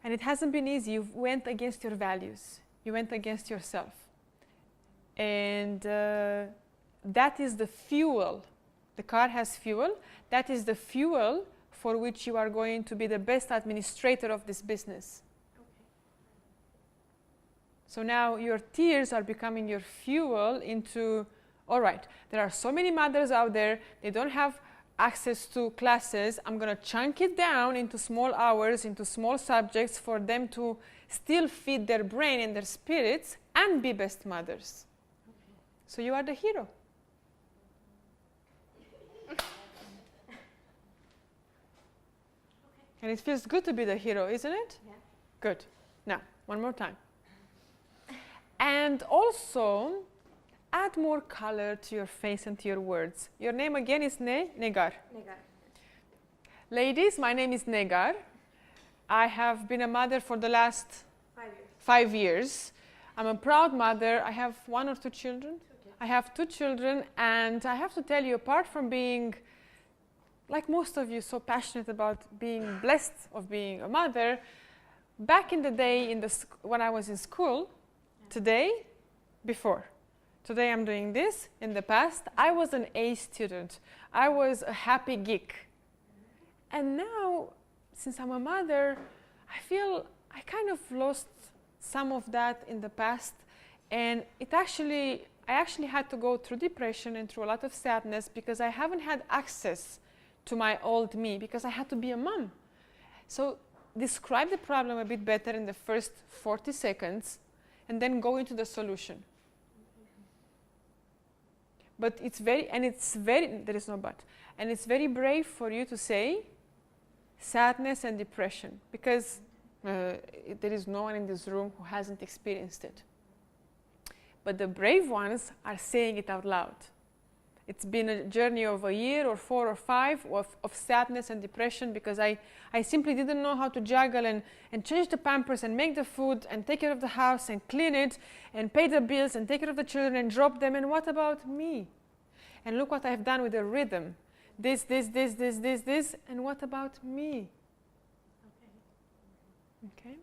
[SPEAKER 1] and it hasn't been easy. You went against your values. You went against yourself. And that is the fuel. The car has fuel. That is the fuel for which you are going to be the best administrator of this business.
[SPEAKER 2] Okay.
[SPEAKER 1] So now your tears are becoming your fuel into, all right, there are so many mothers out there, they don't have access to classes. I'm going to chunk it down into small hours, into small subjects for them to still feed their brain and their spirits and be best mothers.
[SPEAKER 2] Okay.
[SPEAKER 1] So you are the hero. And it feels good to be the hero, isn't it?
[SPEAKER 2] Yeah.
[SPEAKER 1] Good. Now, one more time. And also, add more color to your face and to your words. Your name again is Negar.
[SPEAKER 12] Negar.
[SPEAKER 1] Ladies, my name is Negar. I have been a mother for the last
[SPEAKER 12] 5 years.
[SPEAKER 1] 5 years. I'm a proud mother. I have 1 or 2 children.
[SPEAKER 12] 2 kids.
[SPEAKER 1] I have 2 children, and I have to tell you, apart from being, like most of you, so passionate about being blessed of being a mother, back in the day when I was in school, today, Today I'm doing this. In the past, I was an A student. I was a happy geek. And now, since I'm a mother, I feel I kind of lost some of that in the past. And I actually had to go through depression and through a lot of sadness because I haven't had access to my old me because I had to be a mom. So describe the problem a bit better in the first 40 seconds and then go into the solution. But there is no but. And it's very brave for you to say sadness and depression because there is no one in this room who hasn't experienced it. But the brave ones are saying it out loud. It's been a journey of a year or 4 or 5 of sadness and depression because I simply didn't know how to juggle and change the pampers and make the food and take care of the house and clean it and pay the bills and take care of the children and drop them. And what about me? And look what I've done with the rhythm. This, and what about me? Okay.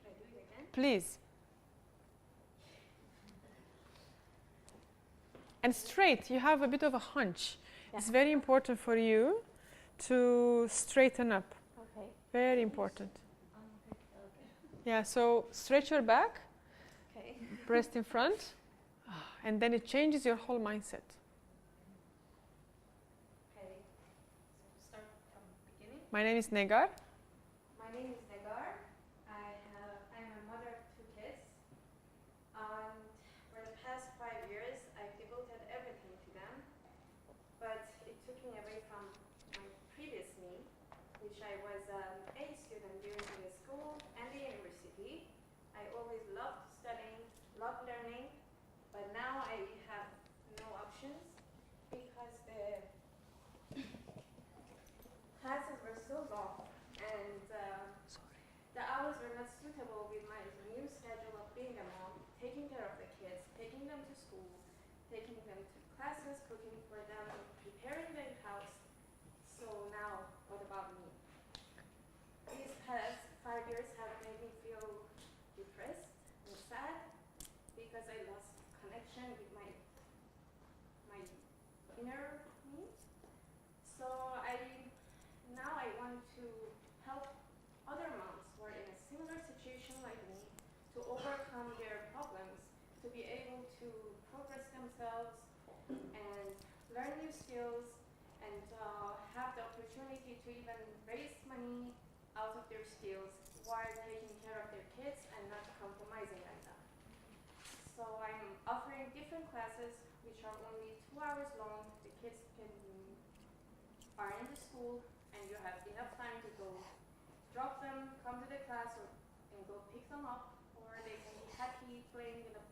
[SPEAKER 12] Should I do it again?
[SPEAKER 1] Please. And straight, you have a bit of a hunch. Yeah. It's very important for you to straighten up.
[SPEAKER 12] Okay.
[SPEAKER 1] Very important.
[SPEAKER 12] Okay.
[SPEAKER 1] Yeah, so stretch your back,
[SPEAKER 12] Okay.
[SPEAKER 1] breast in front, and then it changes your whole mindset.
[SPEAKER 12] Okay. So start from the beginning.
[SPEAKER 1] My name is Negar.
[SPEAKER 12] My name is Negar. I'm a mother of 2 kids. For the past 5 years, I've devoted everything to them, but it took me away from my previous me, which I was an A student during the school and the university. I always loved studying, loved learning, but now I have no options because the classes were so long and the hours were not suitable with my new schedule of being a mom, taking care of the kids, taking them to school, taking them to classes, cooking for them, preparing their house. So now, what about me? These past 5 years have made me feel depressed and sad because I lost connection with my inner me. So now I want to help other moms who are in a similar situation like me to overcome their problems, to be able to progress themselves and learn new skills and have the opportunity to even raise money out of their skills while taking care of their kids and not compromising on them. So I'm offering different classes which are only 2 hours long. The kids are in the school and you have enough time to go drop them, come to the class and go pick them up, or they can be happy playing in an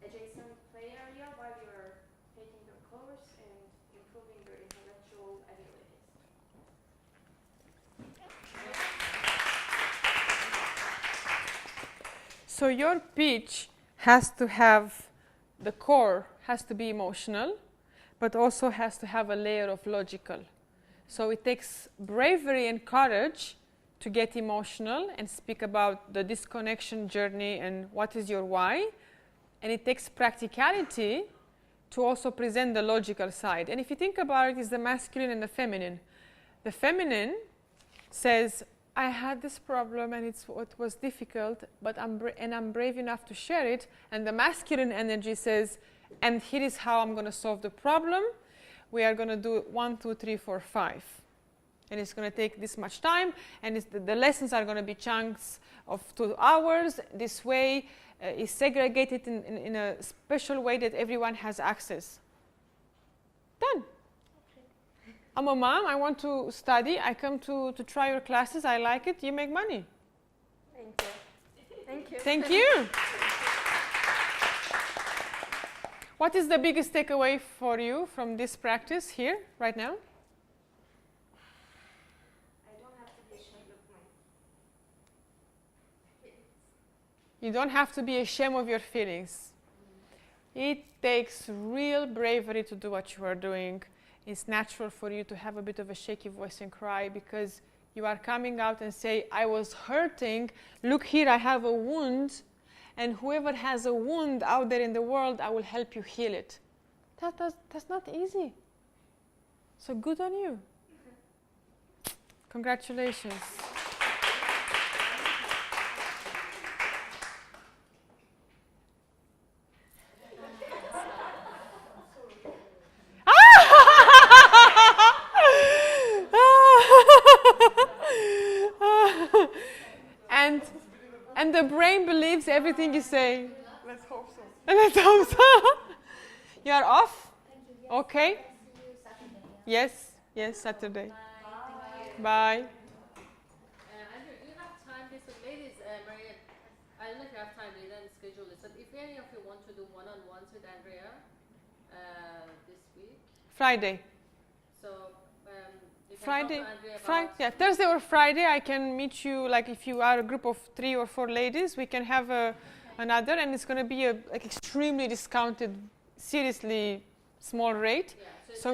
[SPEAKER 12] adjacent play area while you're taking their course and improving their intellectual abilities.
[SPEAKER 1] So your pitch has to have, the core has to be emotional, but also has to have a layer of logical. So it takes bravery and courage to get emotional and speak about the disconnection journey and what is your why. And it takes practicality to also present the logical side. And if you think about it, it's the masculine and the feminine. The feminine says, I had this problem and it was difficult, but I'm brave enough to share it. And the masculine energy says, and here is how I'm going to solve the problem. We are going to do 1, 2, 3, 4, 5. And it's going to take this much time. And the lessons are going to be chunks of 2 hours. This way is segregated in a special way that everyone has access. Done. I'm a mom, I want to study, I come to try your classes, I like it, you make money.
[SPEAKER 12] Thank you. Thank you.
[SPEAKER 1] Thank you. What is the biggest takeaway for you from this practice here, right now?
[SPEAKER 12] I don't have to be ashamed of my feelings.
[SPEAKER 1] You don't have to be ashamed of your feelings. It takes real bravery to do what you are doing. It's natural for you to have a bit of a shaky voice and cry because you are coming out and say, I was hurting, look here, I have a wound, and whoever has a wound out there in the world, I will help you heal it. That's not easy. So good on you. Congratulations. And the brain believes everything you say.
[SPEAKER 3] Let's hope so.
[SPEAKER 1] Let's hope so. You are off?
[SPEAKER 6] Thank you. Yes.
[SPEAKER 1] Okay.
[SPEAKER 6] See you Saturday.
[SPEAKER 1] Yes, Saturday.
[SPEAKER 2] Bye.
[SPEAKER 1] Bye.
[SPEAKER 2] Andrew, do you have time this week? Ladies, Maria, I don't know if you have time, we didn't schedule this, but if any of you want to do one-on-ones with Andrea this week,
[SPEAKER 1] Friday.
[SPEAKER 2] so you can
[SPEAKER 1] Friday.
[SPEAKER 2] talk to Andrea about
[SPEAKER 1] Yeah, Thursday or Friday, I can meet you. Like if you are a group of 3 or 4 ladies, we can have another, and it's going to be a like extremely discounted, seriously small rate.
[SPEAKER 2] Yeah,
[SPEAKER 1] So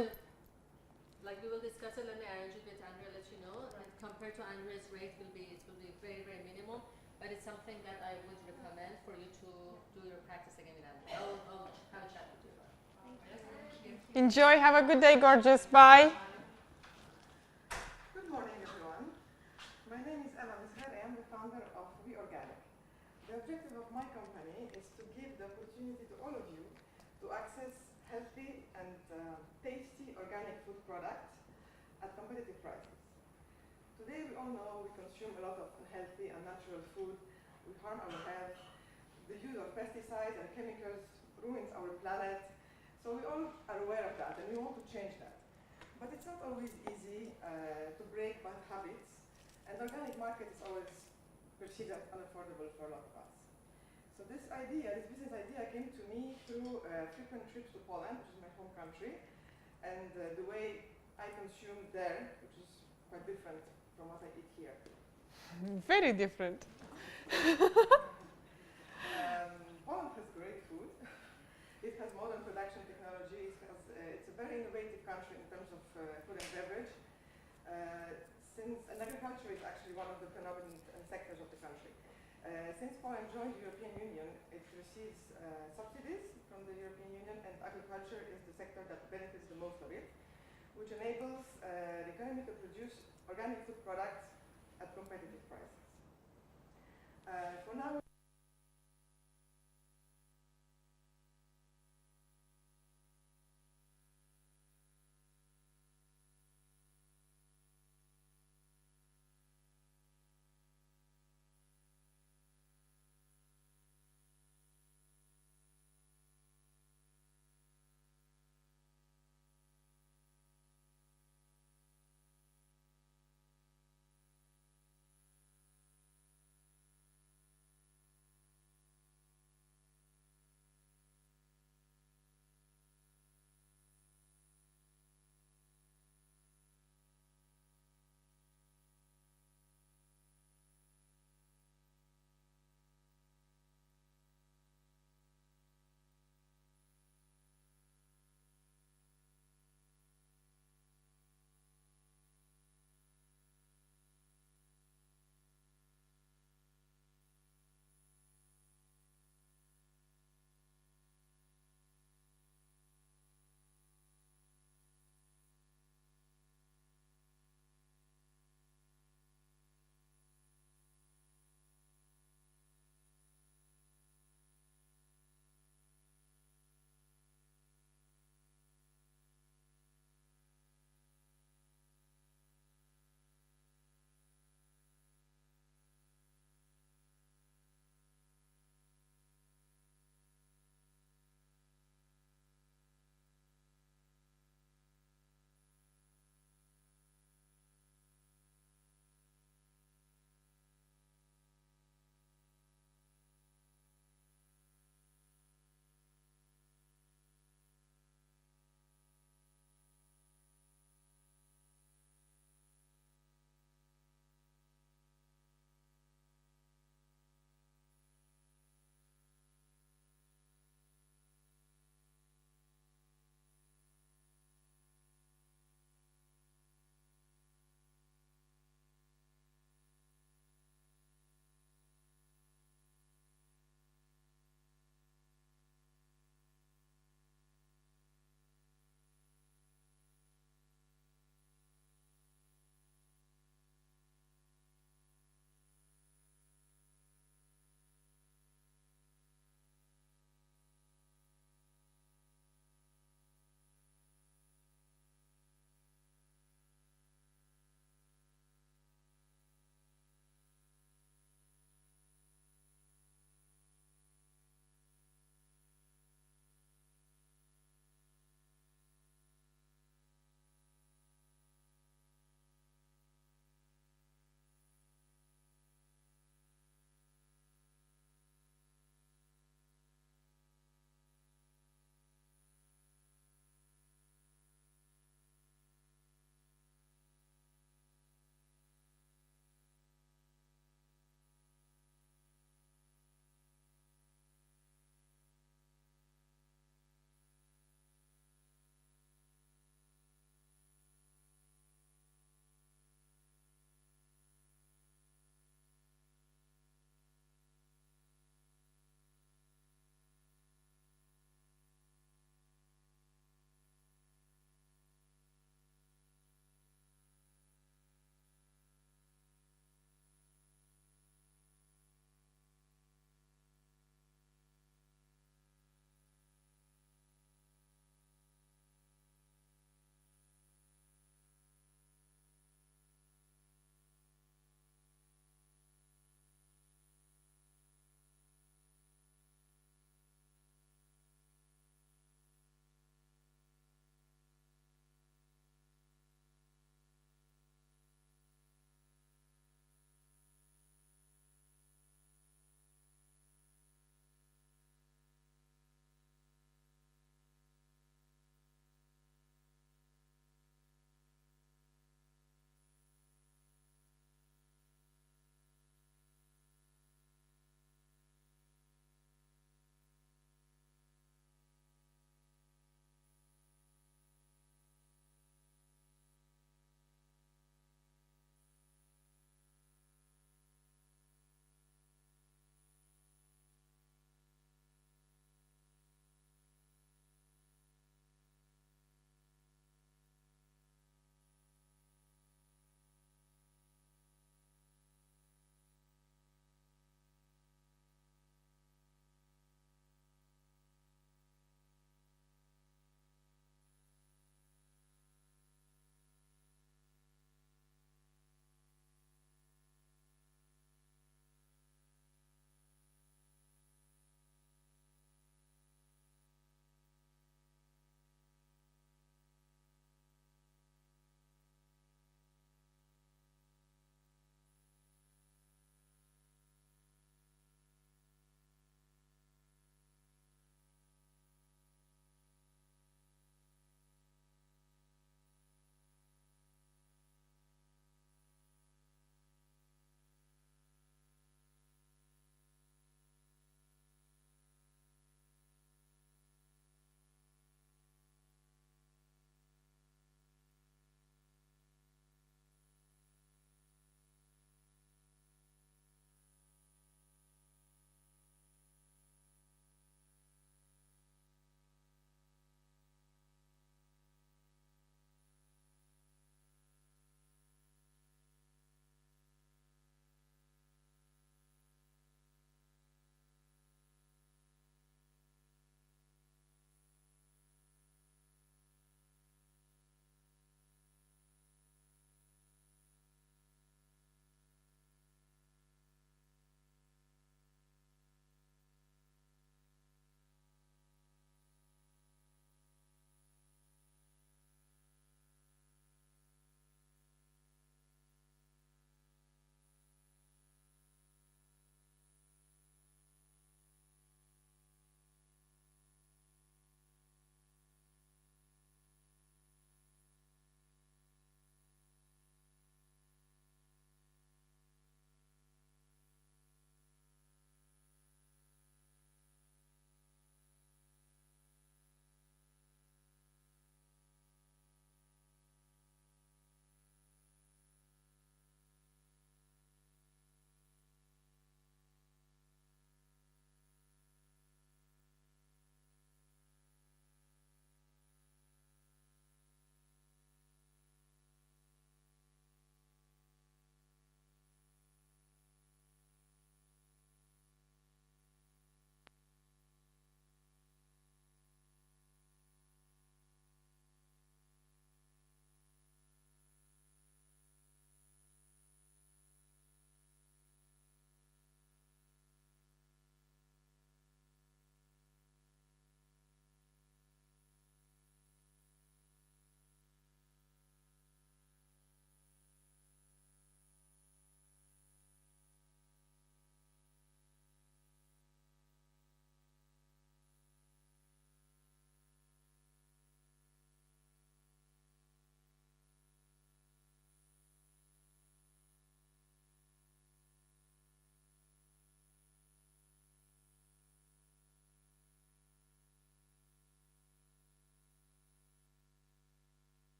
[SPEAKER 2] like we will discuss it. Let me arrange it with Andrea. Let you know. And compared to Andrea's rate, it will be very minimum. But it's something that I would recommend for you to do your practice again with Andrea. I'll have a chat with you about it.
[SPEAKER 6] Thank you.
[SPEAKER 1] enjoy. Have a good day, gorgeous. Bye.
[SPEAKER 3] Good morning, everyone. My name is Ella Mizher. I am the founder of We Organic. The objective of my company is to give the opportunity to all of you to access healthy and tasty organic food products at competitive prices. Today, we all know we consume a lot of healthy and natural food. We harm our health. The use of pesticides and chemicals ruins our planet. So we all are aware of that, and we want to change that. But it's not always easy to break bad habits, and the organic market is always perceived as unaffordable for a lot of us. So this business idea came to me through frequent trips to Poland, which is my home country, and the way I consume there, which is quite different from what I eat here.
[SPEAKER 1] Very different.
[SPEAKER 3] Poland has great food. It has modern production technology. It's a very innovative country in terms of food and beverage. And agriculture is actually one of the predominant sectors of the country. Since Poland joined the European Union, it receives subsidies from the European Union, and agriculture is the sector that benefits the most of it, which enables the economy to produce organic food products at competitive prices. For now,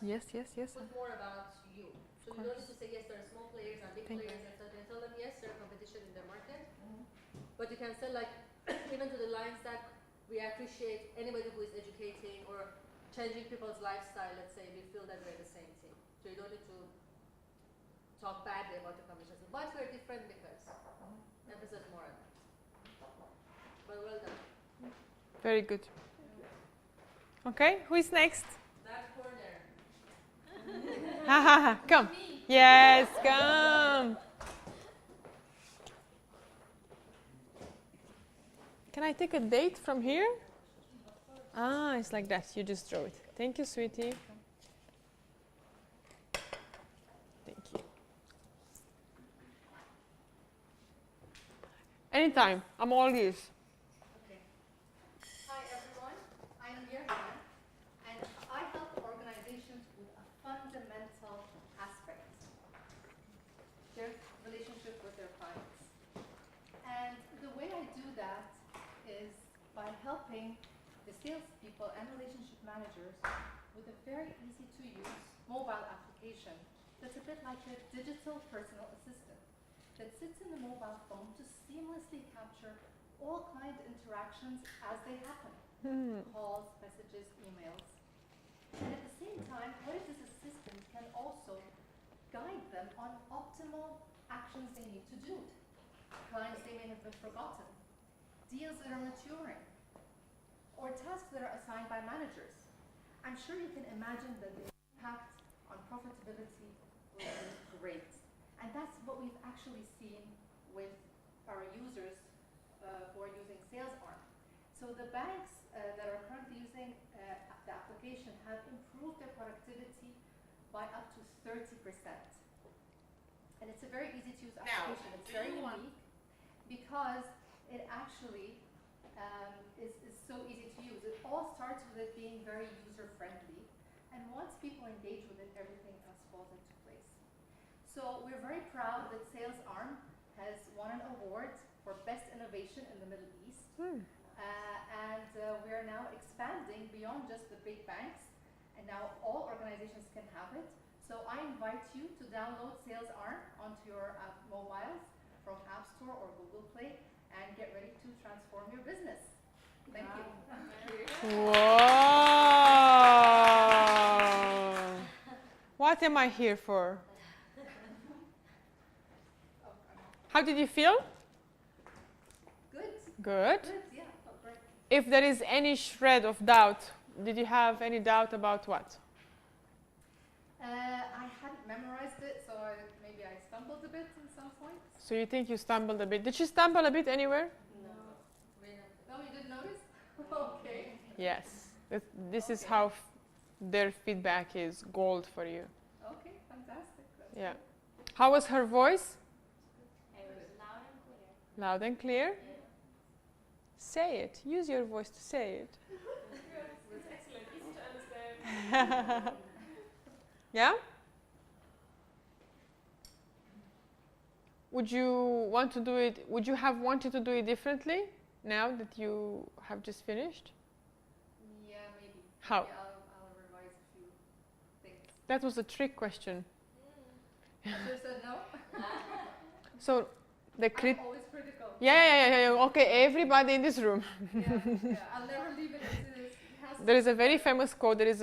[SPEAKER 1] Yes, yes, yes.
[SPEAKER 2] Put more about you. So you don't need to say, yes, there are small players and big players, etc. Tell them, yes, there are competition in their market. But you can say, like, even to the lines that we appreciate anybody who is educating or changing people's lifestyle, let's say, we feel that we're the same team. So you don't need to talk badly about the competition. But we're different because emphasis more on that. But well done.
[SPEAKER 1] Very good. Okay, who is next?
[SPEAKER 2] That corner.
[SPEAKER 1] Ha ha ha, come. Yes, come. Can I take a date from here? Ah, it's like that. You just draw it. Thank you, sweetie. Thank you. Anytime. I'm all ears.
[SPEAKER 2] Okay. Hi, everyone. I'm Yerhan, and I help organizations with a fundamental aspect, their relationship with their clients. And the way I do that is by helping the salespeople and relationship managers with a very easy-to-use mobile application that's a bit like a digital personal assistant that sits in the mobile phone to seamlessly capture all client interactions as they happen. Calls, messages, emails. And at the same time, what if this assistant can also guide them on optimal actions they need to do? Clients they may have been forgotten, deals that are maturing, or tasks that are assigned by managers. I'm sure you can imagine that the impact on profitability will be great. And that's what we've actually seen with our users who are using SalesArm. So the banks that are currently using the application have improved their productivity by up to 30%. And it's a very easy to use application. It's very unique because it actually is so easy to use. It all starts with it being very user-friendly. And once people engage with it, everything else falls into place. So we're very proud that SalesArm has won an award for Best Innovation in the Middle East. And we are now expanding beyond just the big banks. And now all organizations can have it. So I invite you to download SalesArm onto your mobiles from App Store or Google Play and get ready to transform your business. Thank you.
[SPEAKER 1] Whoa! What am I here for? How did you feel?
[SPEAKER 2] Good.
[SPEAKER 1] Good.
[SPEAKER 2] Good, yeah, felt great.
[SPEAKER 1] If there is any shred of doubt, did you have any doubt about what?
[SPEAKER 2] I hadn't memorized it, so maybe I stumbled a bit in some points.
[SPEAKER 1] So you think you stumbled a bit. Did she stumble a bit anywhere?
[SPEAKER 2] No. No, you didn't notice? Okay.
[SPEAKER 1] Yes. This is how their feedback is gold for you.
[SPEAKER 2] Okay, fantastic. That's
[SPEAKER 1] Yeah. How was her voice?
[SPEAKER 4] It was loud and clear.
[SPEAKER 1] Loud and clear? Say it. Use your voice to say it.
[SPEAKER 8] It's excellent. Easy to understand.
[SPEAKER 1] Yeah? Would you want to do it? Would you have wanted to do it differently now that you have just finished?
[SPEAKER 2] Yeah, maybe.
[SPEAKER 1] How?
[SPEAKER 2] Maybe I'll revise a few things.
[SPEAKER 1] That was a trick question.
[SPEAKER 2] I should have said no.
[SPEAKER 1] So the
[SPEAKER 2] I'm always critical.
[SPEAKER 1] yeah. Okay, everybody in this room.
[SPEAKER 2] Yeah, I'll never leave it as it is. It has
[SPEAKER 1] There is a very famous quote. There is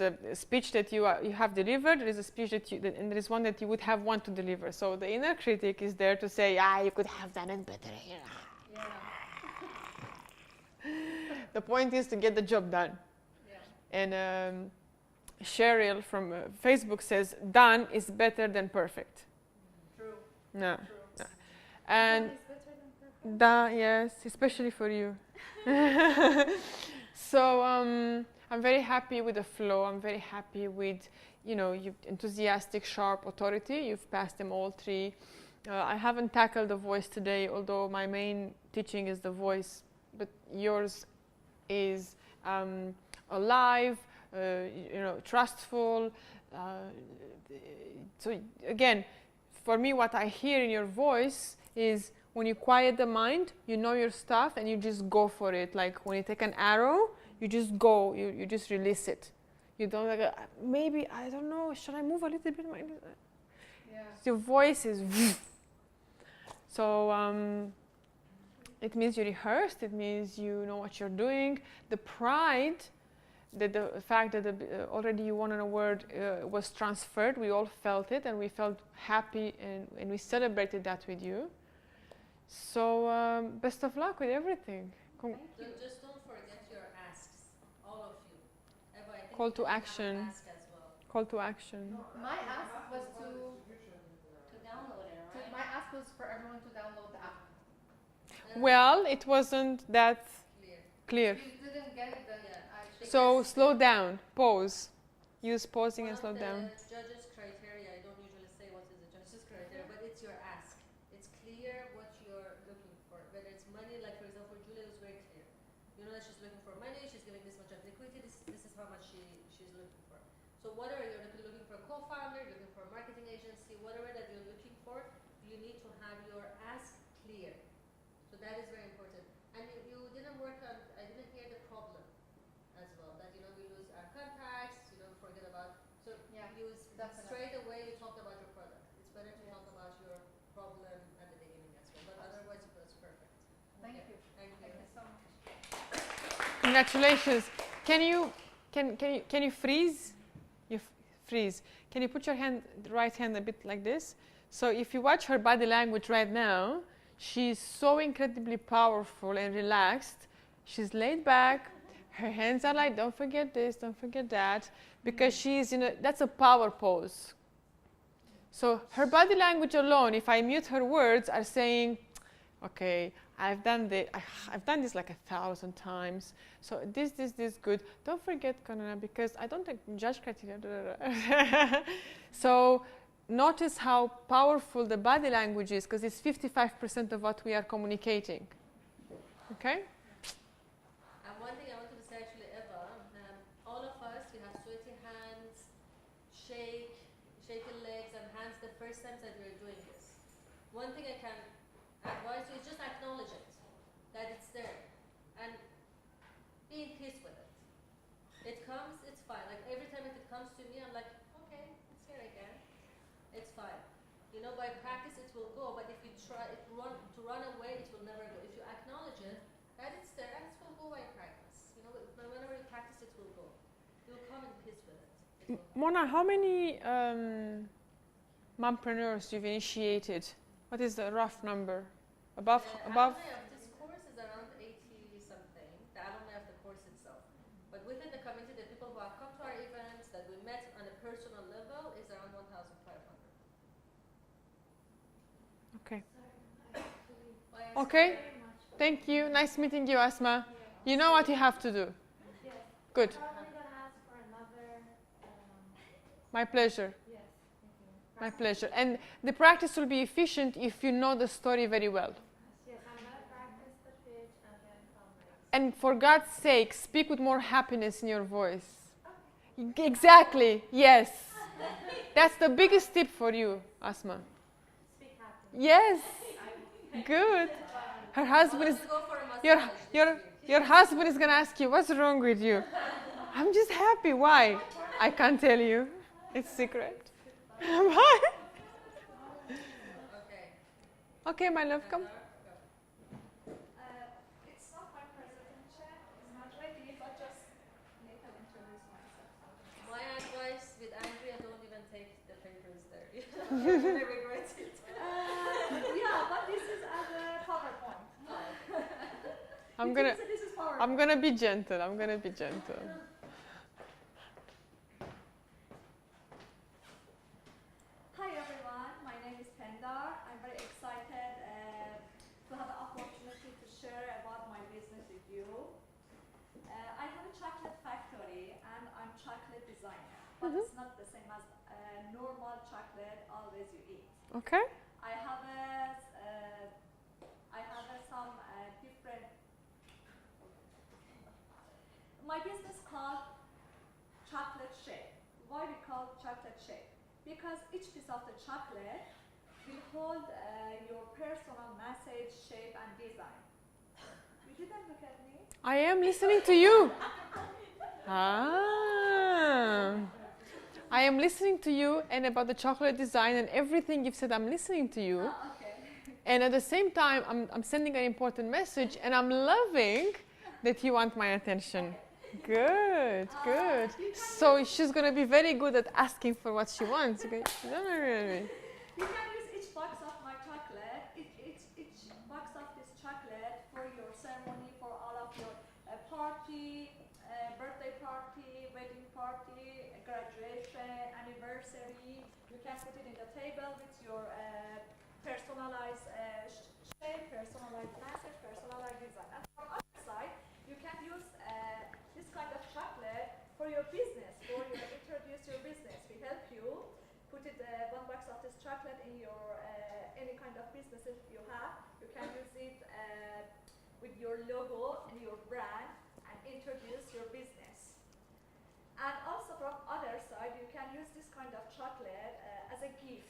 [SPEAKER 1] a speech that you have delivered. There is a speech and there is one that you would have want to deliver. So the inner critic is there to say, you could have done it better.
[SPEAKER 2] Yeah.
[SPEAKER 1] The point is to get the job done.
[SPEAKER 2] Yeah.
[SPEAKER 1] And Cheryl from Facebook says, done is better than perfect.
[SPEAKER 2] True.
[SPEAKER 1] No.
[SPEAKER 2] True.
[SPEAKER 1] And
[SPEAKER 2] Done is better than perfect.
[SPEAKER 1] done, yes, especially for you. So I'm very happy with the flow. I'm very happy with, you enthusiastic, sharp authority. You've passed them all three. I haven't tackled the voice today, although my main teaching is the voice, but yours is alive, trustful. So again, for me, what I hear in your voice is when you quiet the mind, you know your stuff, and you just go for it. Like when you take an arrow, you just go, you just release it. You don't like, maybe, I don't know, should I move a little bit?
[SPEAKER 11] Yeah.
[SPEAKER 1] Your voice is so it means you rehearsed, it means you know what you're doing. The pride, that the fact that already you won an award was transferred, we all felt it and we felt happy and we celebrated that with you. So best of luck with everything.
[SPEAKER 2] Just don't forget your asks, all of you. Eva, I think
[SPEAKER 1] Call
[SPEAKER 2] you
[SPEAKER 1] to
[SPEAKER 2] can have
[SPEAKER 1] action.
[SPEAKER 2] an ask as well.
[SPEAKER 1] Call to action.
[SPEAKER 6] My ask was to
[SPEAKER 2] download it, right?
[SPEAKER 6] my ask was for everyone to download the app.
[SPEAKER 1] Well, it wasn't that clear.
[SPEAKER 6] If you didn't get it, then I should.
[SPEAKER 1] So slow down, pause. Use pausing and slow
[SPEAKER 2] One
[SPEAKER 1] down.
[SPEAKER 2] of the judges' criteria, I don't usually say what is the judge's criteria, but it's your ask. It's clear what you're looking for. Whether it's money, like for example, Julia was very clear. You know that she's looking for money, she's giving this much of liquidity, this is how much she's looking for. So whatever you're looking for a co-founder, you're looking for a marketing agency, whatever that you're looking for, you need to have your ask clear. So that is very important. And you didn't work on, I didn't hear the problem as well, that we lose our contacts, forget about, so
[SPEAKER 6] Yeah,
[SPEAKER 2] you
[SPEAKER 6] definitely.
[SPEAKER 2] straight away you talked about your product. It's better to talk about your problem at the beginning as well, but otherwise it was perfect.
[SPEAKER 6] Thank
[SPEAKER 2] Okay.
[SPEAKER 6] you.
[SPEAKER 2] Thank you.
[SPEAKER 6] Thank you so much.
[SPEAKER 1] Congratulations. Can you freeze? Freeze. Can you put your right hand a bit like this? So if you watch her body language right now, she's so incredibly powerful and relaxed. She's laid back. Her hands are like, don't forget this, don't forget that, because she's that's a power pose. So her body language alone, if I mute her words, are saying, okay, I've done this like 1,000 times. So this, good. Don't forget, Kanana, because I don't judge criteria. So notice how powerful the body language is, because it's 55% of what we are communicating. Okay?
[SPEAKER 2] And one thing I wanted to say actually, Eva, all of us, we have sweaty hands, shaking legs and hands the first time that we're doing this. One thing I can advise you is just acknowledge it, that it's there, and be in peace with it. It comes, it's fine. Like every time it comes to me, I'm like, okay, it's here again. It's fine. By practice it will go, but if you try to run away, it will never go. If you acknowledge it, that it's there, and it will go by practice. Whenever you practice, it will go. You'll come in peace with it.
[SPEAKER 1] Mona, how many mompreneurs you've initiated? What is the rough number? Above?
[SPEAKER 2] Alumni of this course is around 80 something, the alumni of the course itself. But within the community, the people who have come to our events, that we met on a personal level, is around 1,500.
[SPEAKER 1] Okay. Okay. Thank you. Nice meeting you, Asma. You know what you have to do.
[SPEAKER 4] Yes.
[SPEAKER 1] Good.
[SPEAKER 4] Probably gonna ask for another.
[SPEAKER 1] My pleasure.
[SPEAKER 4] Yes. Thank you.
[SPEAKER 1] My pleasure. And the practice will be efficient if you know the story very well.
[SPEAKER 4] Yes, I'm gonna practice the pitch and then fundraise.
[SPEAKER 1] And for God's sake, speak with more happiness in your voice. Exactly. Yes. That's the biggest tip for you, Asma.
[SPEAKER 4] Speak happy.
[SPEAKER 1] Yes. Good. Her husband is your husband is gonna ask you, what's wrong with you? I'm just happy. Why? I can't tell you. It's secret. Bye. Okay, my love, come.
[SPEAKER 4] It's not my presentation. It's not ready, but just make an introduce myself.
[SPEAKER 2] My advice with Andrea, don't even take the papers there. You're going to regret it.
[SPEAKER 5] Yeah, but this is as a PowerPoint. This is PowerPoint.
[SPEAKER 1] I'm gonna be gentle. I'm gonna be gentle.
[SPEAKER 13] Hi everyone, my name is Pendar. I'm very excited to have the opportunity to share about my business with you. I have a chocolate factory and I'm chocolate designer, but it's not the same as normal chocolate always you eat.
[SPEAKER 1] Okay.
[SPEAKER 13] I have some different. My business called Chocolate Shape. Why we call chocolate shape? Because each piece of the chocolate will hold your personal message, shape, and design. You didn't look at me.
[SPEAKER 1] I am listening to you. Ah. I am listening to you and about the chocolate design and everything you've said, I'm listening to you.
[SPEAKER 13] Oh, okay.
[SPEAKER 1] And at the same time, I'm sending an important message and I'm loving that you want my attention. Good, good. So she's going to be very good at asking for what she wants. Okay? Don't worry.
[SPEAKER 13] You can use each box of my chocolate, each box of this chocolate for your ceremony, for all of your party, birthday party, wedding party, graduation, anniversary. You can put it in the table with your personalized shape, personalized message, personalized design. And from other side, you can use this kind of chocolate for your business, for you introduce your business. We help you put it one box of this chocolate in your any kind of businesses you have. You can use it with your logo and your brand and introduce your business. And also from other side, you can use this kind of chocolate as a gift.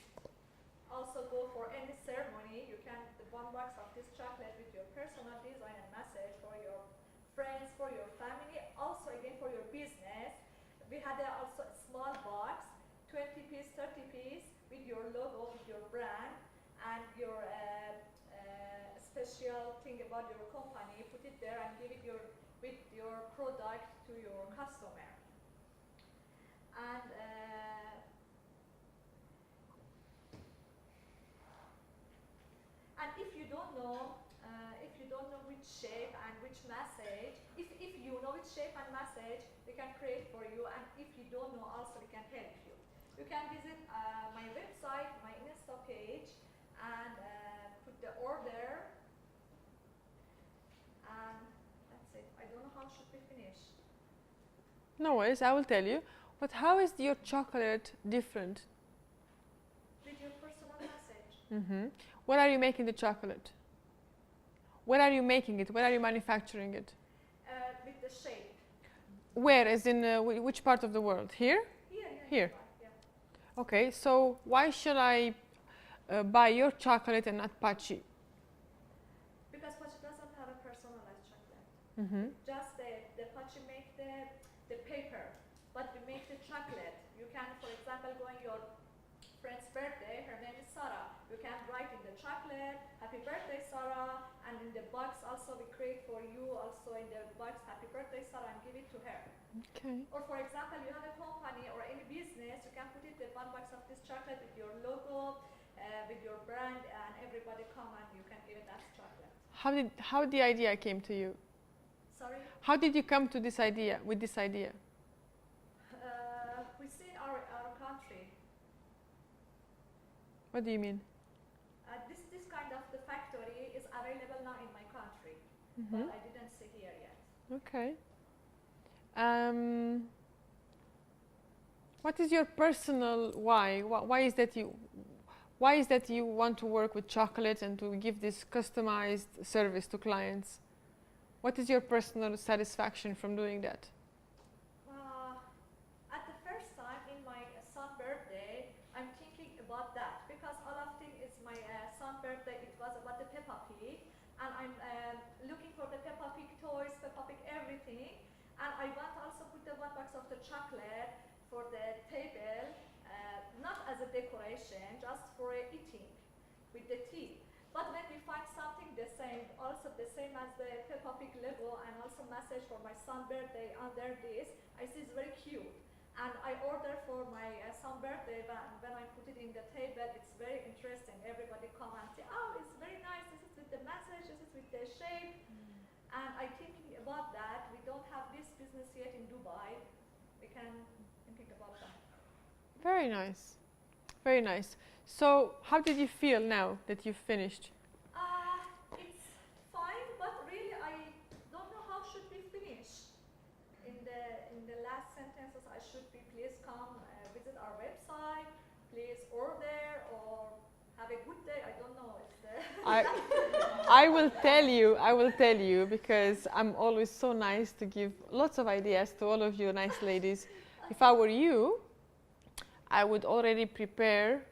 [SPEAKER 13] Also go for any ceremony, you can the one box of this chocolate with your personal design and message for your friends, for your family, also again for your business. We had also a small box, 20 piece, 30 piece with your logo, with your brand and your special thing about your company. Put it there and give it with your product to your customer. And if you don't know which shape and which message, if you know which shape and message, we can create for you. And if you don't know, also we can help you. You can visit my website, my Insta page, and put the order. And that's it. I don't know how should we finish.
[SPEAKER 1] No worries, I will tell you. But how is your chocolate different?
[SPEAKER 13] With your personal message.
[SPEAKER 1] Mm-hmm. Where are you making the chocolate? Where are you making it? Where are you manufacturing it?
[SPEAKER 13] With the shape.
[SPEAKER 1] Where? As in which part of the world? Here? Here.
[SPEAKER 13] Yeah.
[SPEAKER 1] Okay, so why should I buy your chocolate and not Pachi?
[SPEAKER 13] Because Pachi doesn't have a personalized chocolate.
[SPEAKER 1] Mm-hmm.
[SPEAKER 13] Just the Pachi make the paper, but we make the chocolate. You can, for example, go on your friend's birthday, her name is Sarah. You can write in the chocolate, happy birthday Sarah, and in the box also we create for you also in the box, happy birthday Sarah, and give it to her.
[SPEAKER 1] Okay.
[SPEAKER 13] Or for example, you have a company or any business, you can put it in one box of this chocolate with your logo, with your brand, and everybody come and you can give it as chocolate.
[SPEAKER 1] How the idea came to you?
[SPEAKER 13] Sorry?
[SPEAKER 1] How did you come to this idea, with this idea?
[SPEAKER 13] We see in our country.
[SPEAKER 1] What do you mean?
[SPEAKER 13] This kind of the factory is available now in my country,
[SPEAKER 1] Mm-hmm.
[SPEAKER 13] but I didn't see here yet.
[SPEAKER 1] Okay. What is your personal why? Why is that you want to work with chocolate and to give this customized service to clients? What is your personal satisfaction from doing that?
[SPEAKER 13] At the first time in my son's birthday, I'm thinking about that because all of thing is my son's birthday. It was about the Peppa Pig, and I'm looking for the Peppa Pig toys, Peppa Pig everything, and I want also put the one box of the chocolate for the table, not as a decoration, just for eating with the tea. But when we find something the same, also the same as the Peppa Pig logo and also message for my son's birthday under this, I see it's very cute. And I order for my son's birthday, but when I put it in the table, it's very interesting. Everybody come and say, oh, it's very nice, this is with the message, this is with the shape. And I'm thinking about that. We don't have this business yet in Dubai. We can think about that.
[SPEAKER 1] Very nice. Very nice. So, how did you feel now that you've finished?
[SPEAKER 13] It's fine, but really I don't know how should we finish. In the last sentences, I should be please come visit our website, please order, or have a good day. I don't know.
[SPEAKER 1] I will tell you because I'm always so nice to give lots of ideas to all of you nice ladies. If I were you, I would already prepare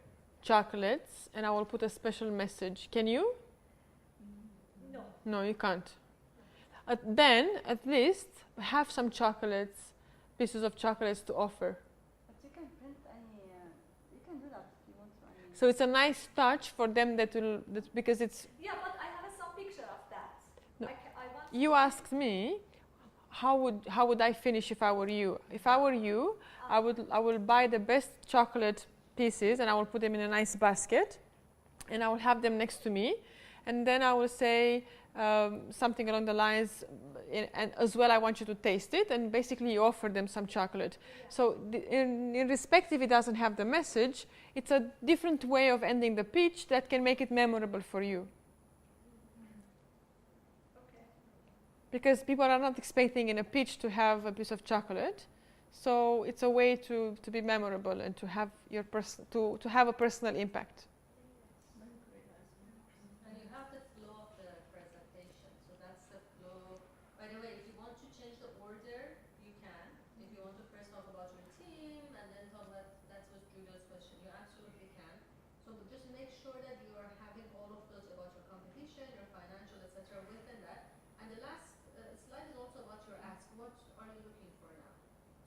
[SPEAKER 1] chocolates and I will put a special message. Can you?
[SPEAKER 13] No.
[SPEAKER 1] No, you can't. Then, at least, have some chocolates pieces of chocolates to offer.
[SPEAKER 5] But you can print any, you can do that if you want to. I mean.
[SPEAKER 1] So it's a nice touch for them because it's.
[SPEAKER 13] Yeah, but I have some picture of that.
[SPEAKER 1] No.
[SPEAKER 13] I want
[SPEAKER 1] You asked me, how would I finish if I were you? If I were you, I will buy the best chocolate pieces and I will put them in a nice basket, and I will have them next to me, and then I will say something along the lines, and as well I want you to taste it, and basically you offer them some chocolate. Yeah. So in respect if it doesn't have the message, it's a different way of ending the pitch that can make it memorable for you.
[SPEAKER 13] Okay.
[SPEAKER 1] Because people are not expecting in a pitch to have a piece of chocolate, so it's a way to be memorable and to have your to have a personal impact.
[SPEAKER 2] And you have the flow of the presentation. So that's the flow. By the way, if you want to change the order, you can. If you want to first talk about your team and then talk about, that was Julia's question, you absolutely can. So just make sure that you are having all of those about your competition, your financial, etc. within that. And the last slide is also about your ask. What are you looking for now?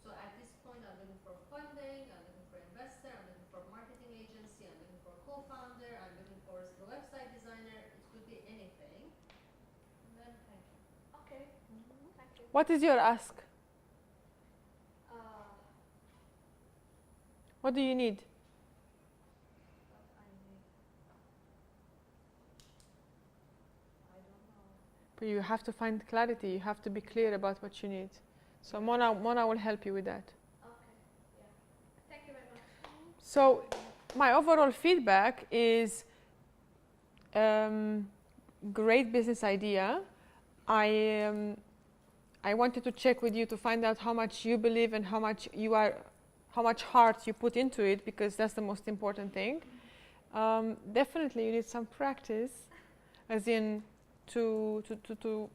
[SPEAKER 2] So at this point, I'm looking for funding, I'm looking for investor, I'm looking for marketing agency, I'm looking for co-founder, I'm looking for the website designer. It could be anything. And then thank you.
[SPEAKER 13] Okay. Thank you.
[SPEAKER 1] What is your ask? What do you need?
[SPEAKER 2] What I need. I don't know.
[SPEAKER 1] But you have to find clarity. You have to be clear about what you need. So Mona will help you with that.
[SPEAKER 13] Okay. Yeah. Thank you very much.
[SPEAKER 1] So my overall feedback is great business idea. I wanted to check with you to find out how much you believe and how much heart you put into it, because that's the most important thing. Definitely you need some practice, as in to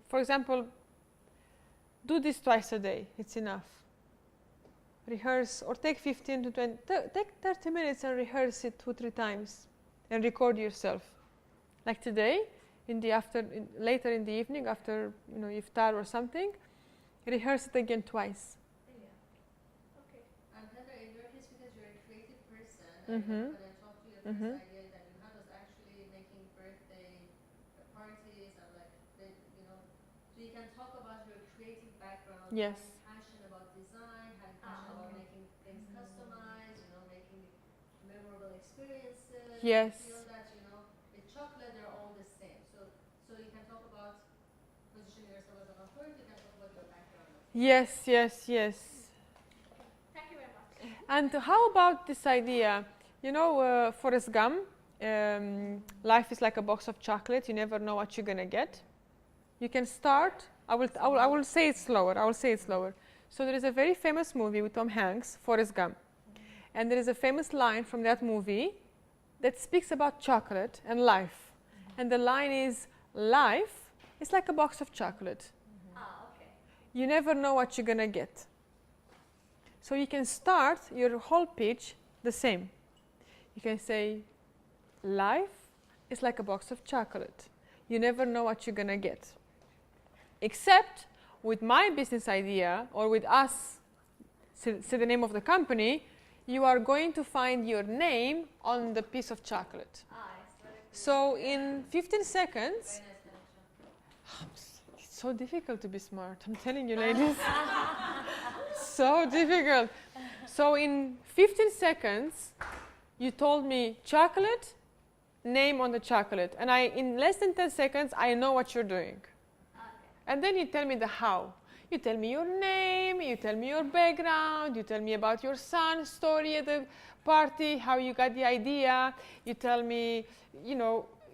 [SPEAKER 1] for example, do this twice a day. It's enough. Rehearse, or take 15 to 20, take 30 minutes and rehearse it 2-3 times and record yourself. Like today, later in the evening after iftar or something, rehearse it again twice.
[SPEAKER 2] Yeah. Okay. And Heather, in your case, because you're a creative person,
[SPEAKER 1] Mm-hmm.
[SPEAKER 2] when I talked to you, the first idea that you had was actually making birthday parties and so you can talk about your creative background.
[SPEAKER 1] Yes.
[SPEAKER 2] Having passion about design, having passion about making things customized, making memorable experiences.
[SPEAKER 1] Yes.
[SPEAKER 2] You feel that, with chocolate, they're all the same. So you can talk about positioning yourself as an authority, you can talk about your background.
[SPEAKER 1] Yes, yes, yes.
[SPEAKER 13] Thank you very much.
[SPEAKER 1] And how about this idea? Forrest Gump, life is like a box of chocolates. You never know what you're gonna get. You can start. I will say it slower. So there is a very famous movie with Tom Hanks, Forrest Gump, and there is a famous line from that movie that speaks about chocolate and life, and the line is, "Life is like a box of chocolate.
[SPEAKER 13] Okay.
[SPEAKER 1] You never know what you're gonna get." So you can start your whole pitch the same. You can say, "Life is like a box of chocolate. You never know what you're gonna get." Except with my business idea, or with us, say the name of the company, you are going to find your name on the piece of chocolate. So in 15 seconds, it's so difficult to be smart, I'm telling you, ladies. So difficult. So in 15 seconds, you told me chocolate, name on the chocolate. And in less than 10 seconds, I know what you're doing. And then you tell me the how. You tell me your name, you tell me your background, you tell me about your son's story at the party, how you got the idea. You tell me,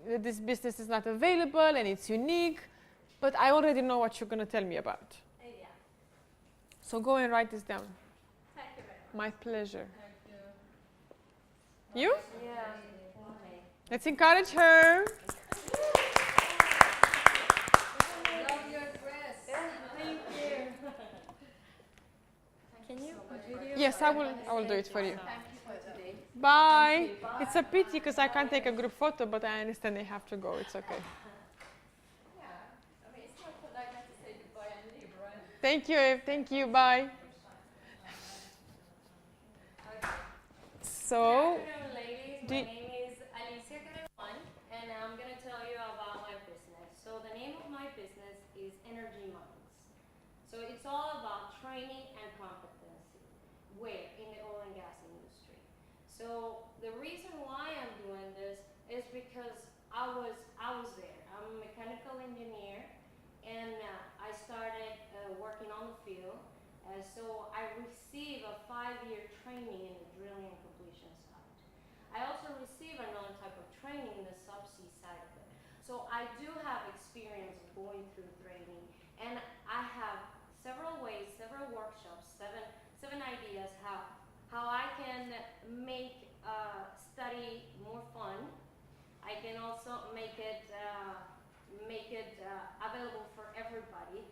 [SPEAKER 1] that this business is not available and it's unique. But I already know what you're going to tell me about.
[SPEAKER 13] Yeah.
[SPEAKER 1] So go and write this down.
[SPEAKER 13] Thank you very much.
[SPEAKER 1] My pleasure.
[SPEAKER 2] Thank you.
[SPEAKER 1] You?
[SPEAKER 2] Yeah.
[SPEAKER 1] Let's encourage her.
[SPEAKER 2] Love your dress.
[SPEAKER 9] Thank you. Can you video?
[SPEAKER 1] Yes, I will do it for you.
[SPEAKER 13] Thank you for today.
[SPEAKER 1] Bye. It's a pity because I can't take a group photo, but I understand they have to go. It's okay.
[SPEAKER 5] Yeah, I mean, it's not polite not to say goodbye and leave, right?
[SPEAKER 1] Thank you, Eve. Thank you. Bye. So,
[SPEAKER 14] Good afternoon, ladies.
[SPEAKER 1] do
[SPEAKER 14] My
[SPEAKER 1] y-
[SPEAKER 14] name is Alicia Canewan, and I'm going to tell you about my business. So the name of my business is Energy Minds. So it's all about training and competency. Where? In the oil and gas industry. So the reason why I'm doing this is because I was there. I'm a mechanical engineer, and I started working on the field. So I received a 5-year training in the drilling and completion side. I also received another type of training in the subsea side of it. So I do have experience of going through training, and I have several ways, several workshops, seven ideas how I can make study more fun. I can also make it available for everybody.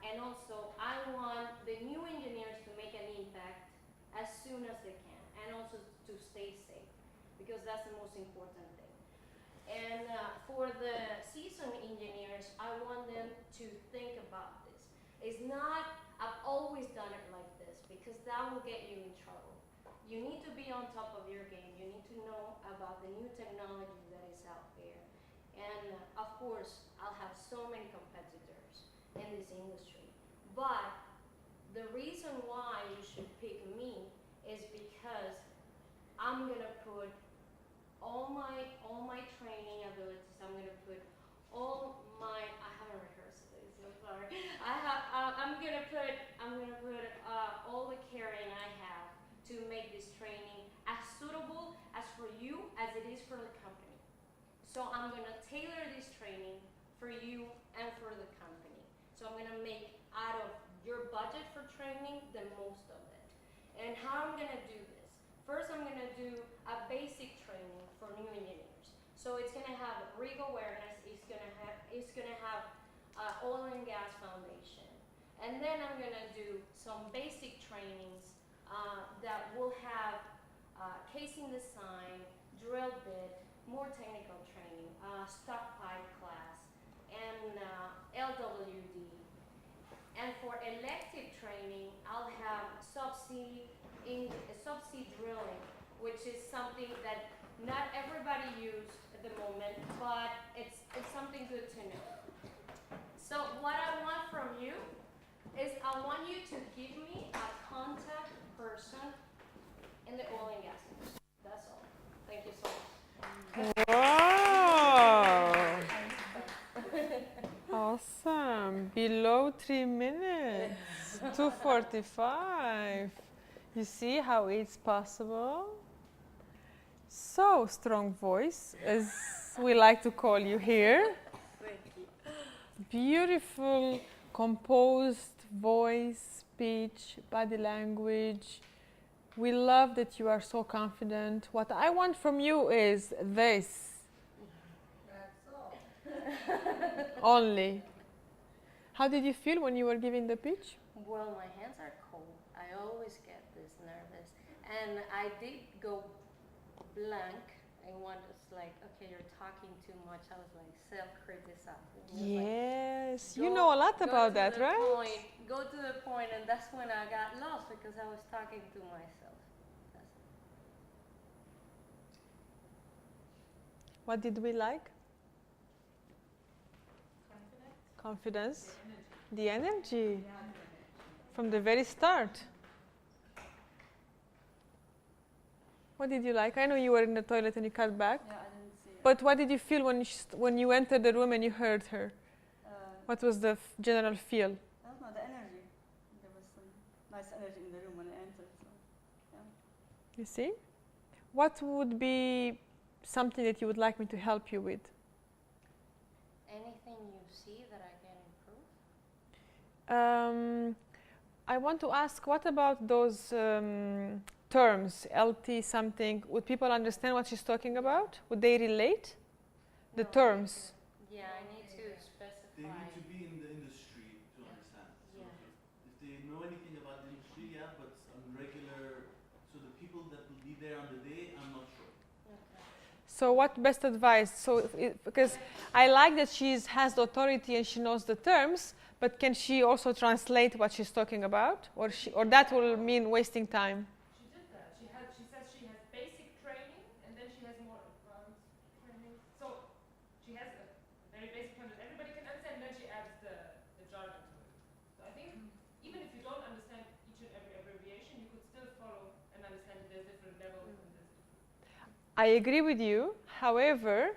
[SPEAKER 14] And also, I want the new engineers to make an impact as soon as they can, and also to stay safe, because that's the most important thing. And for the seasoned engineers, I want them to think about this. It's not, I've always done it like this, because that will get you in trouble. You need to be on top of your game. You need to know about the new technology that is out there. And of course, I'll have so many competitors in this industry. But the reason why you should pick me is because I'm gonna put all my training abilities. I'm gonna put all my, I haven't rehearsed this, so sorry. I'm gonna put all the caring I have to make this training as suitable as for you as it is for the company. So I'm gonna tailor this training for you and for the company. So I'm gonna make out of your budget for training the most of it. And how I'm gonna do this? First, I'm gonna do a basic training for new engineers. So it's gonna have rig awareness. It's gonna have oil and gas foundation. And then I'm gonna do some basic trainings that will have casing design, drill bit, more technical training, stock pipe class, and LWD. And for elective training, I'll have subsea drilling, which is something that not everybody uses at the moment, but it's something good to know. So what I want from you is I want you to give me a contact person in the oil and gas industry. That's all. Thank you so much.
[SPEAKER 1] Wow. Awesome. Below 3 minutes. 2:45. You see how it's possible? So, strong voice, as we like to call you here. Beautiful, composed voice, speech, body language. We love that you are so confident. What I want from you is this.
[SPEAKER 2] That's all.
[SPEAKER 1] Only. How did you feel when you were giving the pitch?
[SPEAKER 14] Well, my hands are cold. I always get this nervous. And I did go blank. I was like, okay, you're talking too much. I was like self-criticizing.
[SPEAKER 1] Yes, you know a lot about that, right?
[SPEAKER 14] Go to the point, and that's when I got lost because I was talking to myself.
[SPEAKER 1] What did we like?
[SPEAKER 5] Confidence.
[SPEAKER 1] Confidence. The energy. From the very start. What did you like? I know you were in the toilet and you cut back.
[SPEAKER 5] Yeah, I didn't see it.
[SPEAKER 1] But what did you feel when you entered the room and you heard her? What was the general feel?
[SPEAKER 5] I don't know, the energy. There was some nice energy in the room when I entered. So, yeah.
[SPEAKER 1] You see? What would be something that you would like me to help you with?
[SPEAKER 14] Anything you see that I can improve?
[SPEAKER 1] I want to ask, what about those terms, LT something? Would people understand what she's talking about? Would they relate? The terms.
[SPEAKER 14] Yeah, I need to specify.
[SPEAKER 10] They need to be in the industry to understand. So if they know anything about the industry, yeah, but on regular, so the people that will be there on the day, I'm not sure.
[SPEAKER 14] Okay.
[SPEAKER 1] So what best advice? So because I like that she has the authority and she knows the terms, but can she also translate what she's talking about, or that will mean wasting time?
[SPEAKER 8] She did that. She says she has she has a very basic concept everybody can understand, and then she adds the jargon to it. So I think even if you don't understand each and every abbreviation, you could still follow and understand that there's different levels and there's different.
[SPEAKER 1] I agree with you. However,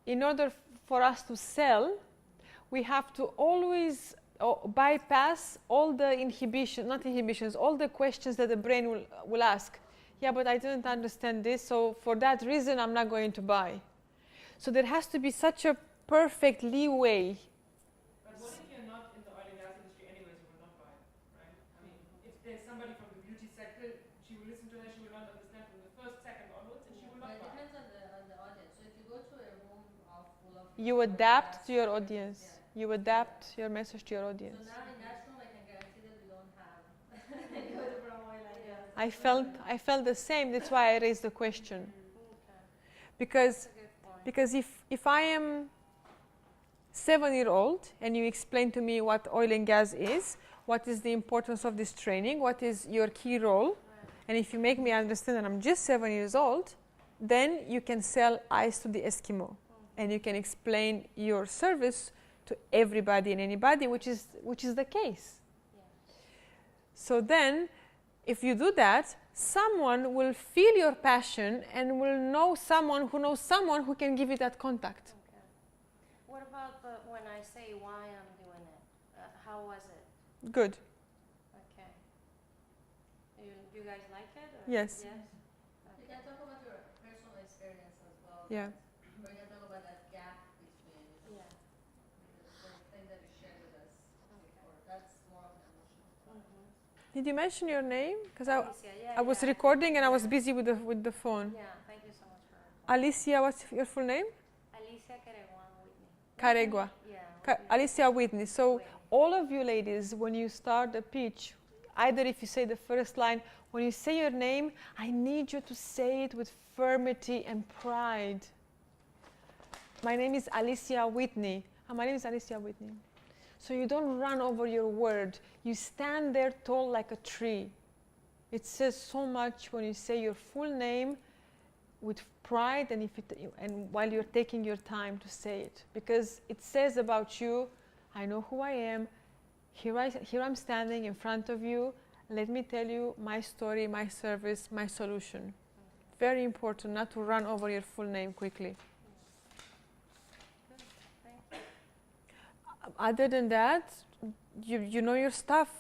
[SPEAKER 1] in order for us to sell, we have to always bypass all the all the questions that the brain will ask. Yeah, but I didn't understand this, so for that reason, I'm not going to buy. So there has to be such a perfect leeway.
[SPEAKER 8] But what if you're not in the oil and gas industry anyways, you will not buy, right? I mean, if there's somebody from the beauty sector, she will listen to her, she will not understand from the first second onwards, and she will not
[SPEAKER 2] But it
[SPEAKER 8] buy.
[SPEAKER 2] depends on the audience. So if you go to a room full of
[SPEAKER 1] You adapt to your audience. You adapt your message to your audience.
[SPEAKER 2] So now in that room, I can guarantee that we don't have anybody from oil and gas.
[SPEAKER 1] I felt the same. That's why I raised the question. Because if I am 7-year-old and you explain to me what oil and gas is, what is the importance of this training, what is your key role, and if you make me understand that I'm just 7 years old, then you can sell ice to the Eskimo, and you can explain your service to everybody and anybody, which is the case. So then, if you do that, someone will feel your passion and will know someone who can give you that contact.
[SPEAKER 14] Okay. What about when I say why I'm doing it? How was it?
[SPEAKER 1] Good.
[SPEAKER 14] Okay. You guys like it? Or?
[SPEAKER 1] Yes.
[SPEAKER 14] Yes.
[SPEAKER 2] You can talk about your personal experience as well.
[SPEAKER 1] Yeah.
[SPEAKER 2] Or you can talk about that gap between
[SPEAKER 14] Yeah.
[SPEAKER 2] the thing that you shared with us before. That's more of an emotional part.
[SPEAKER 1] Did you mention your name? Because
[SPEAKER 14] Alicia,
[SPEAKER 1] I was recording and I was busy with the phone.
[SPEAKER 14] Yeah, thank you so much for
[SPEAKER 1] Alicia, what's your full name?
[SPEAKER 14] Alicia Caregua Whitney.
[SPEAKER 1] Caregua.
[SPEAKER 14] Yeah.
[SPEAKER 1] Alicia Whitney. So all of you ladies, when you start the pitch, either if you say the first line, when you say your name, I need you to say it with firmity and pride. My name is Alicia Whitney. My name is Alicia Whitney. So you don't run over your word. You stand there tall like a tree. It says so much when you say your full name with pride, and and while you're taking your time to say it, because it says about you, I know who I am. Here I'm standing in front of you. Let me tell you my story, my service, my solution. Very important not to run over your full name quickly. Other than that, you know your stuff.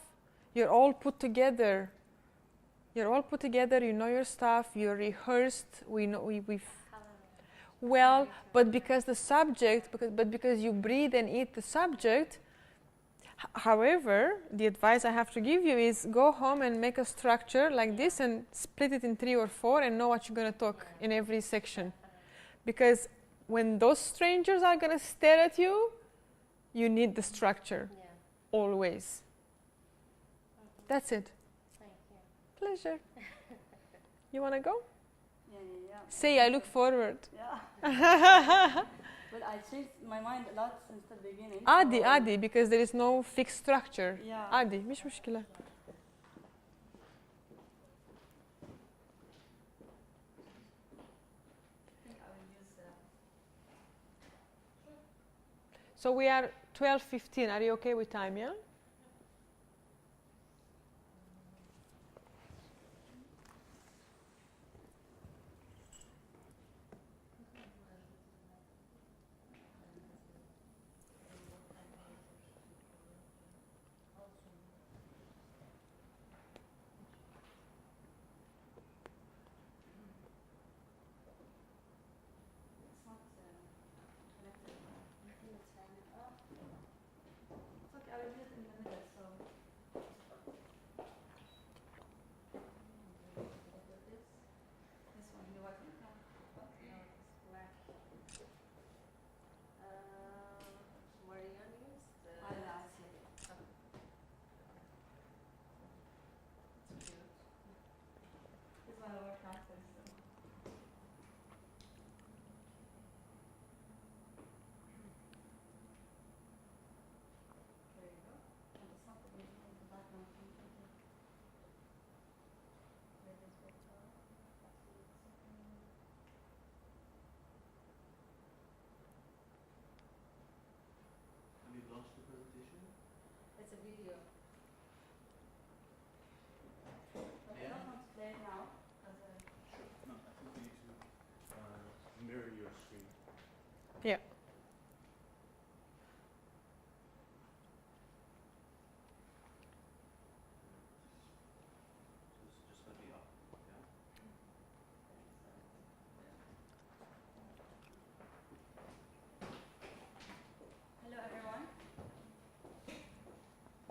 [SPEAKER 1] You're all put together. You know your stuff. You're rehearsed. Well, but because the subject, because you breathe and eat the subject. However, the advice I have to give you is go home and make a structure like this and split it in 3 or 4 and know what you're going to talk in every section. Because when those strangers are going to stare at you, you need the structure.
[SPEAKER 14] Yeah.
[SPEAKER 1] Always. That's it.
[SPEAKER 14] Thank you.
[SPEAKER 1] Pleasure. You want to go?
[SPEAKER 5] Yeah.
[SPEAKER 1] Say, I look forward.
[SPEAKER 5] Yeah. But I changed my mind a lot since the beginning.
[SPEAKER 1] عادي because there is no fixed structure.
[SPEAKER 5] Yeah.
[SPEAKER 1] عادي مش مشكلة. So we are 12:15. Are you okay with time? Yeah.
[SPEAKER 5] It's okay, I will do it in
[SPEAKER 1] Yeah.
[SPEAKER 10] Just let me up. Yeah.
[SPEAKER 5] Hello everyone.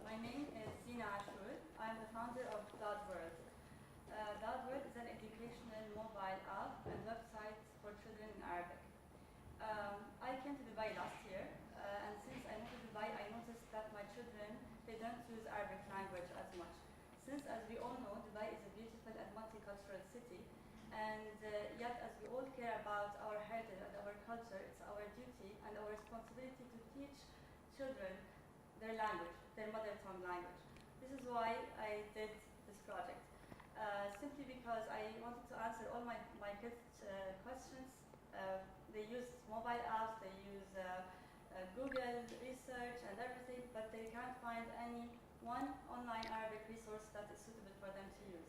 [SPEAKER 5] My name is Zina Ashur. I'm the founder of .world. .world is an educational mobile app and website for children in Arabic. I came to Dubai last year, and since I moved to Dubai, I noticed that my children, they don't use Arabic language as much. Since, as we all know, Dubai is a beautiful and multicultural city, and yet as we all care about our heritage and our culture, it's our duty and our responsibility to teach children their language, their mother tongue language. This is why I did this project. Simply because I wanted to answer all my kids' questions. They use mobile apps, they use Google research and everything, but they can't find any one online Arabic resource that is suitable for them to use.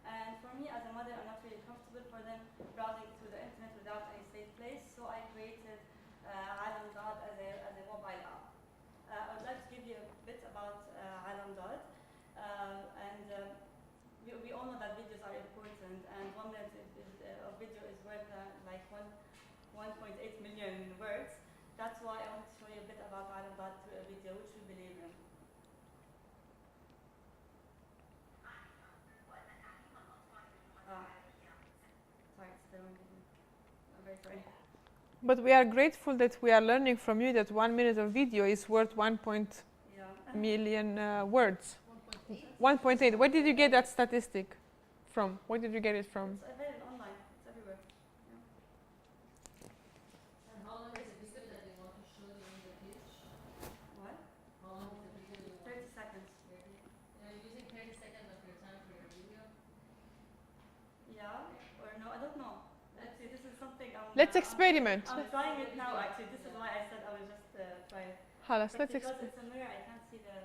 [SPEAKER 5] And for me as a mother, I'm not really comfortable for them browsing through the internet without any safe place, so I created Alam Dad as a mobile app. I would like to give you a bit about Alam Dad. We all know that videos are important, and 1 minute of video is worth like 1.8 million words. That's why I want to show you a bit about Alam Dad through a video, which we believe in. Sorry, it's the wrong video. I'm very sorry.
[SPEAKER 1] But we are grateful that we are learning from you that 1 minute of video is worth 1 million words. 1.8. Where did you get that statistic from? Where did you get it from?
[SPEAKER 5] It's available online. It's everywhere.
[SPEAKER 2] And how long is the video that you want to show you in the pitch?
[SPEAKER 5] What?
[SPEAKER 2] How long is the video?
[SPEAKER 5] 30 seconds.
[SPEAKER 2] You're using 30 seconds of your time for your video?
[SPEAKER 5] Yeah, or no, I don't know. Actually, this is something
[SPEAKER 1] Let's experiment.
[SPEAKER 5] I'm trying it now, actually. This is why I said I will just try it.
[SPEAKER 1] Halas, let's
[SPEAKER 5] because
[SPEAKER 1] experiment.
[SPEAKER 5] it's a mirror, I can't see the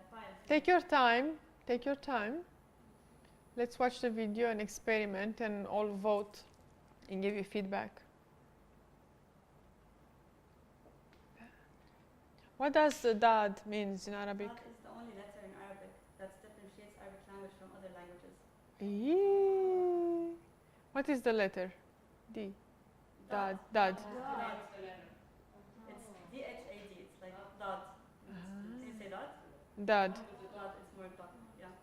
[SPEAKER 5] files.
[SPEAKER 1] Take your time. Take your time. Let's watch the video and experiment and all vote and give you feedback. What does dad means in Arabic?
[SPEAKER 5] Dad is the only letter in Arabic that differentiates Arabic language from other languages.
[SPEAKER 1] Eee. What is the letter? D. Dad. Dad.
[SPEAKER 5] It's D-H-A-D. It's like dot. Do you say dot?
[SPEAKER 1] Dad.
[SPEAKER 5] Dot, it's more dot. Yeah.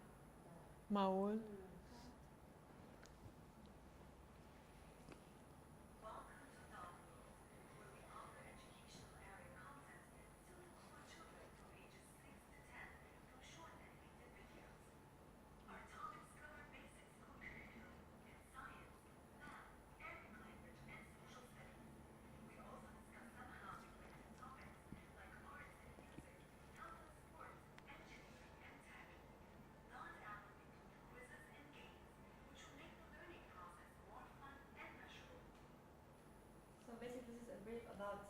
[SPEAKER 1] Maul.
[SPEAKER 5] So basically, this is a brief about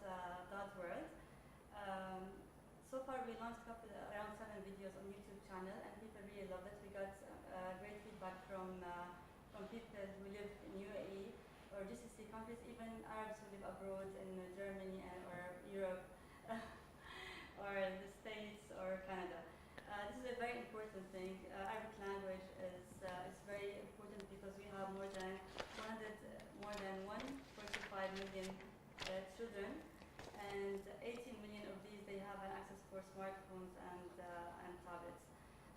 [SPEAKER 5] .world. So far, we launched around 7 videos on YouTube channel, and people really loved it. We got great feedback from people who live in UAE or GCC countries, even Arabs who live abroad in Germany or Europe or the States or Canada. This is a very important thing. Arabic language is very important because we have more than 145 million children, and 18 million of these they have an access for smartphones and tablets,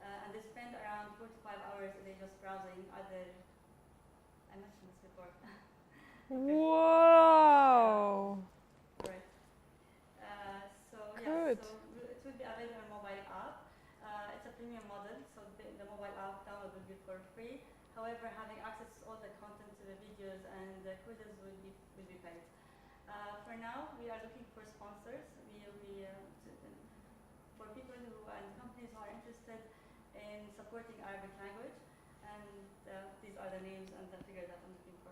[SPEAKER 5] and they spend around 4 to 5 hours a day just browsing other. I mentioned this before.
[SPEAKER 1] Whoa.
[SPEAKER 5] Right. So
[SPEAKER 1] Good.
[SPEAKER 5] yeah, so it will be available on mobile app. It's a premium model, so the mobile app download will be for free. However, having access to all the content to the videos and the quizzes will be paid. For now, we are looking for sponsors. For people and companies who are interested in supporting Arabic language, and these are the names and the figures that I'm looking for.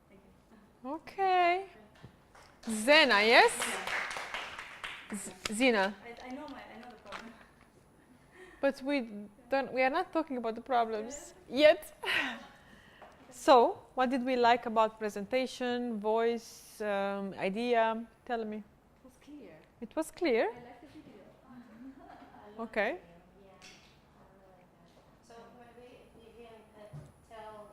[SPEAKER 5] Thank you.
[SPEAKER 1] Okay. Zena, yes? Zina.
[SPEAKER 5] I know the problem.
[SPEAKER 1] But we are not talking about the problems yet. So What did we like about presentation, voice, idea? Tell me.
[SPEAKER 11] It was clear.
[SPEAKER 1] It was clear.
[SPEAKER 11] I like the video.
[SPEAKER 1] Okay.
[SPEAKER 14] So maybe if you can tell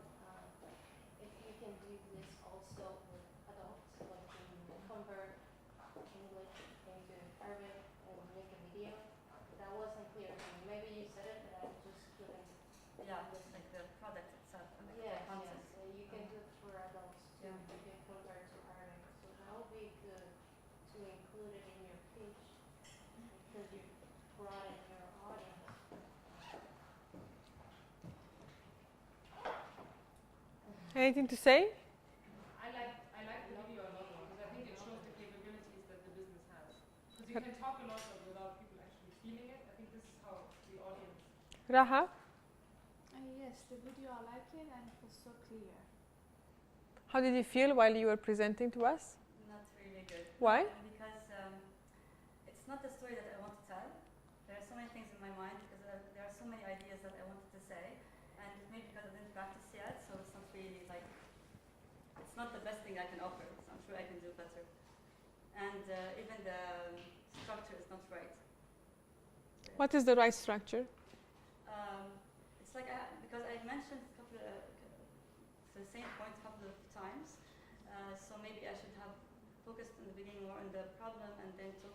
[SPEAKER 14] if you can do this also with adults, like convert English into Arabic and make a video. That wasn't clear to me. Maybe you said it, but I just couldn't.
[SPEAKER 5] Yeah, just like the product itself. And like
[SPEAKER 14] Yes,
[SPEAKER 5] the content.
[SPEAKER 14] yes. You can do it for adults too.
[SPEAKER 5] Yeah.
[SPEAKER 14] You can convert to Arabic. So that would be good to include it in your pitch because you brought in your audience.
[SPEAKER 1] Anything to say?
[SPEAKER 8] I like the video a lot more because I think it shows the capabilities that the business has. Because you can talk a lot without people actually feeling it. I think this is how the audience.
[SPEAKER 1] Raha?
[SPEAKER 11] Yes, the video I like it and it was so clear.
[SPEAKER 1] How did you feel while you were presenting to us?
[SPEAKER 5] Not really good.
[SPEAKER 1] Why?
[SPEAKER 5] Because it's not the story that I want to tell. There are so many things in my mind because there are so many ideas that I wanted to say, and maybe because I didn't practice yet, so it's not really like it's not the best thing I can offer. So I'm sure I can do better. And even the structure is not right.
[SPEAKER 1] What is the right structure?
[SPEAKER 5] It's like because I mentioned a couple the same point a couple of times, so maybe I should have focused in the beginning more on the problem and then to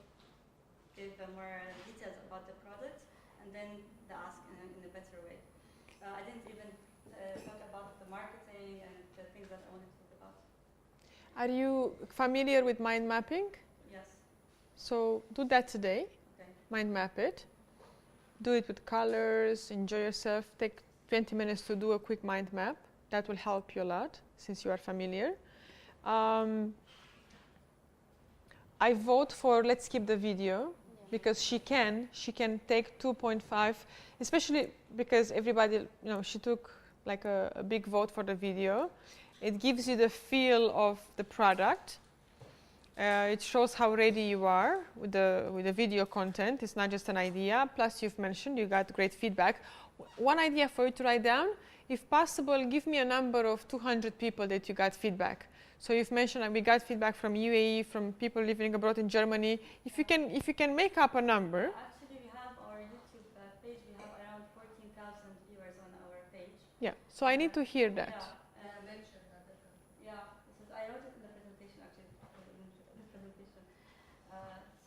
[SPEAKER 5] give more details about the product and then the ask in a better way. I didn't even talk about the marketing and the things that I wanted to talk about.
[SPEAKER 1] Are you familiar with mind mapping?
[SPEAKER 5] Yes.
[SPEAKER 1] So do that today.
[SPEAKER 5] Okay.
[SPEAKER 1] Mind map it. Do it with colors, enjoy yourself. Take 20 minutes to do a quick mind map. That will help you a lot since you are familiar. I vote for let's keep the video because she can take 2.5, especially because everybody, she took like a big vote for the video. It gives you the feel of the product. It shows how ready you are with the video content. It's not just an idea. Plus, you've mentioned you got great feedback. One idea for you to write down, if possible, give me a number of 200 people that you got feedback. So you've mentioned we got feedback from UAE, from people living abroad in Germany. If you can make up a number.
[SPEAKER 5] Actually, we have our YouTube page. We have around 14,000 viewers on our page.
[SPEAKER 1] Yeah. So I need to hear that.
[SPEAKER 5] Yeah. Yeah, I wrote it in the presentation actually, this presentation.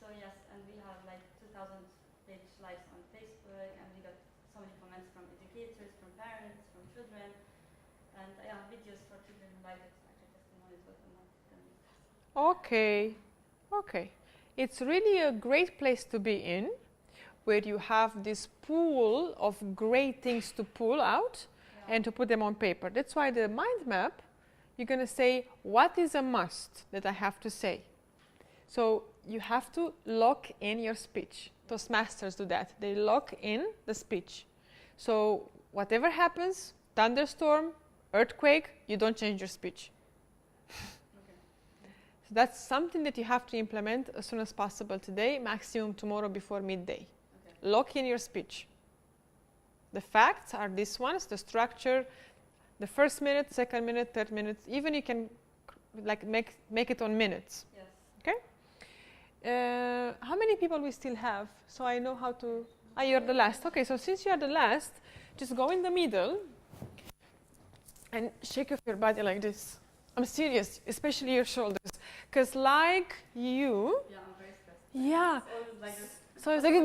[SPEAKER 5] So yes, and we have like 2,000 page likes on Facebook, and we got so many comments from educators, from parents, from children, and yeah, videos for children who like it, actually testimonies, but I'm not going to use that.
[SPEAKER 1] Okay. It's really a great place to be in, where you have this pool of great things to pull out and to put them on paper. That's why the mind map, you're going to say, what is a must that I have to say? So you have to lock in your speech. Toastmasters do that. They lock in the speech. So whatever happens, thunderstorm, earthquake, you don't change your speech. So that's something that you have to implement as soon as possible today, maximum tomorrow before midday. Lock in your speech. The facts are these ones, the structure, the first minute, second minute, third minute. Even you can make it on minutes.
[SPEAKER 5] Yes.
[SPEAKER 1] Okay? How many people we still have? So I know how to... you're the last. Okay, so since you are the last, just go in the middle and shake off your body like this. I'm serious, especially your shoulders. Because like you...
[SPEAKER 5] Yeah, I'm very stressed.
[SPEAKER 1] Yeah.
[SPEAKER 5] It's always like this.
[SPEAKER 1] So it's like,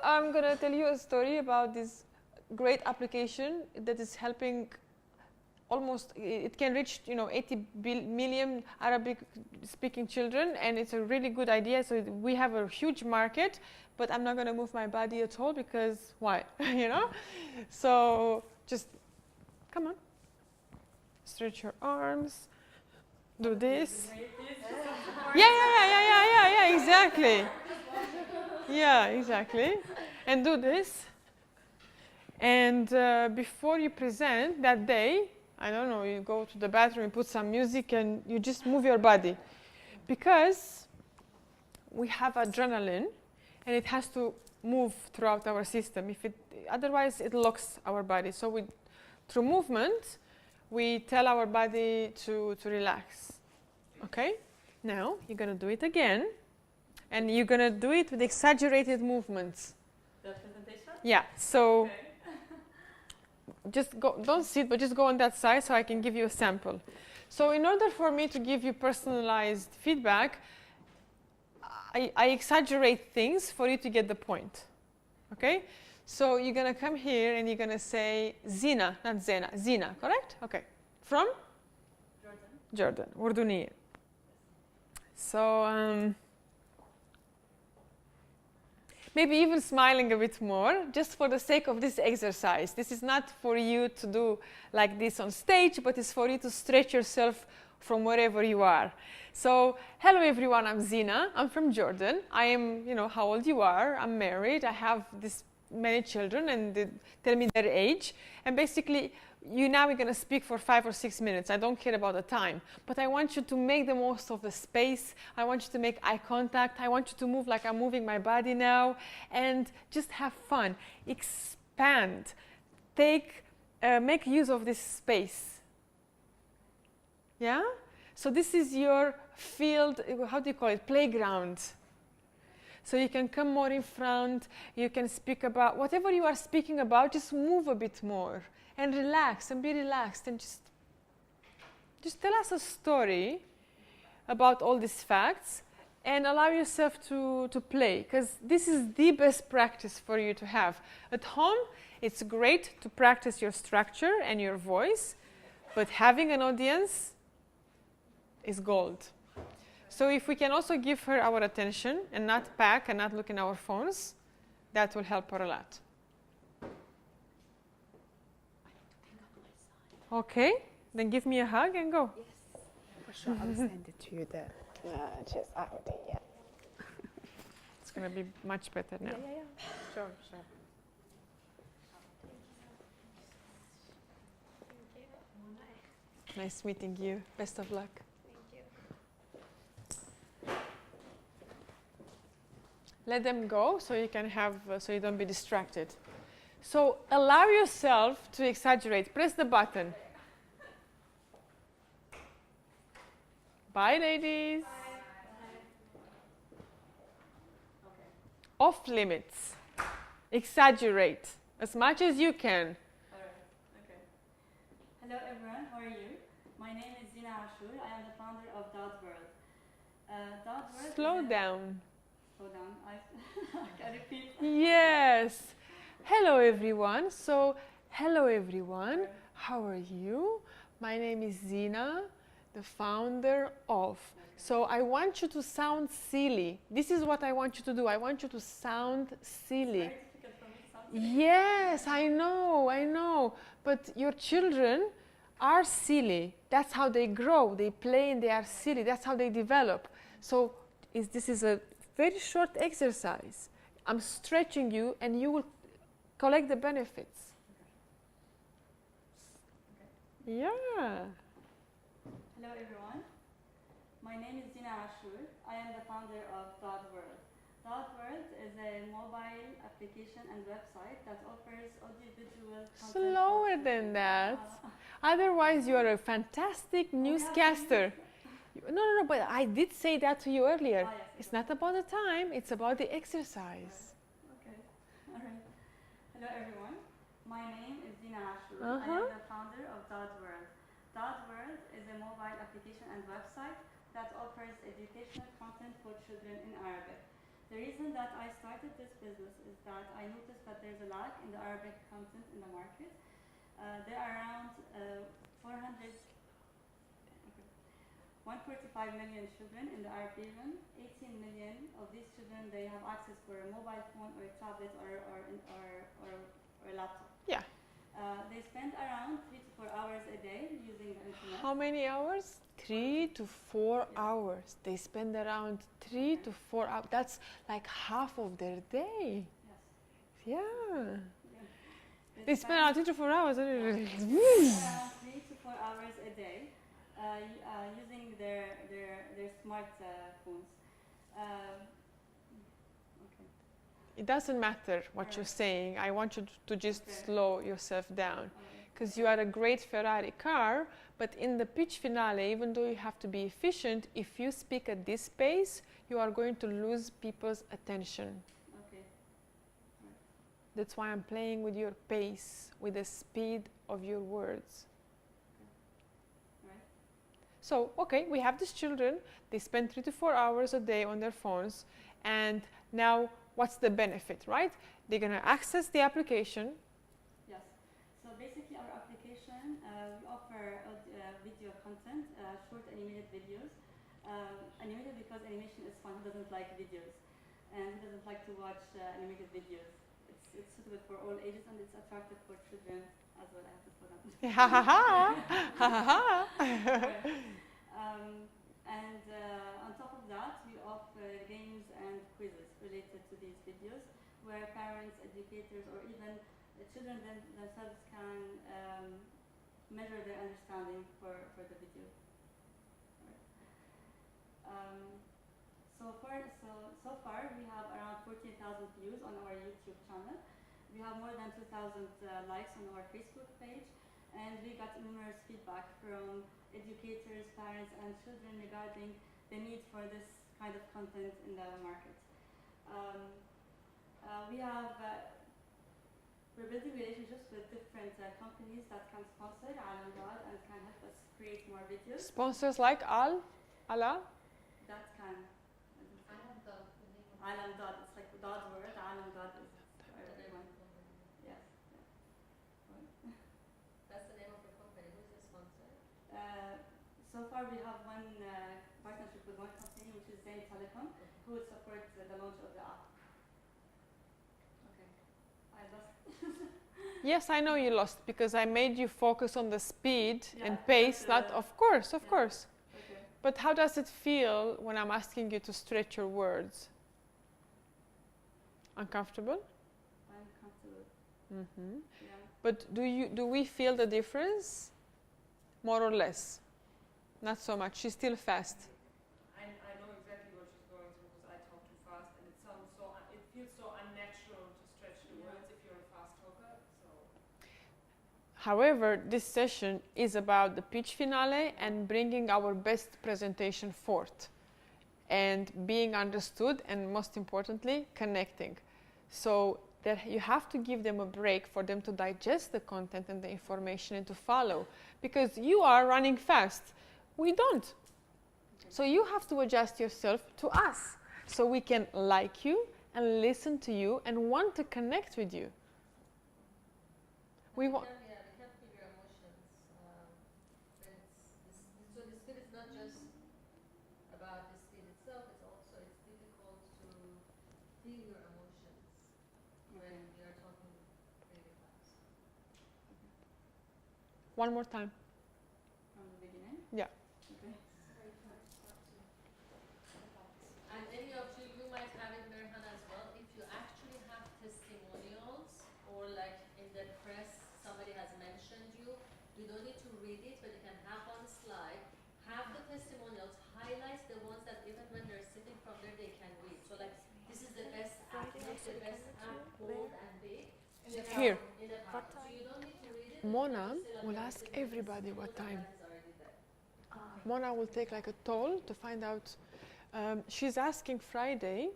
[SPEAKER 1] I'm going to tell you a story about this great application that is helping almost, it can reach 80 million Arabic speaking children, and it's a really good idea. So we have a huge market, but I'm not going to move my body at all because why? So just come on, stretch your arms, do this. Yeah, exactly. Yeah, exactly. And do this. And before you present that day, I don't know, you go to the bathroom, you put some music, and you just move your body. Because we have adrenaline, and it has to move throughout our system. Otherwise, it locks our body. So through movement, we tell our body to relax. Okay? Now, you're going to do it again. And you're going to do it with exaggerated movements.
[SPEAKER 5] The presentation?
[SPEAKER 1] Yeah. So,
[SPEAKER 5] Okay.
[SPEAKER 1] just go, don't sit, but just go on that side so I can give you a sample. So in order for me to give you personalized feedback, I exaggerate things for you to get the point. Okay? So you're going to come here and you're going to say Zina, not Zena, Zina, correct? Okay. From?
[SPEAKER 5] Jordan.
[SPEAKER 1] Jordan, Urduniya. So maybe even smiling a bit more, just for the sake of this exercise. This is not for you to do like this on stage, but it's for you to stretch yourself from wherever you are. So, hello everyone, I'm Zina. I'm from Jordan. I am, how old you are. I'm married. I have this many children, and they tell me their age. And basically, now we're going to speak for 5 or 6 minutes. I don't care about the time. But I want you to make the most of the space. I want you to make eye contact. I want you to move like I'm moving my body now. And just have fun. Expand. Make use of this space. Yeah? So this is your field, how do you call it? Playground. So you can come more in front. You can speak about whatever you are speaking about. Just move a bit more. And relax and be relaxed and just tell us a story about all these facts and allow yourself to play, because this is the best practice for you to have. At home, it's great to practice your structure and your voice, but having an audience is gold. So if we can also give her our attention and not pack and not look in our phones, that will help her a lot. Okay, then give me a hug and go.
[SPEAKER 11] Yes, for sure. I'll send it to you there. Just out there, yeah.
[SPEAKER 1] It's going to be much better now.
[SPEAKER 11] Yeah. Sure.
[SPEAKER 1] Nice meeting you. Best of luck. Let them go so you can so you don't be distracted. So allow yourself to exaggerate. Press the button. Bye, ladies.
[SPEAKER 5] Bye.
[SPEAKER 1] Off limits. Exaggerate as much as you can.
[SPEAKER 5] All right. Okay. Hello, everyone. How are you? My name is Zina Ashur. I am the founder of Dot World. Dot World.
[SPEAKER 1] Slow down.
[SPEAKER 5] Slow down. I can repeat.
[SPEAKER 1] Yes. Hello, everyone. So, hello, everyone. How are you? My name is Zina, the founder of. So, I want you to sound silly. This is what I want you to do. I want you to sound silly. Yes, I know. But your children are silly. That's how they grow. They play and they are silly. That's how they develop. So, this is a very short exercise. I'm stretching you and you will collect the benefits. Yeah.
[SPEAKER 5] Hello, everyone. My name is Zina Ashur. I am the founder of Dot World. Dot World is a mobile application and website that offers audiovisual content.
[SPEAKER 1] Slower than that. Otherwise, you are a fantastic newscaster. No, but I did say that to you earlier.
[SPEAKER 5] Yes.
[SPEAKER 1] It's not about the time, it's about the exercise.
[SPEAKER 5] Okay. All right. Hello, everyone. My name is Zina Ashur. I am the founder of Dot World. Dot World is a mobile application and website that offers educational content for children in Arabic. The reason that I started this business is that I noticed that there's a lack in the Arabic content in the market. There are around 145 million children in the Arab region. 18 million of these children, they have access for a mobile phone or a tablet or a laptop.
[SPEAKER 1] Yeah.
[SPEAKER 5] They spend around 3 to 4 hours a day using the internet.
[SPEAKER 1] How many hours? 3 to 4 hours. They spend around 3 to 4 hours. That's like half of their day.
[SPEAKER 5] Yes.
[SPEAKER 1] Yeah. They spend around 3 to 4 hours.
[SPEAKER 5] Around 3 to 4 hours a day using their smartphones. Okay.
[SPEAKER 1] It doesn't matter what you're saying. I want you to just slow yourself down. because you are a great Ferrari car, but in the pitch finale, even though you have to be efficient, if you speak at this pace, you are going to lose people's attention.
[SPEAKER 5] Okay. Right.
[SPEAKER 1] That's why I'm playing with your pace, with the speed of your words.
[SPEAKER 5] Right.
[SPEAKER 1] So, okay, we have these children, they spend 3 to 4 hours a day on their phones, and now what's the benefit, right? They're going to access the application.
[SPEAKER 5] Yes. So basically our application, we offer video content, short animated videos. Animated because animation is fun. Who doesn't like videos? And who doesn't like to watch animated videos? It's suitable for all ages and it's attractive for children as well. I have to put on.
[SPEAKER 1] Ha ha ha! Ha ha ha!
[SPEAKER 5] And on top of that, we offer games and quizzes related to these videos where parents, educators, or even the children themselves can measure their understanding for the video. So far, we have around 14,000 views on our YouTube channel. We have more than 2,000 likes on our Facebook page, and we got numerous feedback from educators, parents, and children regarding the need for this kind of content in the market. We're building relationships with different companies that can sponsor Alam Dad and can help us create more videos.
[SPEAKER 1] Sponsors like Allah?
[SPEAKER 5] That can. Alam Dad, it's like Dad word. Alam Dad is for everyone. Yes.
[SPEAKER 2] That's the name of the company. Who's the sponsor?
[SPEAKER 5] So far, we have one partnership with one company, which is Zain Telecom, who will support the launch of the app. Okay. I lost.
[SPEAKER 1] Yes, I know you lost because I made you focus on the speed and pace. Not, of course.
[SPEAKER 5] Okay.
[SPEAKER 1] But how does it feel when I'm asking you to stretch your words? Uncomfortable?
[SPEAKER 5] Uncomfortable.
[SPEAKER 1] Mm-hmm.
[SPEAKER 5] Yeah.
[SPEAKER 1] But do we feel the difference? More or less? Not so much. She's still fast.
[SPEAKER 8] I know exactly what she's going through because I talk too fast, and it feels so unnatural to stretch the words if you're a fast talker. So.
[SPEAKER 1] However, this session is about the pitch finale and bringing our best presentation forth and being understood, and most importantly, connecting. So that you have to give them a break for them to digest the content and the information and to follow, because you are running fast. We don't. So you have to adjust yourself to us so we can like you and listen to you and want to connect with you. We want.
[SPEAKER 2] We can't feel your emotions. So the speed is not just about the speed itself. It's difficult to feel your emotions when you are talking really fast.
[SPEAKER 1] One more time.
[SPEAKER 5] From the beginning?
[SPEAKER 1] Yeah.
[SPEAKER 5] Okay.
[SPEAKER 2] And any of you might have it, Merhan, as well. If you actually have testimonials or like in the press, somebody has mentioned you, you don't need to read it, but you can have on the slide, have the testimonials, highlight the ones that even when they're sitting from there, they can read. So like, this is the best app, make the best app, bold and big.
[SPEAKER 1] Here.
[SPEAKER 2] In the so you don't need to read it.
[SPEAKER 1] Mona will ask everybody what time. Mona will take like a toll to find out. She's asking Friday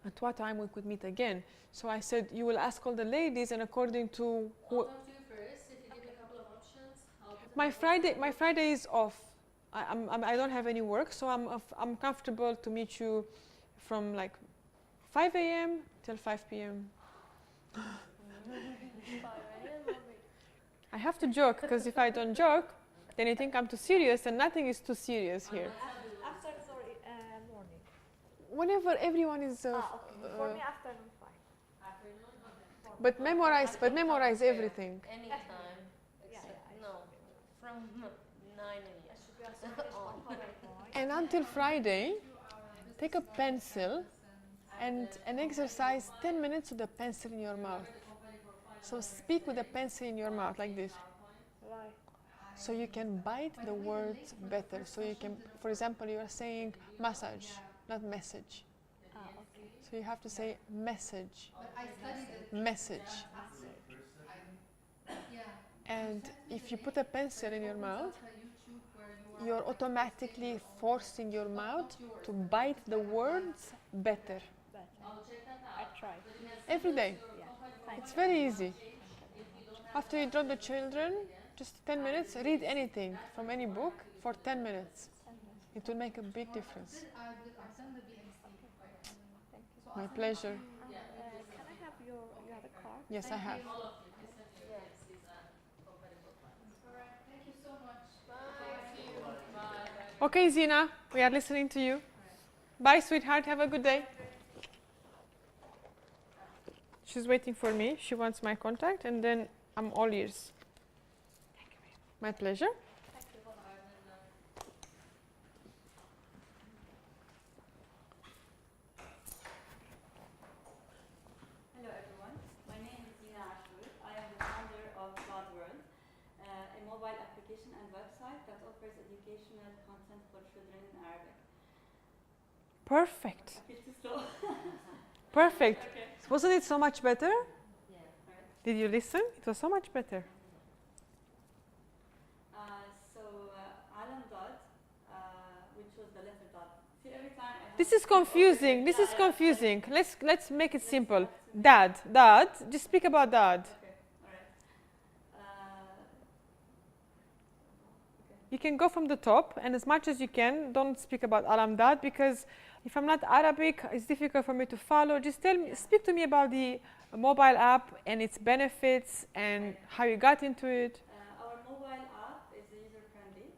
[SPEAKER 1] at what time we could meet again. So I said, you will ask all the ladies, and according to who.
[SPEAKER 2] I'll talk to you first. If you give me a couple of options,
[SPEAKER 1] My Friday is off. I don't have any work, so I'm comfortable to meet you from like 5 a.m. till 5 p.m. I have to joke, because if I don't joke, then you think I'm too serious, and nothing is too serious here.
[SPEAKER 6] After, morning.
[SPEAKER 1] Whenever everyone is.
[SPEAKER 6] For me, afternoon, fine.
[SPEAKER 2] Afternoon?
[SPEAKER 1] But memorize everything.
[SPEAKER 2] Anytime.
[SPEAKER 6] Yeah,
[SPEAKER 2] No, from 9 a.m.
[SPEAKER 1] And until Friday, take a pencil and exercise 10 minutes with the pencil in your mouth. So speak with the pencil in your mouth like this.
[SPEAKER 6] Why?
[SPEAKER 1] So you can bite the words better. So you can, for example, you are saying massage, not message.
[SPEAKER 6] Okay.
[SPEAKER 1] So you have to say message.
[SPEAKER 15] But I studied it.
[SPEAKER 1] Message.
[SPEAKER 15] Yeah.
[SPEAKER 1] And if you put a pencil in your mouth, you're automatically forcing your mouth to bite the words better.
[SPEAKER 9] I try.
[SPEAKER 1] Every day.
[SPEAKER 9] Yeah. Thank
[SPEAKER 1] It's
[SPEAKER 9] you.
[SPEAKER 1] very easy. After you drop the children, just 10 minutes, read anything from any book for 10 minutes. It will make a big difference. My pleasure.
[SPEAKER 9] Can I have you have a card?
[SPEAKER 1] Yes, I have.
[SPEAKER 6] Thank you so much.
[SPEAKER 1] Okay, Zina, we are listening to you. Bye, sweetheart. Have a good day. She's waiting for me. She wants my contact, and then I'm all ears. My pleasure.
[SPEAKER 5] Hello everyone, my name is Zina Ashur. I am the founder of God World, a mobile application and website that offers educational content for children in Arabic.
[SPEAKER 1] Perfect.
[SPEAKER 5] I feel too slow.
[SPEAKER 1] Perfect.
[SPEAKER 5] Okay.
[SPEAKER 1] Wasn't it so much better?
[SPEAKER 5] Yeah. Right.
[SPEAKER 1] Did you listen? It was so much better.
[SPEAKER 5] Alam dot, which was the letter dot. See, every time I
[SPEAKER 1] This is confusing. This is confusing. Let's make it simple. Dad. Just speak about dad.
[SPEAKER 5] Okay. All right.
[SPEAKER 1] You can go from the top, and as much as you can, don't speak about alam dad, because if I'm not Arabic, it's difficult for me to follow. Just speak to me about the mobile app and its benefits and how you got into it.
[SPEAKER 5] Our mobile app is user friendly.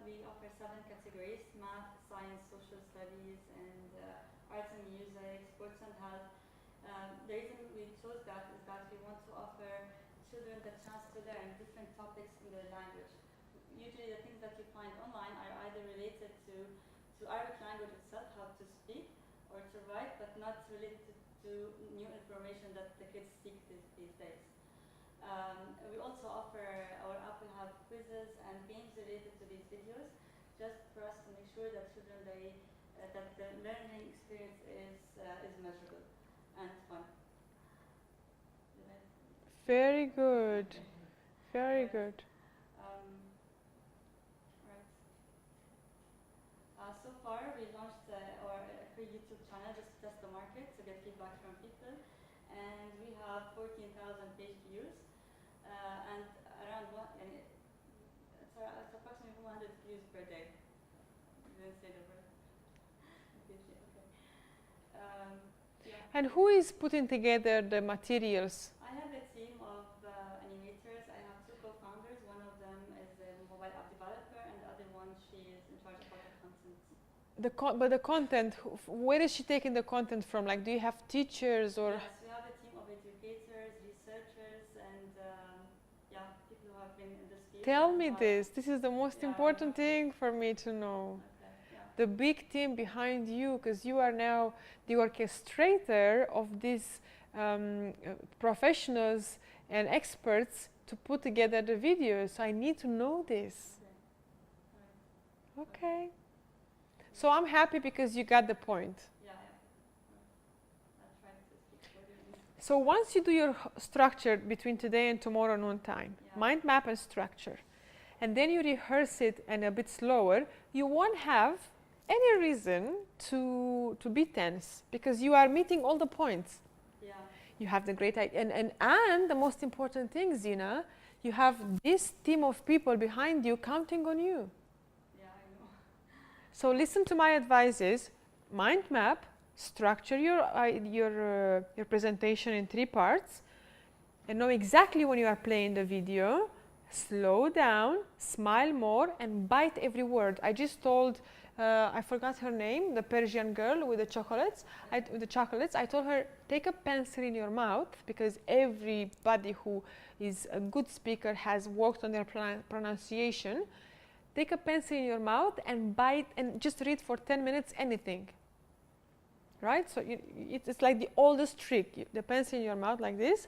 [SPEAKER 5] We offer 7 categories: math, science, social studies, and arts and music, sports and health. The reason we chose that is that we want to offer children the chance to learn different topics in their language. Usually the things that you find online are either related to Arabic language itself, how to speak or to write, but not related to new information that the kids seek these days. We also offer, our app will have quizzes and games related to these videos, just for us to make sure that children, that the learning experience is measurable and fun.
[SPEAKER 1] Very good. Very good.
[SPEAKER 5] So far, we launched our free YouTube channel just to test the market, to get feedback from people, and we have 14,000 page views, and it's approximately 100 views per day. You didn't say the word. Yeah.
[SPEAKER 1] And who is putting together the materials?
[SPEAKER 5] I have a team of animators. I have 2 co-founders. One of them is a mobile app developer, and the other one, she is in charge of all the content.
[SPEAKER 1] But the content, where is she taking the content from? Like, do you have teachers or?
[SPEAKER 5] Yes, we have a team of educators, researchers, and people who have been in this field.
[SPEAKER 1] Tell me this. This is the most important thing for me to know.
[SPEAKER 5] Okay, yeah.
[SPEAKER 1] The big team behind you, because you are now the orchestrator of these professionals and experts to put together the videos. I need to know this. Okay. So I'm happy because you got the point.
[SPEAKER 5] Yeah. I'll try to speak for you.
[SPEAKER 1] So once you do your structure between today and tomorrow noontime, mind map and structure, and then you rehearse it and a bit slower, you won't have any reason to be tense because you are meeting all the points.
[SPEAKER 5] Yeah.
[SPEAKER 1] You have the great idea. And the most important thing, Zina, you have this team of people behind you counting on you.
[SPEAKER 5] Yeah, I know.
[SPEAKER 1] So listen to my advices, mind map, structure your presentation in 3 parts, and know exactly when you are playing the video, slow down, smile more, and bite every word. I just told, I forgot her name, the Persian girl with the chocolates. I told her, take a pencil in your mouth, because everybody who is a good speaker has worked on their pronunciation. Take a pencil in your mouth and bite and just read for 10 minutes anything. Right? So it's like the oldest trick. The pencil in your mouth like this